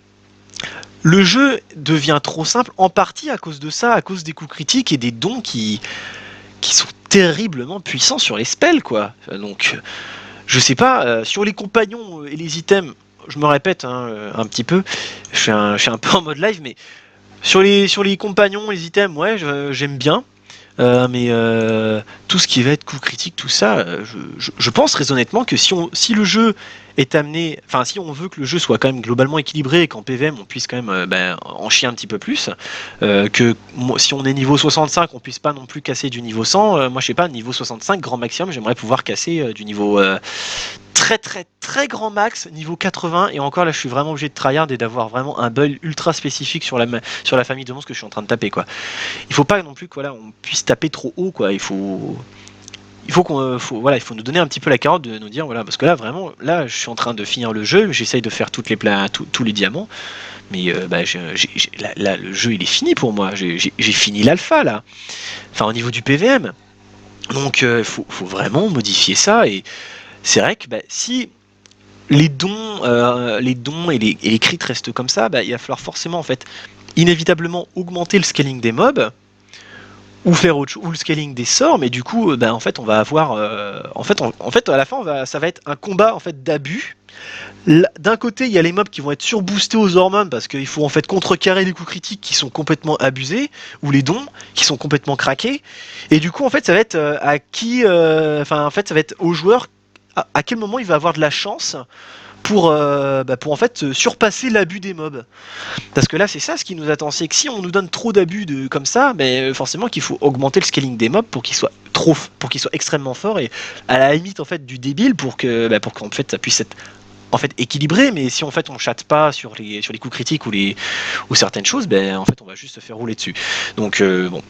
le jeu devient trop simple en partie à cause de ça, à cause des coups critiques et des dons qui sont terriblement puissants sur les spells, quoi. Donc, je sais pas, sur les compagnons et les items, je me répète hein, un petit peu, je suis un peu en mode live, mais sur les compagnons, les items, ouais, j'aime bien. Mais tout ce qui va être coup critique, tout ça, je pense très honnêtement que si le jeu est amené, enfin si on veut que le jeu soit quand même globalement équilibré et qu'en PVM on puisse quand même en chier un petit peu plus, si on est niveau 65 on puisse pas non plus casser du niveau 100, moi je sais pas, niveau 65 grand maximum j'aimerais pouvoir casser du niveau très très très grand max, niveau 80, et encore là je suis vraiment obligé de tryhard et d'avoir vraiment un build ultra spécifique sur la famille de monstres que je suis en train de taper quoi. Il faut pas non plus que voilà, on puisse taper trop haut quoi. Il faut nous donner un petit peu la carotte de nous dire voilà, parce que là vraiment, là je suis en train de finir le jeu, j'essaye de faire toutes les tous les diamants, mais là, le jeu il est fini pour moi. J'ai fini l'alpha là, enfin au niveau du PVM. Donc faut vraiment modifier ça et c'est vrai que si les dons et les crits restent comme ça, il va falloir forcément en fait inévitablement augmenter le scaling des mobs ou faire ou le scaling des sorts, mais du coup en fait on va avoir en fait à la fin ça va être un combat en fait d'abus. D'un côté il y a les mobs qui vont être surboostés aux hormones parce qu'il faut en fait contrecarrer les coups critiques qui sont complètement abusés ou les dons qui sont complètement craqués, et du coup en fait ça va être à qui en fait ça va être au joueur à quel moment il va avoir de la chance pour en fait surpasser l'abus des mobs. Parce que là, c'est ça ce qui nous attend, c'est que si on nous donne trop d'abus comme ça, forcément qu'il faut augmenter le scaling des mobs pour qu'ils soient extrêmement forts et à la limite en fait du débile pour qu'en fait ça puisse être en fait équilibré. Mais si en fait on chatte pas sur les coups critiques ou certaines choses, en fait on va juste se faire rouler dessus. Donc bon,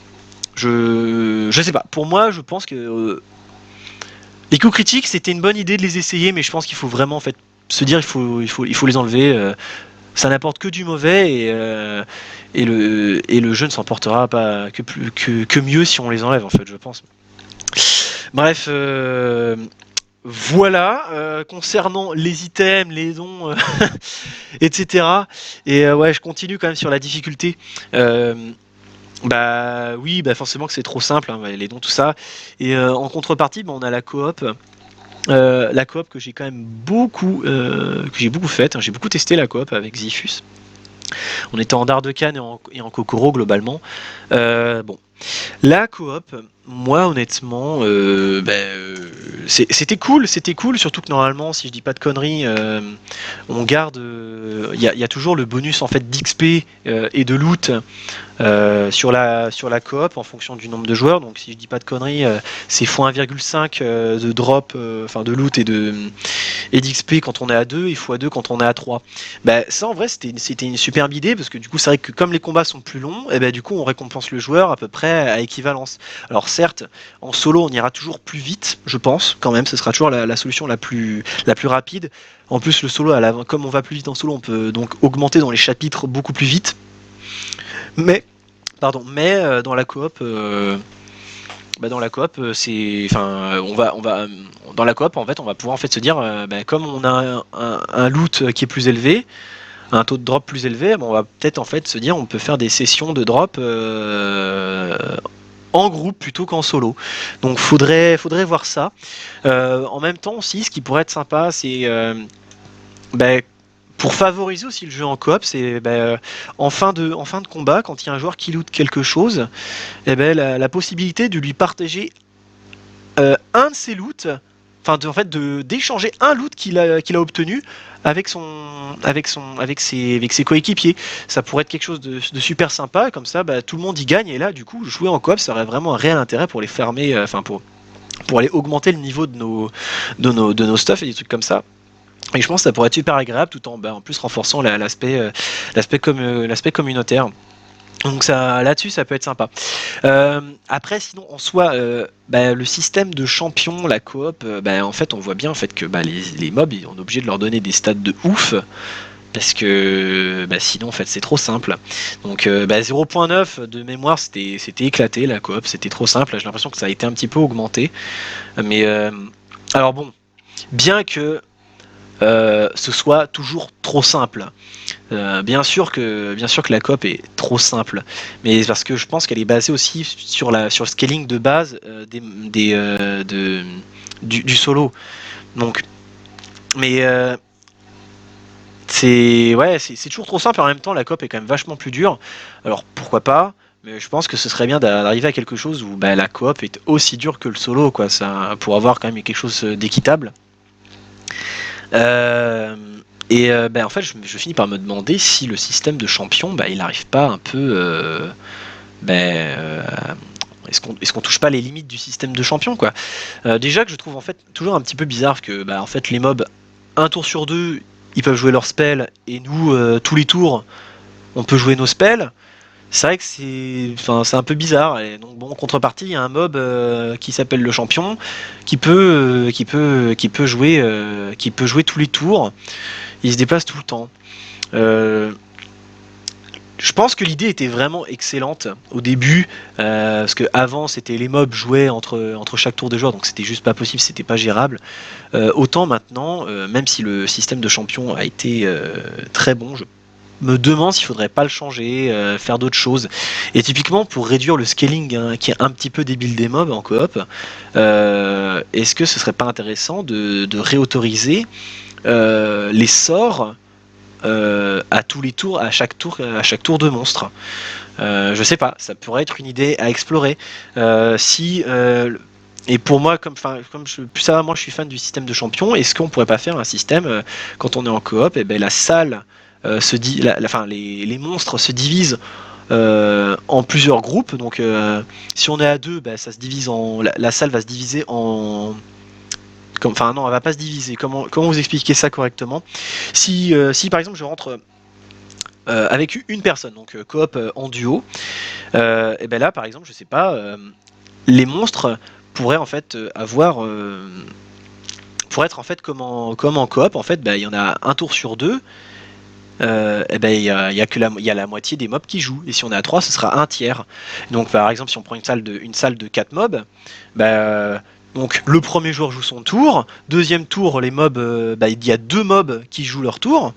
je sais pas. Pour moi, je pense que Les coups critiques, c'était une bonne idée de les essayer, mais je pense qu'il faut vraiment en fait se dire il faut les enlever. Ça n'apporte que du mauvais et le jeu ne s'en portera pas que mieux si on les enlève en fait, je pense. Bref, voilà, concernant les items, les dons, etc. Et ouais, je continue quand même sur la difficulté. Bah oui, bah forcément que c'est trop simple, hein, les dons, tout ça. Et en contrepartie, bah, on a la coop. La coop que j'ai quand même que j'ai beaucoup faite, hein. J'ai beaucoup testé la coop avec Zifus. On était en Dardecan et en Kokoro globalement. Bon, la coop, moi honnêtement, c'était cool, surtout que normalement, si je dis pas de conneries, on garde, y a toujours le bonus en fait d'XP et de loot sur la coop en fonction du nombre de joueurs. Donc si je dis pas de conneries, c'est x1,5 de drop, enfin de loot et d'XP quand on est à 2 et x2 quand on est à 3. Bah, ça en vrai c'était une superbe idée parce que du coup c'est vrai que comme les combats sont plus longs, et bah, du coup on récompense le joueur à peu près à équivalence. Alors certes, en solo on ira toujours plus vite, je pense quand même, ce sera toujours la solution la plus rapide. En plus le solo, comme on va plus vite en solo, on peut donc augmenter dans les chapitres beaucoup plus vite. Mais dans la coop, c'est, enfin, dans la coop, en fait, on va pouvoir en fait se dire, comme on a un loot qui est plus élevé, un taux de drop plus élevé, on va peut-être en fait se dire, on peut faire des sessions de drop en groupe plutôt qu'en solo. Donc faudrait voir ça. En même temps aussi, ce qui pourrait être sympa, c'est bah, pour favoriser aussi le jeu en coop, c'est en fin de combat, quand il y a un joueur qui loot quelque chose, la possibilité de lui partager un de ses loots, en fait d'échanger un loot qu'il a obtenu avec ses coéquipiers. Ça pourrait être quelque chose de super sympa, comme ça tout le monde y gagne, et là du coup jouer en coop ça aurait vraiment un réel intérêt pour les fermer, pour aller augmenter le niveau de nos stuff et des trucs comme ça. Et je pense que ça pourrait être super agréable tout en plus renforçant l'aspect communautaire. Donc ça, là-dessus, ça peut être sympa. Après, sinon, en soi, le système de champion, la coop, en fait, on voit bien en fait que les mobs, on est obligé de leur donner des stats de ouf. Parce que sinon, en fait, c'est trop simple. Donc 0.9 de mémoire, c'était éclaté, la coop, c'était trop simple. J'ai l'impression que ça a été un petit peu augmenté. Mais alors bon, bien que ce soit toujours trop simple. Bien sûr que la coop est trop simple, mais parce que je pense qu'elle est basée aussi sur le scaling de base du solo. Donc, mais c'est toujours trop simple. En même temps, la coop est quand même vachement plus dure. Alors pourquoi pas? Mais je pense que ce serait bien d'arriver à quelque chose où la coop est aussi dure que le solo, quoi. Ça, pour avoir quand même quelque chose d'équitable. Euh, en fait, je finis par me demander si le système de champion, il n'arrive pas un peu. Est-ce qu'on touche pas les limites du système de champion, quoi. Déjà que je trouve en fait toujours un petit peu bizarre que en fait les mobs un tour sur deux ils peuvent jouer leurs spells et nous tous les tours on peut jouer nos spells. C'est vrai que c'est un peu bizarre. Et donc bon, en contrepartie, il y a un mob qui s'appelle le champion, qui peut jouer tous les tours. Il se déplace tout le temps. Euh, je pense que l'idée était vraiment excellente au début, parce que avant c'était les mobs jouaient entre chaque tour de joueur, donc c'était juste pas possible, c'était pas gérable. Autant maintenant, même si le système de champion a été très bon, je me demande s'il faudrait pas le changer, faire d'autres choses. Et typiquement pour réduire le scaling, hein, qui est un petit peu débile des mobs en coop, est-ce que ce serait pas intéressant de réautoriser les sorts à tous les tours, à chaque tour de monstre? Je sais pas, ça pourrait être une idée à explorer. Si et pour moi, comme plus ça, moi je suis fan du système de champion. Est-ce qu'on pourrait pas faire un système quand on est en coop, et la salle les monstres se divisent en plusieurs groupes. Donc, si on est à deux, ça se divise la salle va se diviser en. Enfin, non, elle va pas se diviser. Comment vous expliquer ça correctement? Si par exemple je rentre avec une personne, donc coop en duo, et là par exemple, je sais pas, les monstres pourrait en fait avoir pour être en fait comme en coop, en fait, bah, il y en a un tour sur deux. Et ben, il y a la moitié des mobs qui jouent. Et si on est à 3, ce sera un tiers. Donc par exemple, si on prend une salle de 4 mobs, bah, donc le premier joueur joue son tour, deuxième tour, les mobs, bah, il y a deux mobs qui jouent leur tour,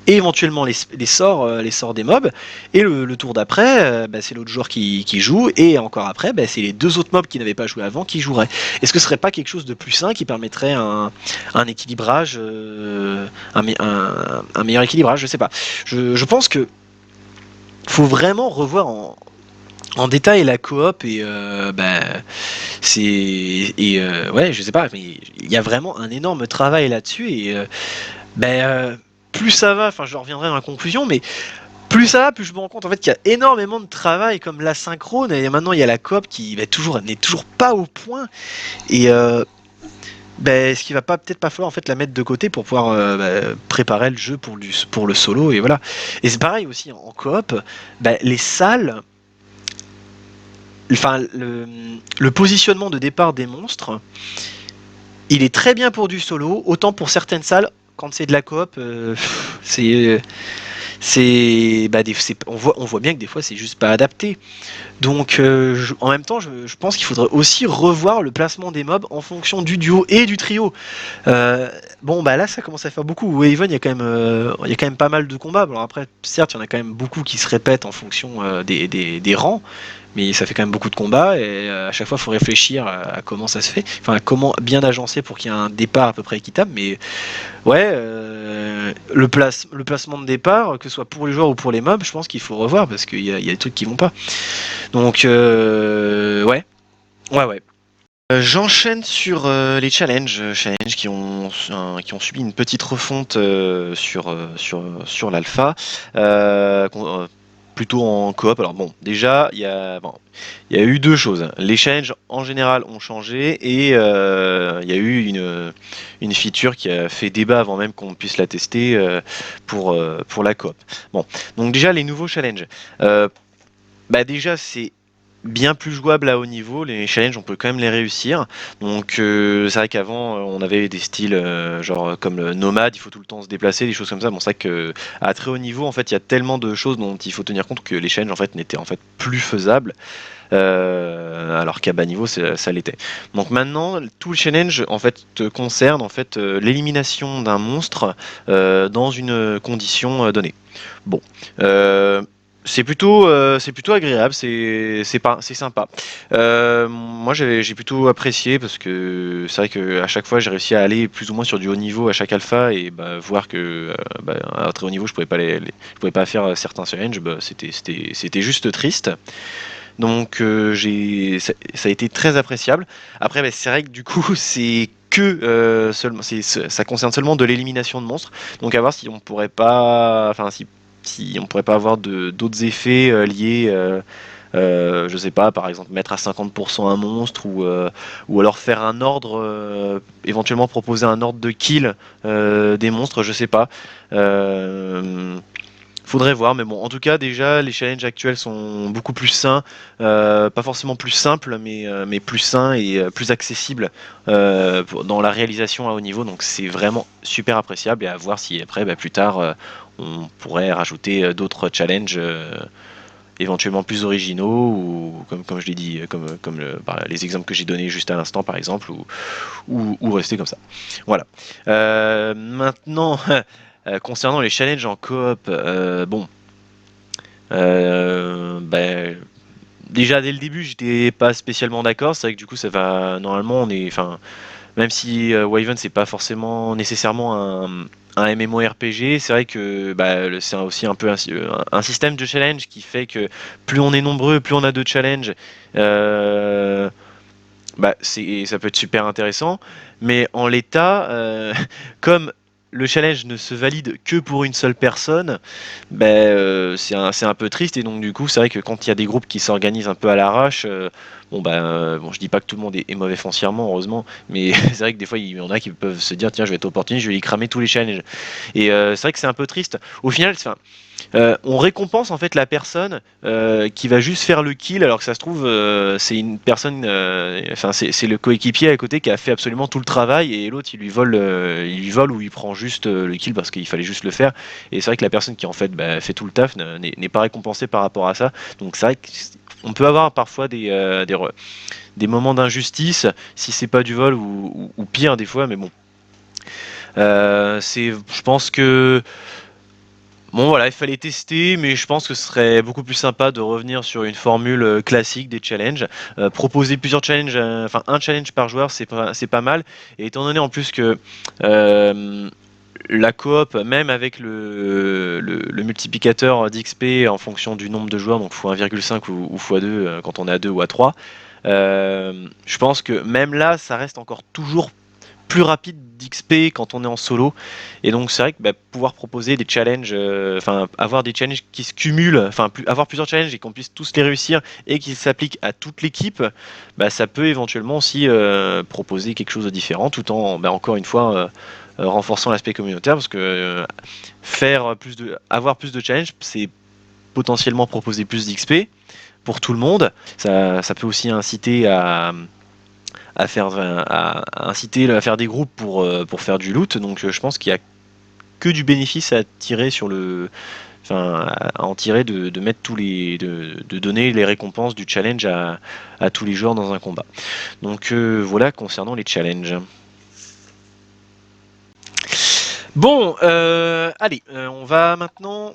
et éventuellement les sorts des mobs, et le tour d'après, bah, c'est l'autre joueur qui joue, et encore après, bah, c'est les deux autres mobs qui n'avaient pas joué avant qui joueraient. Est-ce que ce serait pas quelque chose de plus sain qui permettrait un équilibrage, un meilleur équilibrage? Je sais pas. Je pense que faut vraiment revoir en détail la coop et bah, ouais, je sais pas, mais il y a vraiment un énorme travail là-dessus et ben, plus ça va, enfin je reviendrai dans la conclusion, mais plus ça va, plus je me rends compte en fait qu'il y a énormément de travail comme l'asynchrone, et maintenant il y a la coop qui n'est toujours pas au point, et ce qui va pas peut-être pas falloir en fait la mettre de côté pour pouvoir préparer le jeu pour le solo, et voilà. Et c'est pareil aussi en coop, les salles, enfin le positionnement de départ des monstres, il est très bien pour du solo, autant pour certaines salles, quand c'est de la coop, c'est on voit bien que des fois c'est juste pas adapté. Donc en même temps, je pense qu'il faudrait aussi revoir le placement des mobs en fonction du duo et du trio. Bon bah là ça commence à faire beaucoup. Waven, il y a quand même pas mal de combats. Alors après, certes, il y en a quand même beaucoup qui se répètent en fonction des rangs, mais ça fait quand même beaucoup de combats, et à chaque fois il faut réfléchir à comment ça se fait, enfin à comment bien agencer pour qu'il y ait un départ à peu près équitable. Mais ouais, le placement de départ, que ce soit pour les joueurs ou pour les mobs, je pense qu'il faut revoir parce qu'il y a des trucs qui vont pas. Donc ouais, ouais. J'enchaîne sur les challenges qui ont subi une petite refonte sur l'alpha, plutôt en coop. Alors bon, déjà il y a eu deux choses. Les challenges en général ont changé, et il y a eu une feature qui a fait débat avant même qu'on puisse la tester pour la coop. Bon, donc déjà les nouveaux challenges. Déjà c'est bien plus jouable à haut niveau. Les challenges, on peut quand même les réussir. Donc c'est vrai qu'avant on avait des styles genre comme le nomade, il faut tout le temps se déplacer, des choses comme ça. Bon, c'est vrai que à très haut niveau, en fait, il y a tellement de choses dont il faut tenir compte que les challenges en fait n'étaient en fait plus faisables, alors qu'à bas niveau ça l'était. Donc maintenant, tout le challenge en fait concerne en fait l'élimination d'un monstre dans une condition donnée. Bon. C'est plutôt agréable, c'est sympa. Moi, j'ai plutôt apprécié parce que c'est vrai que à chaque fois, j'ai réussi à aller plus ou moins sur du haut niveau à chaque alpha, et voir que à très haut niveau, je pouvais pas je pouvais pas faire certains challenges. C'était juste triste. Donc, ça a été très appréciable. Après, c'est vrai que du coup, c'est que seulement, ça concerne seulement de l'élimination de monstres. Donc, à voir si on pourrait pas, enfin, si on pourrait pas avoir d'autres effets liés. Je sais pas, par exemple mettre à 50% un monstre, ou alors faire un ordre, éventuellement proposer un ordre de kill des monstres, je sais pas. Faudrait voir, mais bon, en tout cas, déjà, les challenges actuels sont beaucoup plus sains, pas forcément plus simples, mais plus sains et plus accessibles dans la réalisation à haut niveau, donc c'est vraiment super appréciable, et à voir si après, plus tard, on pourrait rajouter d'autres challenges éventuellement plus originaux, ou comme je l'ai dit, comme les exemples que j'ai donnés juste à l'instant, par exemple, ou rester comme ça. Voilà. Maintenant, concernant les challenges en coop, bon, déjà dès le début, j'étais pas spécialement d'accord. C'est vrai que du coup, ça va. Normalement, enfin, même si Wyvern c'est pas forcément nécessairement un MMORPG, c'est vrai que c'est aussi un peu un système de challenge qui fait que plus on est nombreux, plus on a de challenges. Euh, Ça peut être super intéressant, mais en l'état, comme le challenge ne se valide que pour une seule personne, c'est un peu triste, et donc du coup c'est vrai que quand il y a des groupes qui s'organisent un peu à l'arrache, bon, je dis pas que tout le monde est mauvais foncièrement, heureusement, mais c'est vrai que des fois il y en a qui peuvent se dire tiens, je vais être opportuniste, je vais y cramer tous les challenges, et c'est vrai que c'est un peu triste. Au final, on récompense en fait la personne qui va juste faire le kill, alors que ça se trouve c'est une personne, enfin c'est le coéquipier à côté qui a fait absolument tout le travail et l'autre il lui vole ou il prend juste le kill parce qu'il fallait juste le faire. Et c'est vrai que la personne qui en fait fait tout le taf n'est pas récompensée par rapport à ça. Donc c'est vrai qu'on peut avoir parfois des moments d'injustice si c'est pas du vol ou pire des fois, mais bon. Je pense que bon voilà, il fallait tester, mais je pense que ce serait beaucoup plus sympa de revenir sur une formule classique des challenges. Proposer plusieurs challenges, enfin un challenge par joueur, c'est pas mal. Et étant donné en plus que la coop, même avec le multiplicateur d'XP en fonction du nombre de joueurs, donc x1,5 ou x2 quand on est à 2 ou à 3, je pense que même là, ça reste encore toujours plus rapide d'XP quand on est en solo. Et donc c'est vrai que pouvoir proposer des challenges, enfin avoir des challenges qui se cumulent, enfin avoir plusieurs challenges et qu'on puisse tous les réussir et qu'ils s'appliquent à toute l'équipe, ça peut éventuellement aussi proposer quelque chose de différent tout en, encore une fois, renforçant l'aspect communautaire parce que avoir plus de challenges, c'est potentiellement proposer plus d'XP pour tout le monde. Ça peut aussi inciter à inciter à faire des groupes pour faire du loot. Donc je pense qu'il y a que du bénéfice à tirer à en tirer de mettre de donner les récompenses du challenge à tous les joueurs dans un combat. Donc voilà concernant les challenges. Bon, allez, on va maintenant.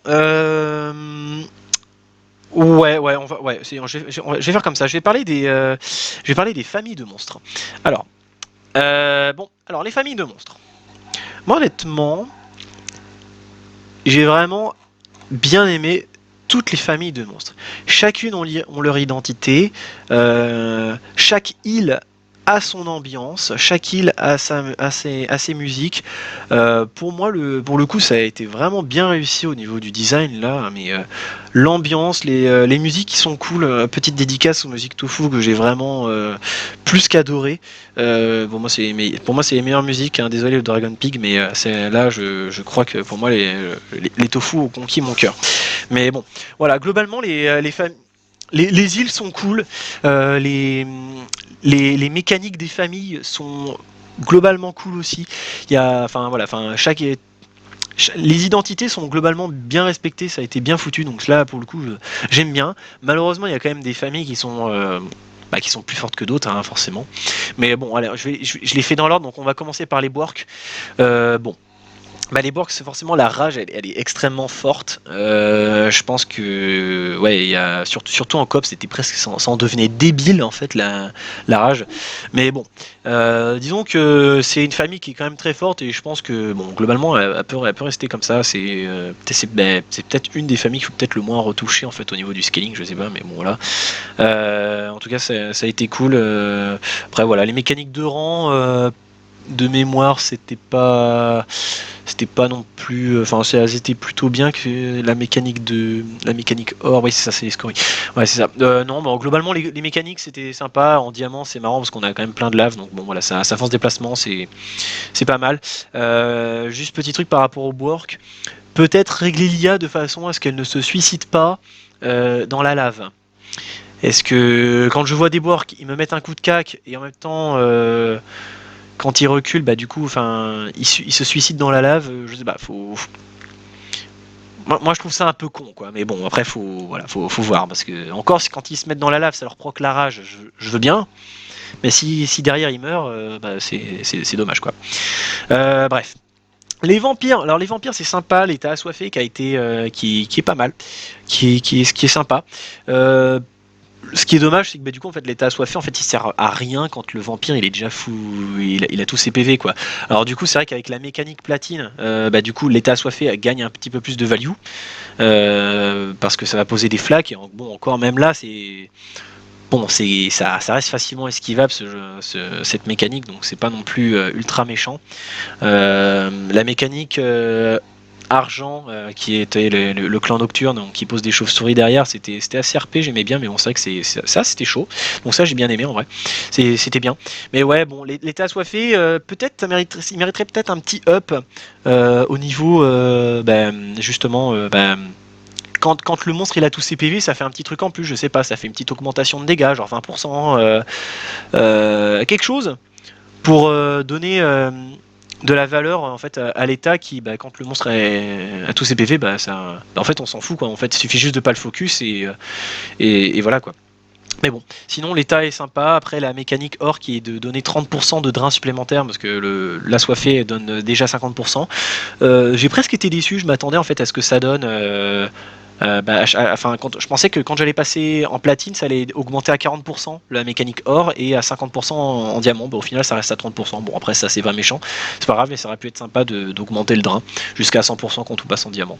Ouais, je vais faire comme ça. Je vais parler des familles de monstres. Alors, alors les familles de monstres. Moi, honnêtement, j'ai vraiment bien aimé toutes les familles de monstres. Chacune ont leur identité. Chaque île a son ambiance. Chaque île a ses musiques. Pour moi, pour le coup, ça a été vraiment bien réussi au niveau du design là. Mais l'ambiance, les musiques qui sont cool. Petite dédicace aux musiques Tofu que j'ai vraiment plus qu'adoré. Pour moi, c'est les meilleures musiques. Hein. Désolé le Dragon Pig, mais là, je crois que pour moi, les Tofu ont conquis mon cœur. Mais bon, voilà, globalement, les îles sont cool. Les mécaniques des familles sont globalement cool aussi. Il y a, enfin voilà, enfin les identités sont globalement bien respectées, ça a été bien foutu, donc là pour le coup j'aime bien. Malheureusement il y a quand même des familles qui sont plus fortes que d'autres, hein, forcément. Mais bon, allez, je les fais dans l'ordre, donc on va commencer par les Bork. Bon. Les Bork, c'est forcément la rage, elle est extrêmement forte. Je pense que, ouais, surtout en coop, c'était presque, ça en devenait débile en fait la rage. Mais bon, disons que c'est une famille qui est quand même très forte et je pense que, bon, globalement, elle peut rester comme ça. C'est peut-être une des familles qu'il faut peut-être le moins retoucher en fait au niveau du scaling, je sais pas, mais bon voilà. En tout cas, ça a été cool. Après voilà, les mécaniques de rang. De mémoire, c'était pas non plus, enfin elles étaient plutôt bien que la mécanique or, oui c'est ça, c'est les scoring, ouais c'est ça. Non, bon, globalement les mécaniques c'était sympa. En diamant c'est marrant parce qu'on a quand même plein de lave, donc bon voilà, ça force déplacement, c'est pas mal. Juste petit truc par rapport au Bork, peut-être régler l'IA de façon à ce qu'elle ne se suicide pas dans la lave. Est-ce que quand je vois des Bork, ils me mettent un coup de cac et en même temps quand il recule, du coup, enfin, il se suicide dans la lave. Je sais pas, moi, je trouve ça un peu con, quoi. Mais bon, après, faut voir parce que encore, quand ils se mettent dans la lave, ça leur provoque la rage. Je veux bien, mais si derrière ils meurent, c'est dommage, quoi. Bref. Les vampires, alors les vampires c'est sympa, l'état assoiffé qui a été qui est pas mal, qui est sympa. Ce qui est dommage, c'est que du coup, en fait, l'état assoiffé, en fait, il sert à rien quand le vampire, il est déjà fou, il a tous ses PV, quoi. Alors du coup, c'est vrai qu'avec la mécanique platine, du coup, l'état assoiffé gagne un petit peu plus de value, parce que ça va poser des flaques. Et bon, encore même là, ça reste facilement esquivable cette mécanique, donc c'est pas non plus ultra méchant. La mécanique argent qui était le clan nocturne, donc qui pose des chauves-souris derrière, c'était assez RP, j'aimais bien, mais bon c'est vrai que ça c'était chaud, donc ça j'ai bien aimé en vrai, c'était bien. Mais ouais, bon, l'état assoiffé, peut-être il mériterait peut-être un petit up au niveau justement quand le monstre il a tous ses PV, ça fait un petit truc en plus, je sais pas, ça fait une petite augmentation de dégâts, genre 20%, quelque chose pour donner de la valeur en fait à l'état qui, bah, quand le monstre a tous ses PV, bah ça, en fait on s'en fout quoi. En fait, il suffit juste de pas le focus et voilà quoi. Mais bon, sinon l'état est sympa. Après la mécanique or qui est de donner 30% de drain supplémentaire parce que l'assoiffé donne déjà 50%. J'ai presque été déçu. Je m'attendais en fait à ce que ça donne. Enfin, je pensais que quand j'allais passer en platine, ça allait augmenter à 40% la mécanique or et à 50% en diamant. Bah, au final, ça reste à 30%. Bon, après, ça c'est pas méchant, c'est pas grave, mais ça aurait pu être sympa d'augmenter le drain jusqu'à 100% quand tout passe en diamant.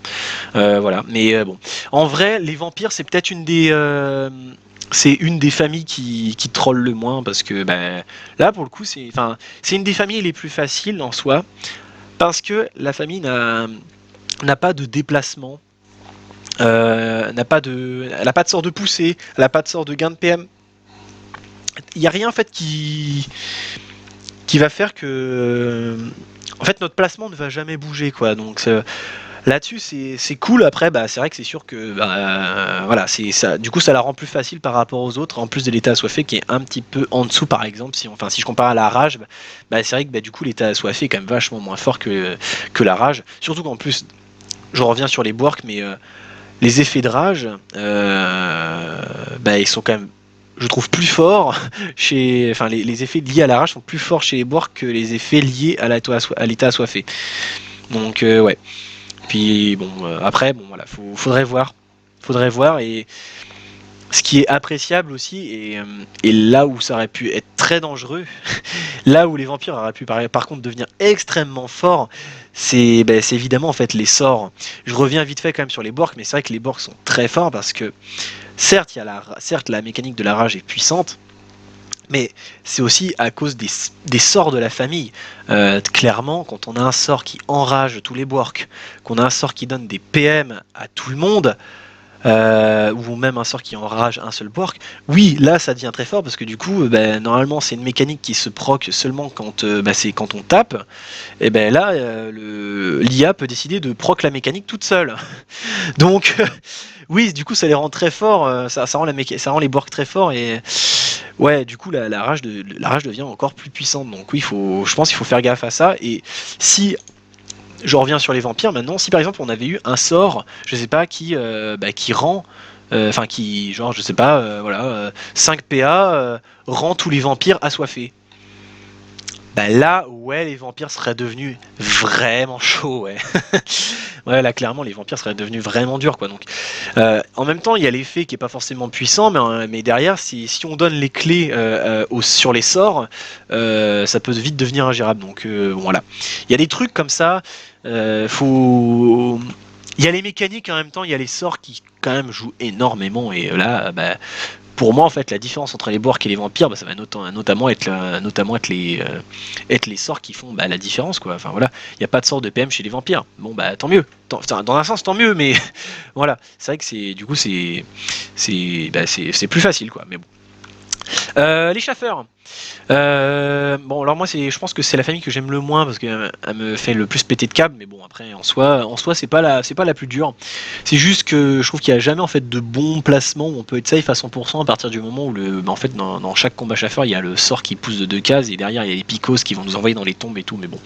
Voilà, mais bon, en vrai, les vampires, c'est peut-être c'est une des familles qui troll le moins parce que bah, là pour le coup c'est une des familles les plus faciles en soi parce que la famille n'a pas de déplacement, elle n'a pas de sort de poussée, elle n'a pas de sort de gain de PM. Il n'y a rien en fait qui va faire que en fait notre placement ne va jamais bouger quoi. Donc là-dessus c'est cool. Après bah c'est vrai que c'est sûr que voilà, c'est ça, du coup ça la rend plus facile par rapport aux autres, en plus de l'état assoiffé qui est un petit peu en dessous par exemple. Si je compare à la rage, bah c'est vrai que bah, du coup l'état assoiffé est quand même vachement moins fort que la rage, surtout qu'en plus je reviens sur les Bork, mais les effets de rage, bah, ils sont quand même, je trouve, plus forts enfin, les effets liés à la rage sont plus forts chez les Bork que les effets liés à l'état assoiffé. Donc, ouais. Puis, bon, après, bon, voilà, faudrait voir. Faudrait voir, et ce qui est appréciable aussi, et là où ça aurait pu être très dangereux, là où les vampires auraient pu par contre devenir extrêmement forts, c'est évidemment en fait les sorts. Je reviens vite fait quand même sur les Bork, mais c'est vrai que les Bork sont très forts parce que certes, certes la mécanique de la rage est puissante, mais c'est aussi à cause des sorts de la famille. Clairement, quand on a un sort qui enrage tous les Bork, qu'on a un sort qui donne des PM à tout le monde, ou même un sort qui enrage un seul Bork, oui, là ça devient très fort parce que du coup, normalement c'est une mécanique qui se proc seulement quand, c'est quand on tape, et ben là, l'IA peut décider de proc la mécanique toute seule. Donc, oui, du coup ça les rend très forts, ça rend les Bork très forts, et ouais, du coup la rage devient encore plus puissante. Donc oui, je pense qu'il faut faire gaffe à ça, et si je reviens sur les vampires maintenant. Si par exemple on avait eu un sort, je sais pas, qui rend, enfin qui, genre, je sais pas, voilà, 5 PA rend tous les vampires assoiffés. Bah là, ouais, les vampires seraient devenus vraiment chauds, ouais. Ouais, là, clairement, les vampires seraient devenus vraiment durs, quoi. Donc, en même temps, il y a l'effet qui est pas forcément puissant, mais derrière, si on donne les clés sur les sorts, ça peut vite devenir ingérable. Donc, bon, voilà. Il y a des trucs comme ça. Il y a les mécaniques en même temps, il y a les sorts qui quand même jouent énormément. Et là, bah, pour moi, en fait, la différence entre les Bork et les vampires, bah, ça va notamment être les sorts qui font la différence, quoi. Enfin voilà, il n'y a pas de sort de PM chez les vampires. Bon bah tant mieux. Dans un sens, tant mieux, mais voilà, c'est vrai que c'est plus facile, quoi. Mais bon. Les chaffeurs. Bon, alors moi, je pense que c'est la famille que j'aime le moins parce qu'elle me fait le plus péter de câble. Mais bon, après, en soi, c'est pas la plus dure. C'est juste que je trouve qu'il n'y a jamais en fait de bon placement où on peut être safe à 100% à partir du moment où en fait, dans chaque combat chaffeur, il y a le sort qui pousse de 2 cases et derrière il y a les picos qui vont nous envoyer dans les tombes et tout. Mais bon,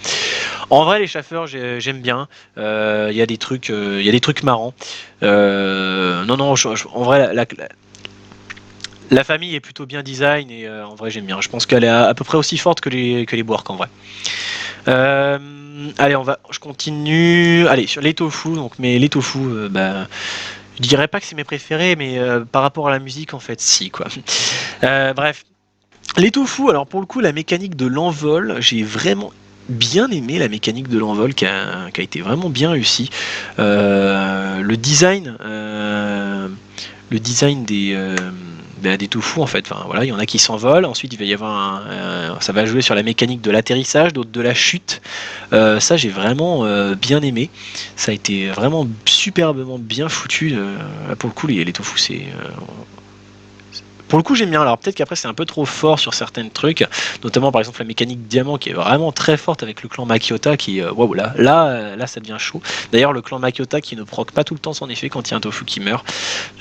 en vrai, les chaffeurs, j'aime bien. Il y a des trucs, marrants. Non, non, en vrai, la famille est plutôt bien design, et en vrai j'aime bien. Je pense qu'elle est à peu près aussi forte que les Bork en vrai. Allez, je continue. Allez, sur les tofu. Donc, mais les tofu, je dirais pas que c'est mes préférés, mais par rapport à la musique, en fait, si quoi. Bref, les tofu. Alors pour le coup, la mécanique de l'envol, j'ai vraiment bien aimé la mécanique de l'envol qui a été vraiment bien réussi. Le design des tofu en fait. Enfin, voilà, il y en a qui s'envolent. Ensuite, il va y avoir ça va jouer sur la mécanique de l'atterrissage, d'autres de la chute. Ça, j'ai vraiment bien aimé. Ça a été vraiment superbement bien foutu. Là, pour le coup, les tofu, pour le coup j'aime bien. Alors peut-être qu'après c'est un peu trop fort sur certains trucs, notamment par exemple la mécanique diamant qui est vraiment très forte avec le clan Makiota qui waouh là ça devient chaud. D'ailleurs le clan Makiota qui ne proc pas tout le temps son effet quand il y a un tofu qui meurt,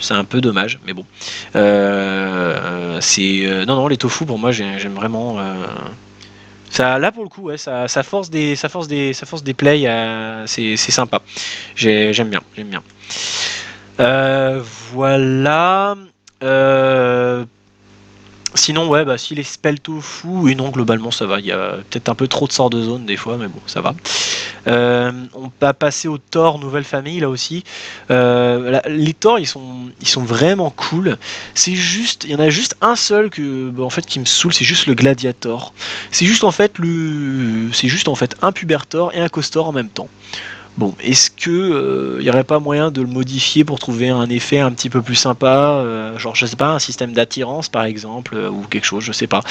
c'est un peu dommage, mais bon. Non les tofu pour moi j'aime vraiment. Ça, là pour le coup, ouais, ça force des plays, c'est sympa. J'aime bien, j'aime bien. Euh, voilà. Euh, Sinon, ouais, bah si les spells tofu, et non, globalement ça va. Il y a peut-être un peu trop de sorts de zone des fois, mais bon, ça va. On va passer au Thor nouvelle famille là aussi. Les Thor ils sont vraiment cool. C'est juste, il y en a juste un seul que bah, en fait qui me saoule, c'est juste le Gladiator. C'est juste en fait un Pubertor et un Costor en même temps. Bon, est-ce que y aurait pas moyen de le modifier pour trouver un effet un petit peu plus sympa, genre je sais pas, un système d'attirance par exemple, ou quelque chose, je sais pas.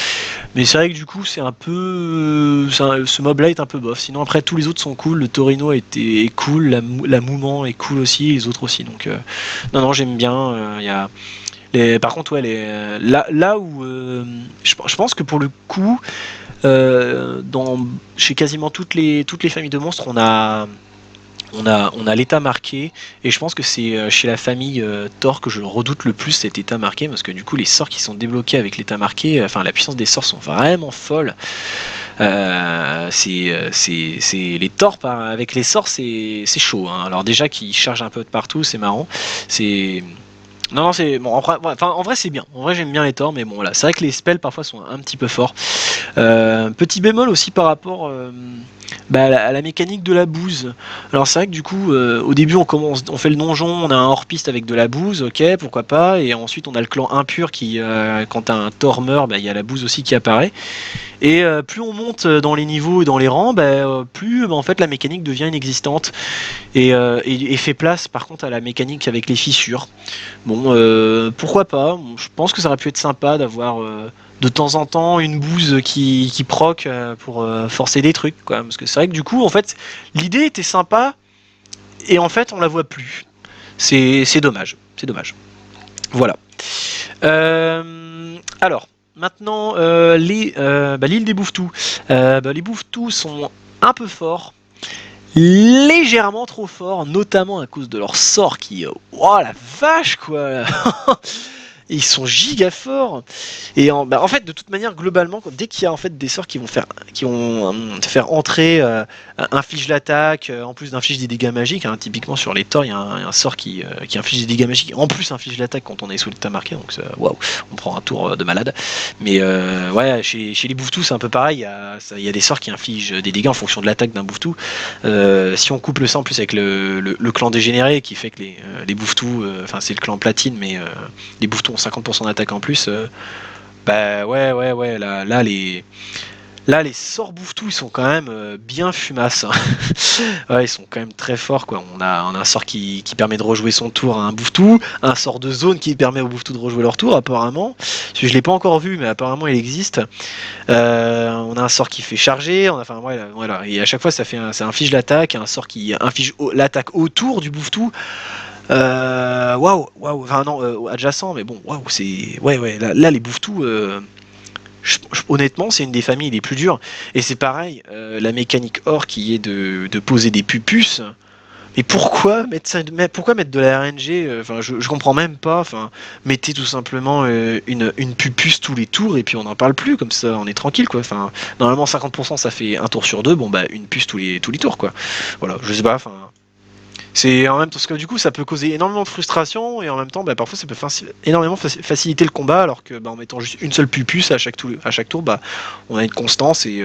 Mais c'est vrai que du coup c'est un peu, ce mob-là est un peu bof. Sinon après tous les autres sont cool, le Torino est cool, la Mouman est cool aussi, les autres aussi. Donc non j'aime bien. Il y a par contre ouais là où je pense que pour le coup chez quasiment toutes les familles de monstres on a l'état marqué, et je pense que c'est chez la famille Thor que je redoute le plus cet état marqué, parce que du coup les sorts qui sont débloqués avec l'état marqué, enfin la puissance des sorts sont vraiment folles. Les Thor avec les sorts c'est chaud, hein. Alors déjà qu'ils chargent un peu de partout, c'est marrant. C'est non, c'est bon. En vrai, c'est bien. En vrai, j'aime bien les Thor, mais bon, voilà. C'est vrai que les spells parfois sont un petit peu forts. Petit bémol aussi par rapport à la mécanique de la bouse. Alors c'est vrai que du coup, au début on fait le donjon, on a un hors-piste avec de la bouse, ok, pourquoi pas, et ensuite on a le clan impur qui, quand un Thor meurt, bah, il y a la bouse aussi qui apparaît. Et plus on monte dans les niveaux et dans les rangs, plus en fait la mécanique devient inexistante et fait place par contre à la mécanique avec les fissures. Bon, pourquoi pas. Je pense que ça aurait pu être sympa d'avoir de temps en temps une bouse qui proc pour forcer des trucs, quoi. Parce que c'est vrai que du coup, en fait, l'idée était sympa et en fait, on la voit plus. C'est dommage. C'est dommage. Voilà. Alors, maintenant, l'île des Bouffetous. Les Bouffetous sont un peu forts, légèrement trop forts, notamment à cause de leur sort qui... oh la vache quoi. Ils sont giga forts. Et en fait, de toute manière, globalement, dès qu'il y a en fait des sorts qui vont te faire entrer, inflige l'attaque, en plus d'inflige des dégâts magiques. Hein, typiquement sur les Thor, il y a un sort qui inflige des dégâts magiques, en plus inflige l'attaque quand on est sous l'état marqué. Donc waouh, on prend un tour de malade. Mais ouais, chez les Bouffetous, c'est un peu pareil. Il y a des sorts qui infligent des dégâts en fonction de l'attaque d'un Bouffetou. Si on couple ça en plus avec le clan dégénéré qui fait que les Bouffetous, enfin c'est le clan platine, mais les Bouffetous ont 50% d'attaque en plus. Bah ouais, là les sorts Bouffetous ils sont quand même bien fumasses, hein. Ouais, ils sont quand même très forts quoi. On a un sort qui permet de rejouer son tour à un Bouffetou, un sort de zone qui permet aux Bouffetous de rejouer leur tour apparemment. Je l'ai pas encore vu mais apparemment il existe. On a un sort qui fait charger, enfin voilà. Et à chaque fois ça inflige l'attaque, un sort qui inflige l'attaque autour du Bouffetou. Waouh, enfin non, adjacent, mais bon, waouh, c'est. Ouais, là les Bouffetous, honnêtement, c'est une des familles les plus dures. Et c'est pareil, la mécanique or qui est de poser des pupus. Mais pourquoi mettre de la RNG? Enfin, je comprends même pas. Enfin, mettez tout simplement une pupus tous les tours et puis on n'en parle plus, comme ça on est tranquille quoi. Enfin, normalement 50% ça fait un tour sur deux, bon bah une puce tous les tours quoi. Voilà, je sais pas, enfin. C'est en même temps parce que du coup ça peut causer énormément de frustration et en même temps parfois ça peut énormément faciliter le combat alors que en mettant juste une seule pupuce à chaque tour on a une constance et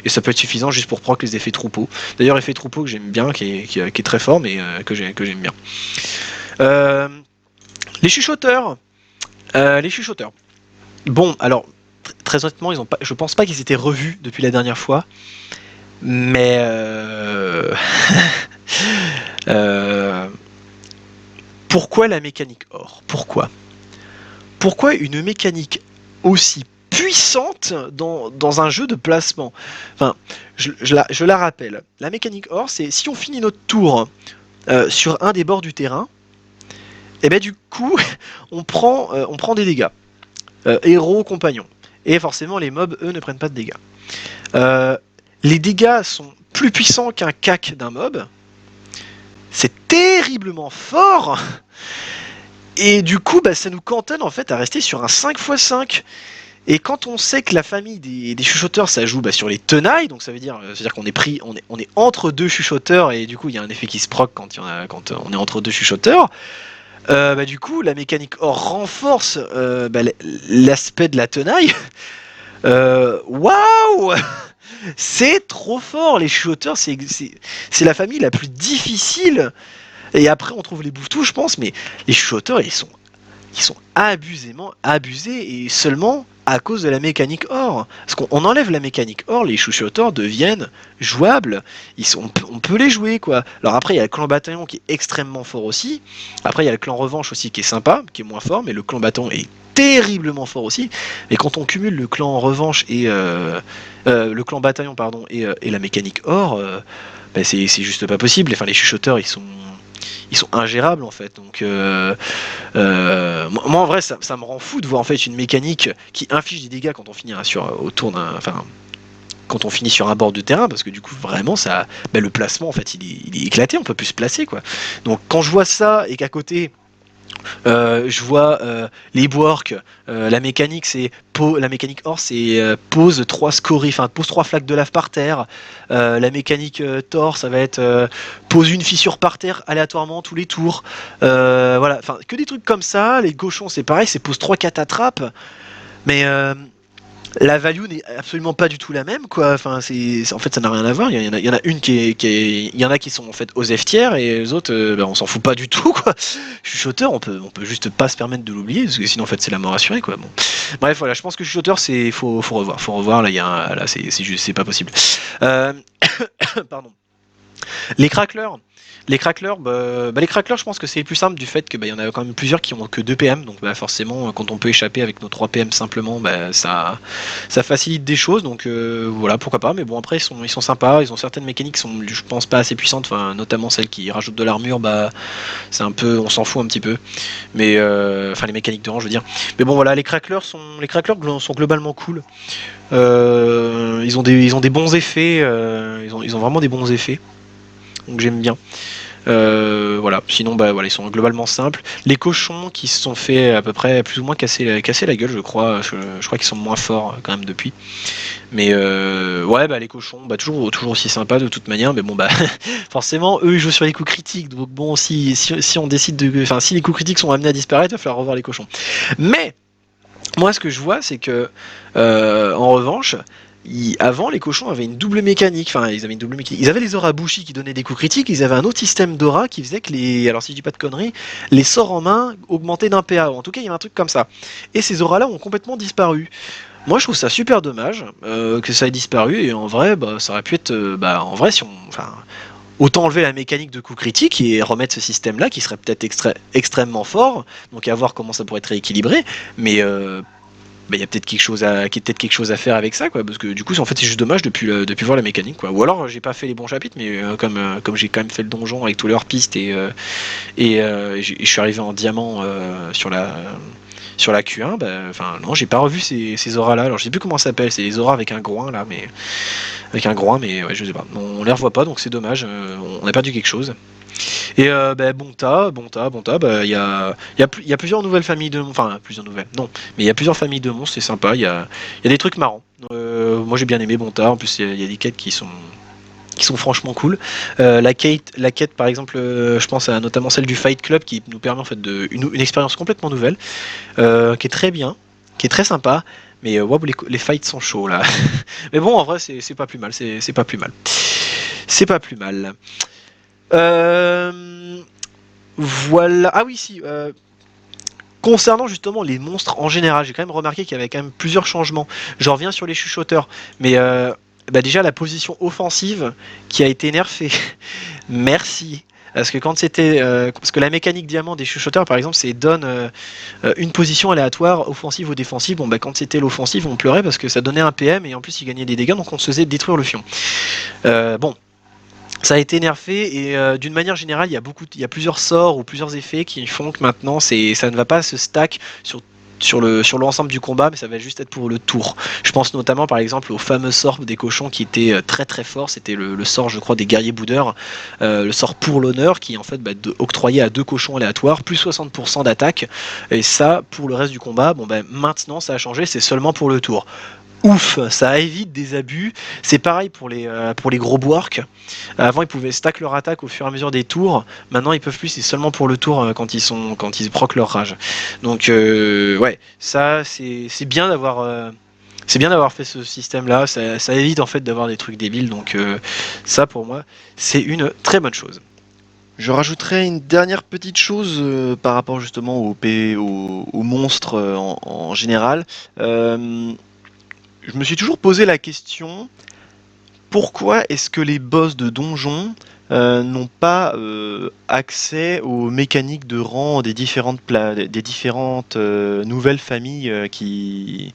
ça peut être suffisant juste pour proc les effets troupeau. D'ailleurs effet troupeau que j'aime bien qui est très fort mais que j'aime bien. Euh, les chuchoteurs. Les chuchoteurs. Bon alors très honnêtement je pense pas qu'ils étaient revus depuis la dernière fois mais Euh, pourquoi la mécanique or? Pourquoi une mécanique aussi puissante dans un jeu de placement? Enfin, je la rappelle. La mécanique or, c'est si on finit notre tour sur un des bords du terrain, et du coup, on prend des dégâts. héros, compagnons. Et forcément, les mobs, eux, ne prennent pas de dégâts. Les dégâts sont plus puissants qu'un cac d'un mob. C'est terriblement fort. Et du coup, ça nous cantonne en fait à rester sur un 5x5. Et quand on sait que la famille des chuchoteurs, ça joue sur les tenailles, donc ça veut dire qu'on est pris, on est entre deux chuchoteurs, et du coup il y a un effet qui se proc quand on est entre deux chuchoteurs. Du coup, la mécanique or renforce l'aspect de la tenaille. Waouh C'est trop fort, les chuchoteurs, c'est la famille la plus difficile. Et après, on trouve les bouffetous, je pense, mais les chuchoteurs, ils sont abusément abusés, et seulement à cause de la mécanique or. Parce qu'on enlève la mécanique or, les chuchoteurs deviennent jouables. On peut les jouer, quoi. Alors après, il y a le clan bataillon qui est extrêmement fort aussi. Après, il y a le clan revanche aussi qui est sympa, qui est moins fort, mais le clan bataillon est terriblement fort aussi. Et quand on cumule le clan revanche et le clan bataillon, pardon, et la mécanique or, c'est juste pas possible. Enfin, les chuchoteurs, ils sont ingérables en fait. Donc moi en vrai ça me rend fou de voir en fait une mécanique qui inflige des dégâts quand on finit quand on finit sur un bord de terrain, parce que du coup vraiment ça le placement en fait il est éclaté, on peut plus se placer, quoi. Donc quand je vois ça et qu'à côté je vois les Bork, la mécanique or c'est pose 3 scories, enfin pose 3 flaques de lave par terre. La mécanique Thor, ça va être pose une fissure par terre aléatoirement tous les tours. Voilà, enfin que des trucs comme ça. Les gauchons c'est pareil, c'est pose 3 catastrophes. Mais la value n'est absolument pas du tout la même, quoi. Enfin, en fait, ça n'a rien à voir. Il y en a une il y en a qui sont en fait aux F-tiers, et les autres, on s'en fout pas du tout, quoi. Chuchoteur, on peut juste pas se permettre de l'oublier, parce que sinon, en fait, c'est la mort assurée, quoi. Bon. Bref, voilà, je pense que Chuchoteur, faut revoir. Là, c'est pas possible. Pardon. Les cracklers. Les cracklers, je pense que c'est plus simple du fait que y en a quand même plusieurs qui ont que 2 PM, donc forcément quand on peut échapper avec nos 3 PM simplement, ça facilite des choses, donc voilà, pourquoi pas. Mais bon, après ils sont sympas, ils ont certaines mécaniques qui sont, je pense, pas assez puissantes, enfin notamment celles qui rajoutent de l'armure, c'est un peu, on s'en fout un petit peu. Mais enfin les mécaniques de rang, je veux dire. Mais bon voilà, les cracklers sont globalement cool. Ils ont des bons effets, ils ont vraiment des bons effets. Donc j'aime bien. Voilà. Sinon, voilà, ils sont globalement simples. Les cochons qui se sont fait à peu près plus ou moins casser la gueule, je crois. Je crois qu'ils sont moins forts quand même depuis. Mais ouais, les cochons, toujours aussi sympa de toute manière. Mais bon, forcément, eux ils jouent sur les coups critiques. Donc bon, si on décide si les coups critiques sont amenés à disparaître, il va falloir revoir les cochons. Mais moi, ce que je vois, c'est que en revanche, avant, les cochons avaient une double mécanique. Enfin, ils avaient une double mécanique. Ils avaient les auras Bushi qui donnaient des coups critiques. Ils avaient un autre système d'aura qui faisait que alors si je dis pas de conneries, les sorts en main augmentaient d'un PA. En tout cas, il y avait un truc comme ça. Et ces auras-là ont complètement disparu. Moi, je trouve ça super dommage que ça ait disparu. Et en vrai, ça aurait pu être, en vrai, autant enlever la mécanique de coup critique et remettre ce système-là qui serait peut-être extrêmement fort. Donc à voir comment ça pourrait être rééquilibré. Mais il y a peut-être quelque chose à faire avec ça, quoi, parce que du coup en fait c'est juste dommage depuis voir la mécanique, quoi. Ou alors j'ai pas fait les bons chapitres, mais comme j'ai quand même fait le donjon avec tous leurs pistes, et je suis arrivé en diamant sur la Q1, non, j'ai pas revu ces auras là. Alors je sais plus comment ça s'appelle, c'est les auras avec un groin là, mais ouais, je sais pas, on les revoit pas, donc c'est dommage. On a perdu quelque chose. Et Bonta, il y a plusieurs nouvelles familles de monstres, enfin plusieurs nouvelles, non, mais il y a plusieurs familles de monstres, c'est sympa, il y a des trucs marrants. Moi j'ai bien aimé Bonta, en plus il y a des quêtes qui sont franchement cool. La quête par exemple, je pense à notamment celle du Fight Club qui nous permet en fait une expérience complètement nouvelle, qui est très bien, qui est très sympa. Mais les fights sont chauds là. Mais bon, en vrai, c'est pas plus mal. C'est pas plus mal. C'est pas plus mal. Voilà. Ah oui, si. Concernant justement les monstres en général, j'ai quand même remarqué qu'il y avait quand même plusieurs changements. Je reviens sur les chuchoteurs, mais déjà la position offensive qui a été nerfée. Merci. Parce que parce que la mécanique diamant des chuchoteurs, par exemple, c'est donne une position aléatoire, offensive ou défensive. Bon, quand c'était l'offensive, on pleurait parce que ça donnait un PM et en plus il gagnait des dégâts, donc on se faisait détruire le fion. Bon, ça a été nerfé, et d'une manière générale, il y a plusieurs sorts ou plusieurs effets qui font que maintenant ça ne va pas se stack sur sur l'ensemble du combat, mais ça va juste être pour le tour. Je pense notamment par exemple au fameux sort des cochons qui était très très fort, c'était le sort je crois des guerriers boudeurs, le sort pour l'honneur qui en fait octroyé à 2 cochons aléatoires, plus 60% d'attaque, et ça pour le reste du combat, bon maintenant ça a changé, c'est seulement pour le tour. Ouf, ça évite des abus. C'est pareil pour les gros boarks. Avant, ils pouvaient stack leur attaque au fur et à mesure des tours. Maintenant, ils peuvent plus. C'est seulement pour le tour quand ils proc leur rage. Donc, ouais, ça, c'est bien d'avoir. C'est bien d'avoir fait ce système-là. Ça évite en fait d'avoir des trucs débiles. Donc, ça, pour moi, c'est une très bonne chose. Je rajouterais une dernière petite chose par rapport justement aux monstres en général. Euh, je me suis toujours posé la question, pourquoi est-ce que les boss de donjons n'ont pas accès aux mécaniques de rang des différentes nouvelles familles qui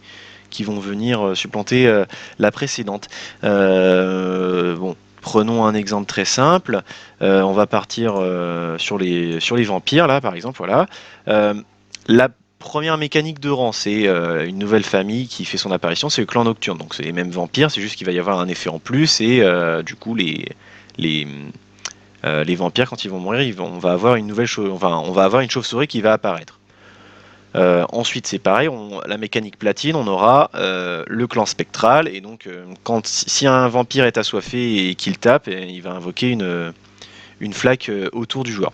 vont venir supplanter la précédente. Bon, prenons un exemple très simple. On va partir sur les vampires, là, par exemple. Voilà. La première mécanique de rang, c'est une nouvelle famille qui fait son apparition, c'est le clan nocturne. Donc c'est les mêmes vampires, c'est juste qu'il va y avoir un effet en plus et du coup les, les vampires quand ils vont mourir, on va avoir une nouvelle on va avoir une chauve-souris qui va apparaître. Ensuite c'est pareil, la mécanique platine, on aura le clan spectral et donc si un vampire est assoiffé et qu'il tape, il va invoquer une flaque autour du joueur.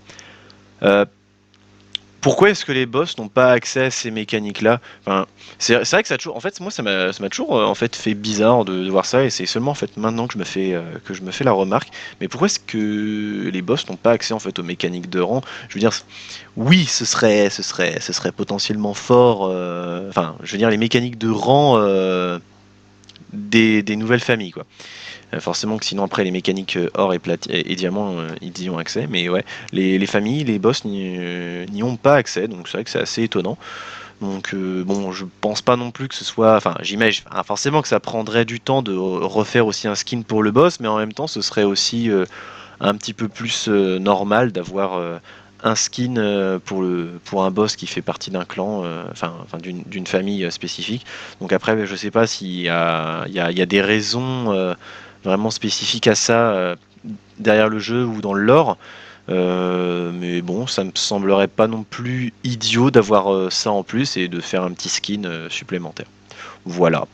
Pourquoi est-ce que les boss n'ont pas accès à ces mécaniques-là? Enfin, c'est vrai que ça a toujours, en fait, moi, ça m'a toujours en fait fait bizarre de voir ça, et c'est seulement en fait maintenant que je me fais la remarque. Mais pourquoi est-ce que les boss n'ont pas accès en fait aux mécaniques de rang? Je veux dire, oui, ce serait potentiellement fort. Enfin, je veux dire, les mécaniques de rang des nouvelles familles, quoi. Forcément que sinon après les mécaniques or et diamant ils y ont accès, mais ouais, les familles, les boss n'y ont pas accès, donc c'est vrai que c'est assez étonnant. Donc bon, je pense pas non plus que ce soit, enfin j'imagine forcément que ça prendrait du temps de refaire aussi un skin pour le boss, mais en même temps ce serait aussi un petit peu plus normal d'avoir un skin pour un boss qui fait partie d'un clan, enfin d'une famille spécifique. Donc après, je sais pas s'il y a des raisons vraiment spécifiques à ça derrière le jeu ou dans le lore. Mais bon, ça me semblerait pas non plus idiot d'avoir ça en plus et de faire un petit skin supplémentaire. Voilà.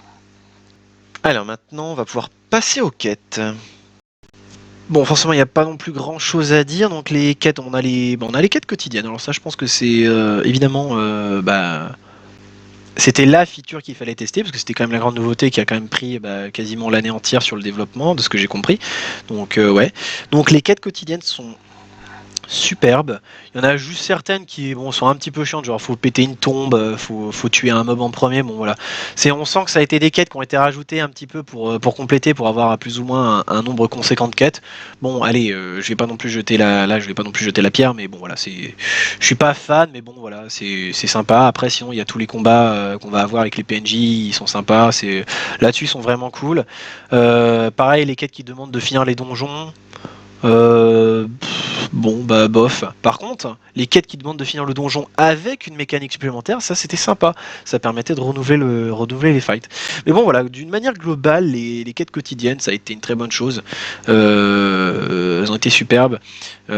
Alors maintenant, on va pouvoir passer aux quêtes. Bon, forcément, il n'y a pas non plus grand chose à dire. Donc, les quêtes, on a les quêtes quotidiennes. Alors, ça, je pense que c'est évidemment. C'était la feature qu'il fallait tester parce que c'était quand même la grande nouveauté qui a quand même pris quasiment l'année entière sur le développement, de ce que j'ai compris. Donc, ouais. Donc, les quêtes quotidiennes sont superbe. Il y en a juste certaines qui sont un petit peu chiantes, genre faut péter une tombe, faut tuer un mob en premier. Bon voilà, on sent que ça a été des quêtes qui ont été rajoutées un petit peu pour compléter, pour avoir plus ou moins un nombre conséquent de quêtes. Bon allez, je vais pas non plus jeter je vais pas non plus jeter la pierre, mais bon voilà, je suis pas fan, mais bon voilà, c'est sympa. Après sinon il y a tous les combats qu'on va avoir avec les PNJ, ils sont sympas. Là-dessus ils sont vraiment cool. Pareil les quêtes qui demandent de finir les donjons. Bon bah bof. Par contre, les quêtes qui demandent de finir le donjon avec une mécanique supplémentaire, ça c'était sympa. Ça permettait de renouveler les fights. Mais bon voilà, d'une manière globale, les quêtes quotidiennes, ça a été une très bonne chose. Elles ont été superbes. J'ai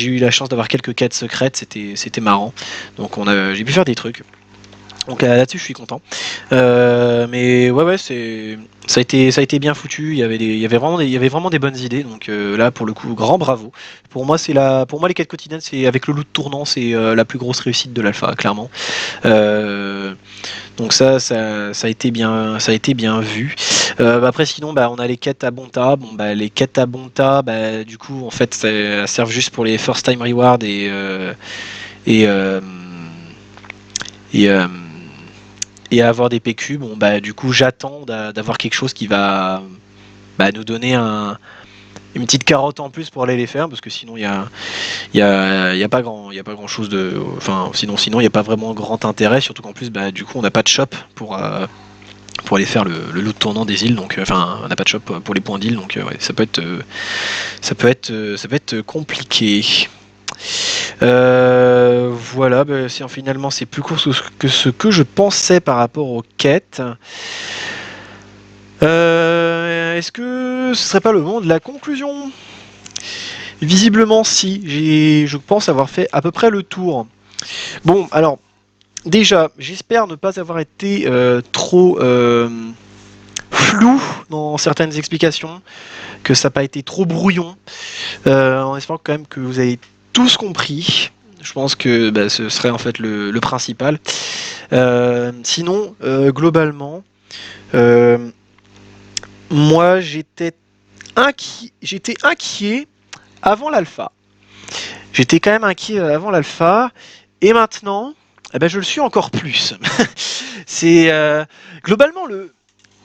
eu la chance d'avoir quelques quêtes secrètes, c'était marrant. Donc j'ai pu faire des trucs. Donc là-dessus, je suis content. Mais ouais, ça a été bien foutu. Il y avait vraiment des bonnes idées. Donc là, pour le coup, grand bravo. Pour moi, les quêtes quotidiennes, c'est avec le loot tournant, c'est la plus grosse réussite de l'alpha, clairement. Donc ça a été bien vu. Après, sinon, on a les quêtes à Bonta. Bon, les quêtes à Bonta, du coup, en fait, ça servent juste pour les first time rewards et euh, et, euh, et à avoir des PQ. Bon du coup j'attends d'avoir quelque chose qui va nous donner une petite carotte en plus pour aller les faire, parce que sinon il y a pas grand chose de, enfin sinon il y a pas vraiment grand intérêt, surtout qu'en plus du coup on n'a pas de shop pour aller faire le loot tournant des îles, donc enfin on n'a pas de shop pour les points d'île, donc ouais, ça peut être compliqué. Voilà, bah, finalement c'est plus court que ce que je pensais par rapport aux quêtes. Est-ce que ce serait pas le moment de la conclusion? Visiblement si, je pense avoir fait à peu près le tour. Bon, alors, déjà, j'espère ne pas avoir été trop flou dans certaines explications, que ça n'a pas été trop brouillon, en espérant quand même que vous avez tous compris. Je pense que bah, ce serait en fait le principal. Sinon, globalement, moi j'étais inquiet avant l'alpha. J'étais quand même inquiet avant l'alpha, et maintenant, eh ben, je le suis encore plus. C'est globalement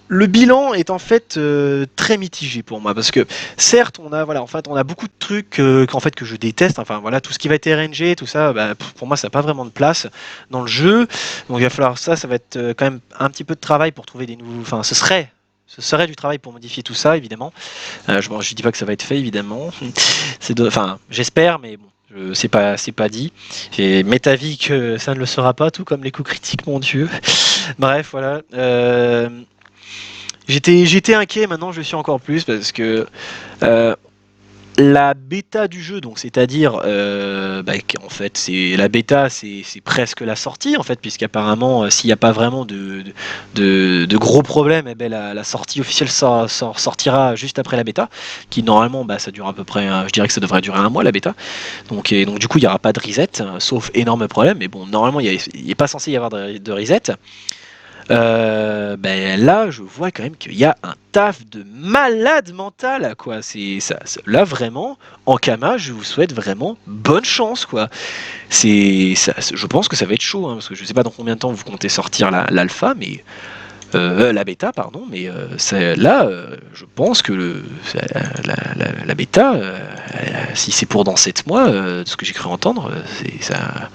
le bilan est en fait très mitigé pour moi, parce que certes on a voilà en fait on a beaucoup de trucs qu'en fait que je déteste, enfin voilà tout ce qui va être RNG, tout ça, bah, pour moi ça n'a pas vraiment de place dans le jeu, donc il va falloir ça va être quand même un petit peu de travail pour trouver des nouveaux, enfin ce serait du travail pour modifier tout ça évidemment. Je dis pas que ça va être fait évidemment, enfin j'espère, mais bon. C'est pas dit. M'est avis que ça ne le sera pas, tout comme les coups critiques, mon Dieu. Bref, voilà. J'étais inquiet, maintenant je suis encore plus parce que euh, la bêta du jeu, donc c'est-à-dire qu'en fait c'est la bêta, c'est presque la sortie en fait, puisqu'apparemment s'il n'y a pas vraiment de gros problèmes, eh ben, la sortie officielle sortira juste après la bêta, qui normalement ça dure à peu près, je dirais que ça devrait durer un mois la bêta, donc du coup il n'y aura pas de reset, sauf énorme problème, mais bon normalement il n'est pas censé y avoir de reset. Là, je vois quand même qu'il y a un taf de malade mental, quoi. C'est ça, là vraiment, en Kama, je vous souhaite vraiment bonne chance, quoi. C'est ça, je pense que ça va être chaud, hein, parce que je sais pas dans combien de temps vous comptez sortir l'alpha, mais la bêta, pardon, mais là, je pense que la bêta, si c'est pour dans 7 mois, de ce que j'ai cru entendre, c'est ça.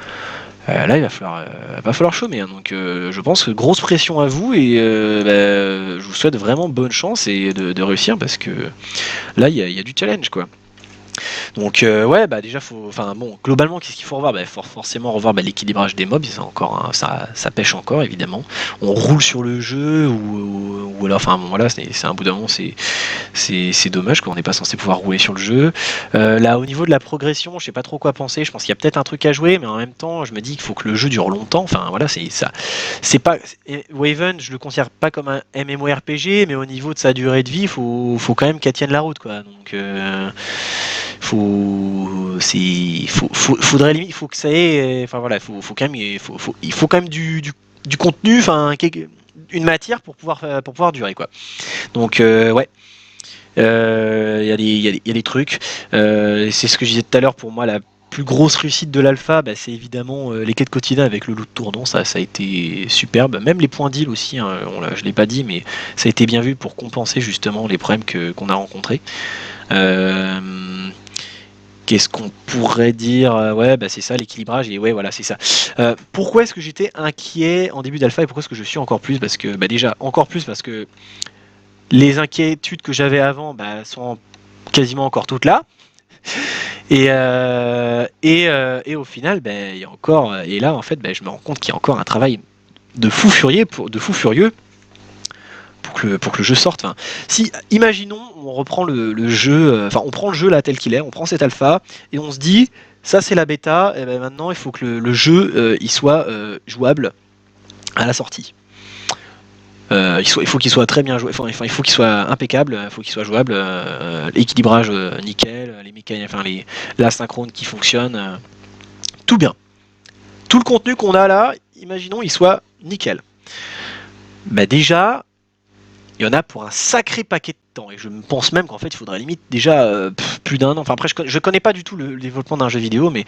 Là, il va falloir chômer, hein, donc je pense que grosse pression à vous, et je vous souhaite vraiment bonne chance et de réussir, parce que là, il y a du challenge, quoi. Donc ouais, déjà enfin bon, globalement qu'est-ce qu'il faut revoir? Faut forcément revoir l'équilibrage des mobs, c'est encore ça pêche encore évidemment. On roule sur le jeu, ou alors enfin bon, voilà, c'est un bout d'un moment, c'est dommage qu'on n'est pas censé pouvoir rouler sur le jeu. Là au niveau de la progression, je sais pas trop quoi penser, je pense qu'il y a peut-être un truc à jouer, mais en même temps je me dis qu'il faut que le jeu dure longtemps, enfin voilà, c'est ça. C'est pas Waven, je le considère pas comme un MMORPG, mais au niveau de sa durée de vie, faut quand même qu'elle tienne la route, quoi. Donc faudrait limite, il faut que ça ait, enfin voilà, faut quand même, il faut quand même du contenu, enfin une matière pour pouvoir durer, quoi. Donc ouais. Il y a des trucs. C'est ce que je disais tout à l'heure. Pour moi, la plus grosse réussite de l'alpha, c'est évidemment les quêtes quotidiennes avec le loup de tournant. Ça a été superbe. Même les points d'île aussi, hein, je l'ai pas dit, mais ça a été bien vu pour compenser justement les problèmes qu'on a rencontrés. Qu'est-ce qu'on pourrait dire? Ouais, c'est ça l'équilibrage, et ouais, voilà, c'est ça. Pourquoi est-ce que j'étais inquiet en début d'alpha, et pourquoi est-ce que je suis encore plus? Parce que déjà encore plus parce que les inquiétudes que j'avais avant sont quasiment encore toutes là, et au final il y a encore, et là en fait je me rends compte qu'il y a encore un travail de fou furieux pour que le jeu sorte. Enfin, si, imaginons, on reprend le jeu, enfin on prend le jeu là tel qu'il est, on prend cet alpha et on se dit ça c'est la bêta, et maintenant il faut que le jeu il soit jouable à la sortie. Il faut qu'il soit très bien joué, il faut qu'il soit impeccable, il faut qu'il soit jouable, l'équilibrage nickel, les mécaniques, enfin l'asynchrone qui fonctionne, tout bien. Tout le contenu qu'on a là, imaginons il soit nickel. Déjà, il y en a pour un sacré paquet de temps, et je pense même qu'en fait il faudrait limite déjà plus d'un an. Enfin après je connais pas du tout le développement d'un jeu vidéo, mais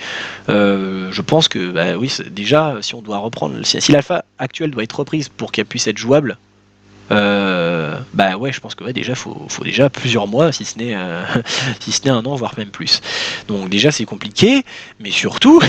je pense que oui, déjà si on doit reprendre, si l'alpha actuelle doit être reprise pour qu'elle puisse être jouable, ouais, je pense que ouais, déjà faut déjà plusieurs mois, si ce n'est si ce n'est un an, voire même plus. Donc déjà c'est compliqué, mais surtout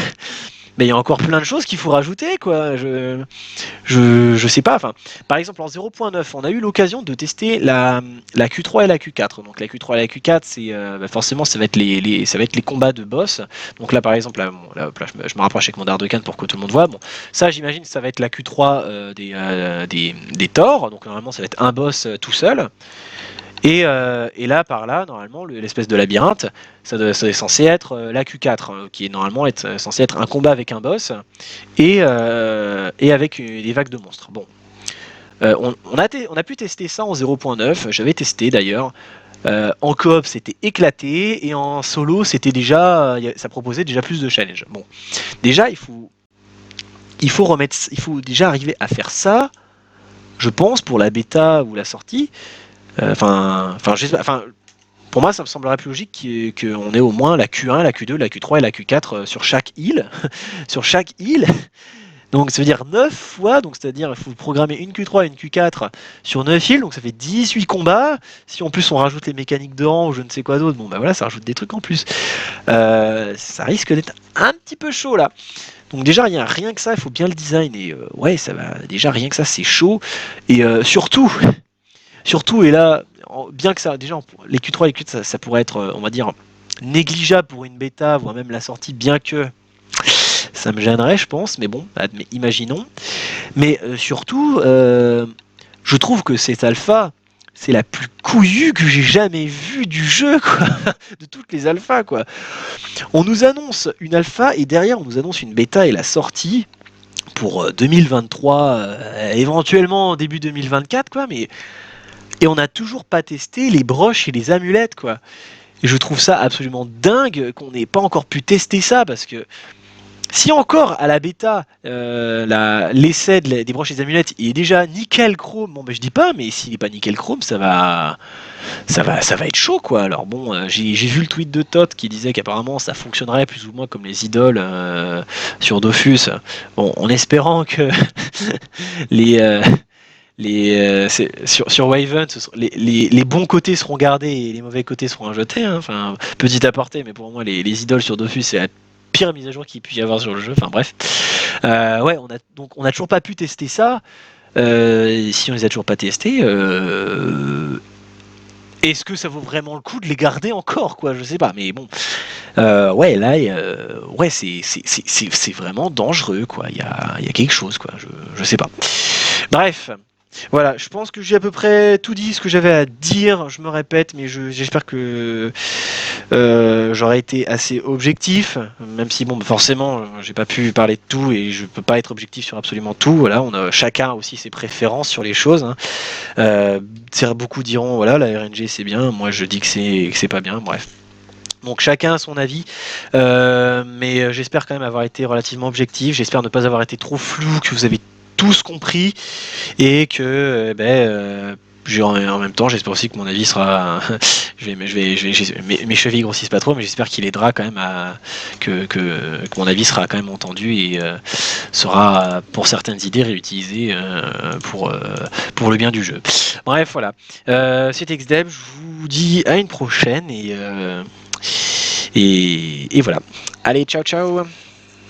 Mais il y a encore plein de choses qu'il faut rajouter, quoi. Je sais pas. Enfin, par exemple, en 0.9, on a eu l'occasion de tester la Q3 et la Q4. Donc la Q3 et la Q4, c'est forcément ça va être ça va être les combats de boss. Donc là, par exemple, là, bon, là, je me rapproche avec mon Dardecan pour que tout le monde voit. Bon, ça, j'imagine, ça va être la Q3 des Thor. Donc normalement, ça va être un boss tout seul. Et là, par là, normalement, l'espèce de labyrinthe, ça est censé être la Q4, qui est normalement censé être un combat avec un boss et avec des vagues de monstres. Bon, on a pu tester ça en 0.9, j'avais testé d'ailleurs. En coop, c'était éclaté, et en solo, ça proposait déjà plus de challenges. Bon, déjà, il faut déjà arriver à faire ça, je pense, pour la bêta ou la sortie. Pour moi, ça me semblerait plus logique qu'on ait au moins la Q1, la Q2, la Q3 et la Q4 sur chaque île. Sur chaque île. Donc ça veut dire 9 fois, donc c'est-à-dire il faut programmer une Q3 et une Q4 sur 9 îles, donc ça fait 18 combats. Si en plus on rajoute les mécaniques de rang ou je ne sais quoi d'autre, bon bah voilà, ça rajoute des trucs en plus. Ça risque d'être un petit peu chaud là. Donc déjà rien que ça, il faut bien le design et ouais, ça va déjà rien que ça, c'est chaud. Et surtout, et là, bien que ça, déjà, les Q3 et les Q4, ça pourrait être, on va dire, négligeable pour une bêta, voire même la sortie, bien que ça me gênerait, je pense, mais bon, imaginons. Mais surtout, je trouve que cette alpha, c'est la plus couillue que j'ai jamais vue du jeu, quoi. De toutes les alphas, quoi. On nous annonce une alpha et derrière, on nous annonce une bêta et la sortie pour 2023, éventuellement début 2024, quoi, mais. Et on n'a toujours pas testé les broches et les amulettes, quoi. Et je trouve ça absolument dingue qu'on n'ait pas encore pu tester ça, parce que si encore à la bêta, l'essai des broches et des amulettes il est déjà nickel chrome, bon ben je dis pas, mais s'il n'est pas nickel chrome, ça va être chaud, quoi. Alors bon, j'ai vu le tweet de Todd qui disait qu'apparemment ça fonctionnerait plus ou moins comme les idoles sur Dofus. Bon, en espérant que les sur Waven, les bons côtés seront gardés et les mauvais côtés seront jetés. Hein. Enfin, petit aparté, mais pour moi, les idoles sur Dofus, c'est la pire mise à jour qu'il puisse y avoir sur le jeu. Enfin bref. Ouais, on a toujours pas pu tester ça. Si on les a toujours pas testés, est-ce que ça vaut vraiment le coup de les garder encore, quoi? Je sais pas, mais bon. Ouais, là, ouais, c'est vraiment dangereux, quoi. Il y a quelque chose, quoi. Je sais pas. Bref. Voilà, je pense que j'ai à peu près tout dit ce que j'avais à dire. Je me répète, mais j'espère que j'aurais été assez objectif, même si bon, forcément, j'ai pas pu parler de tout et je peux pas être objectif sur absolument tout. Voilà, on a chacun aussi ses préférences sur les choses. Hein. Beaucoup diront voilà, la RNG c'est bien. Moi, je dis que c'est pas bien. Bref. Donc chacun a son avis, mais j'espère quand même avoir été relativement objectif. J'espère ne pas avoir été trop flou, que vous avez tous compris et que en même temps j'espère aussi que mon avis sera mes chevilles grossissent pas trop, mais j'espère qu'il aidera quand même que mon avis sera quand même entendu et sera pour certaines idées réutilisé pour le bien du jeu. Bref, voilà, c'était XDev, je vous dis à une prochaine et voilà, allez, ciao ciao.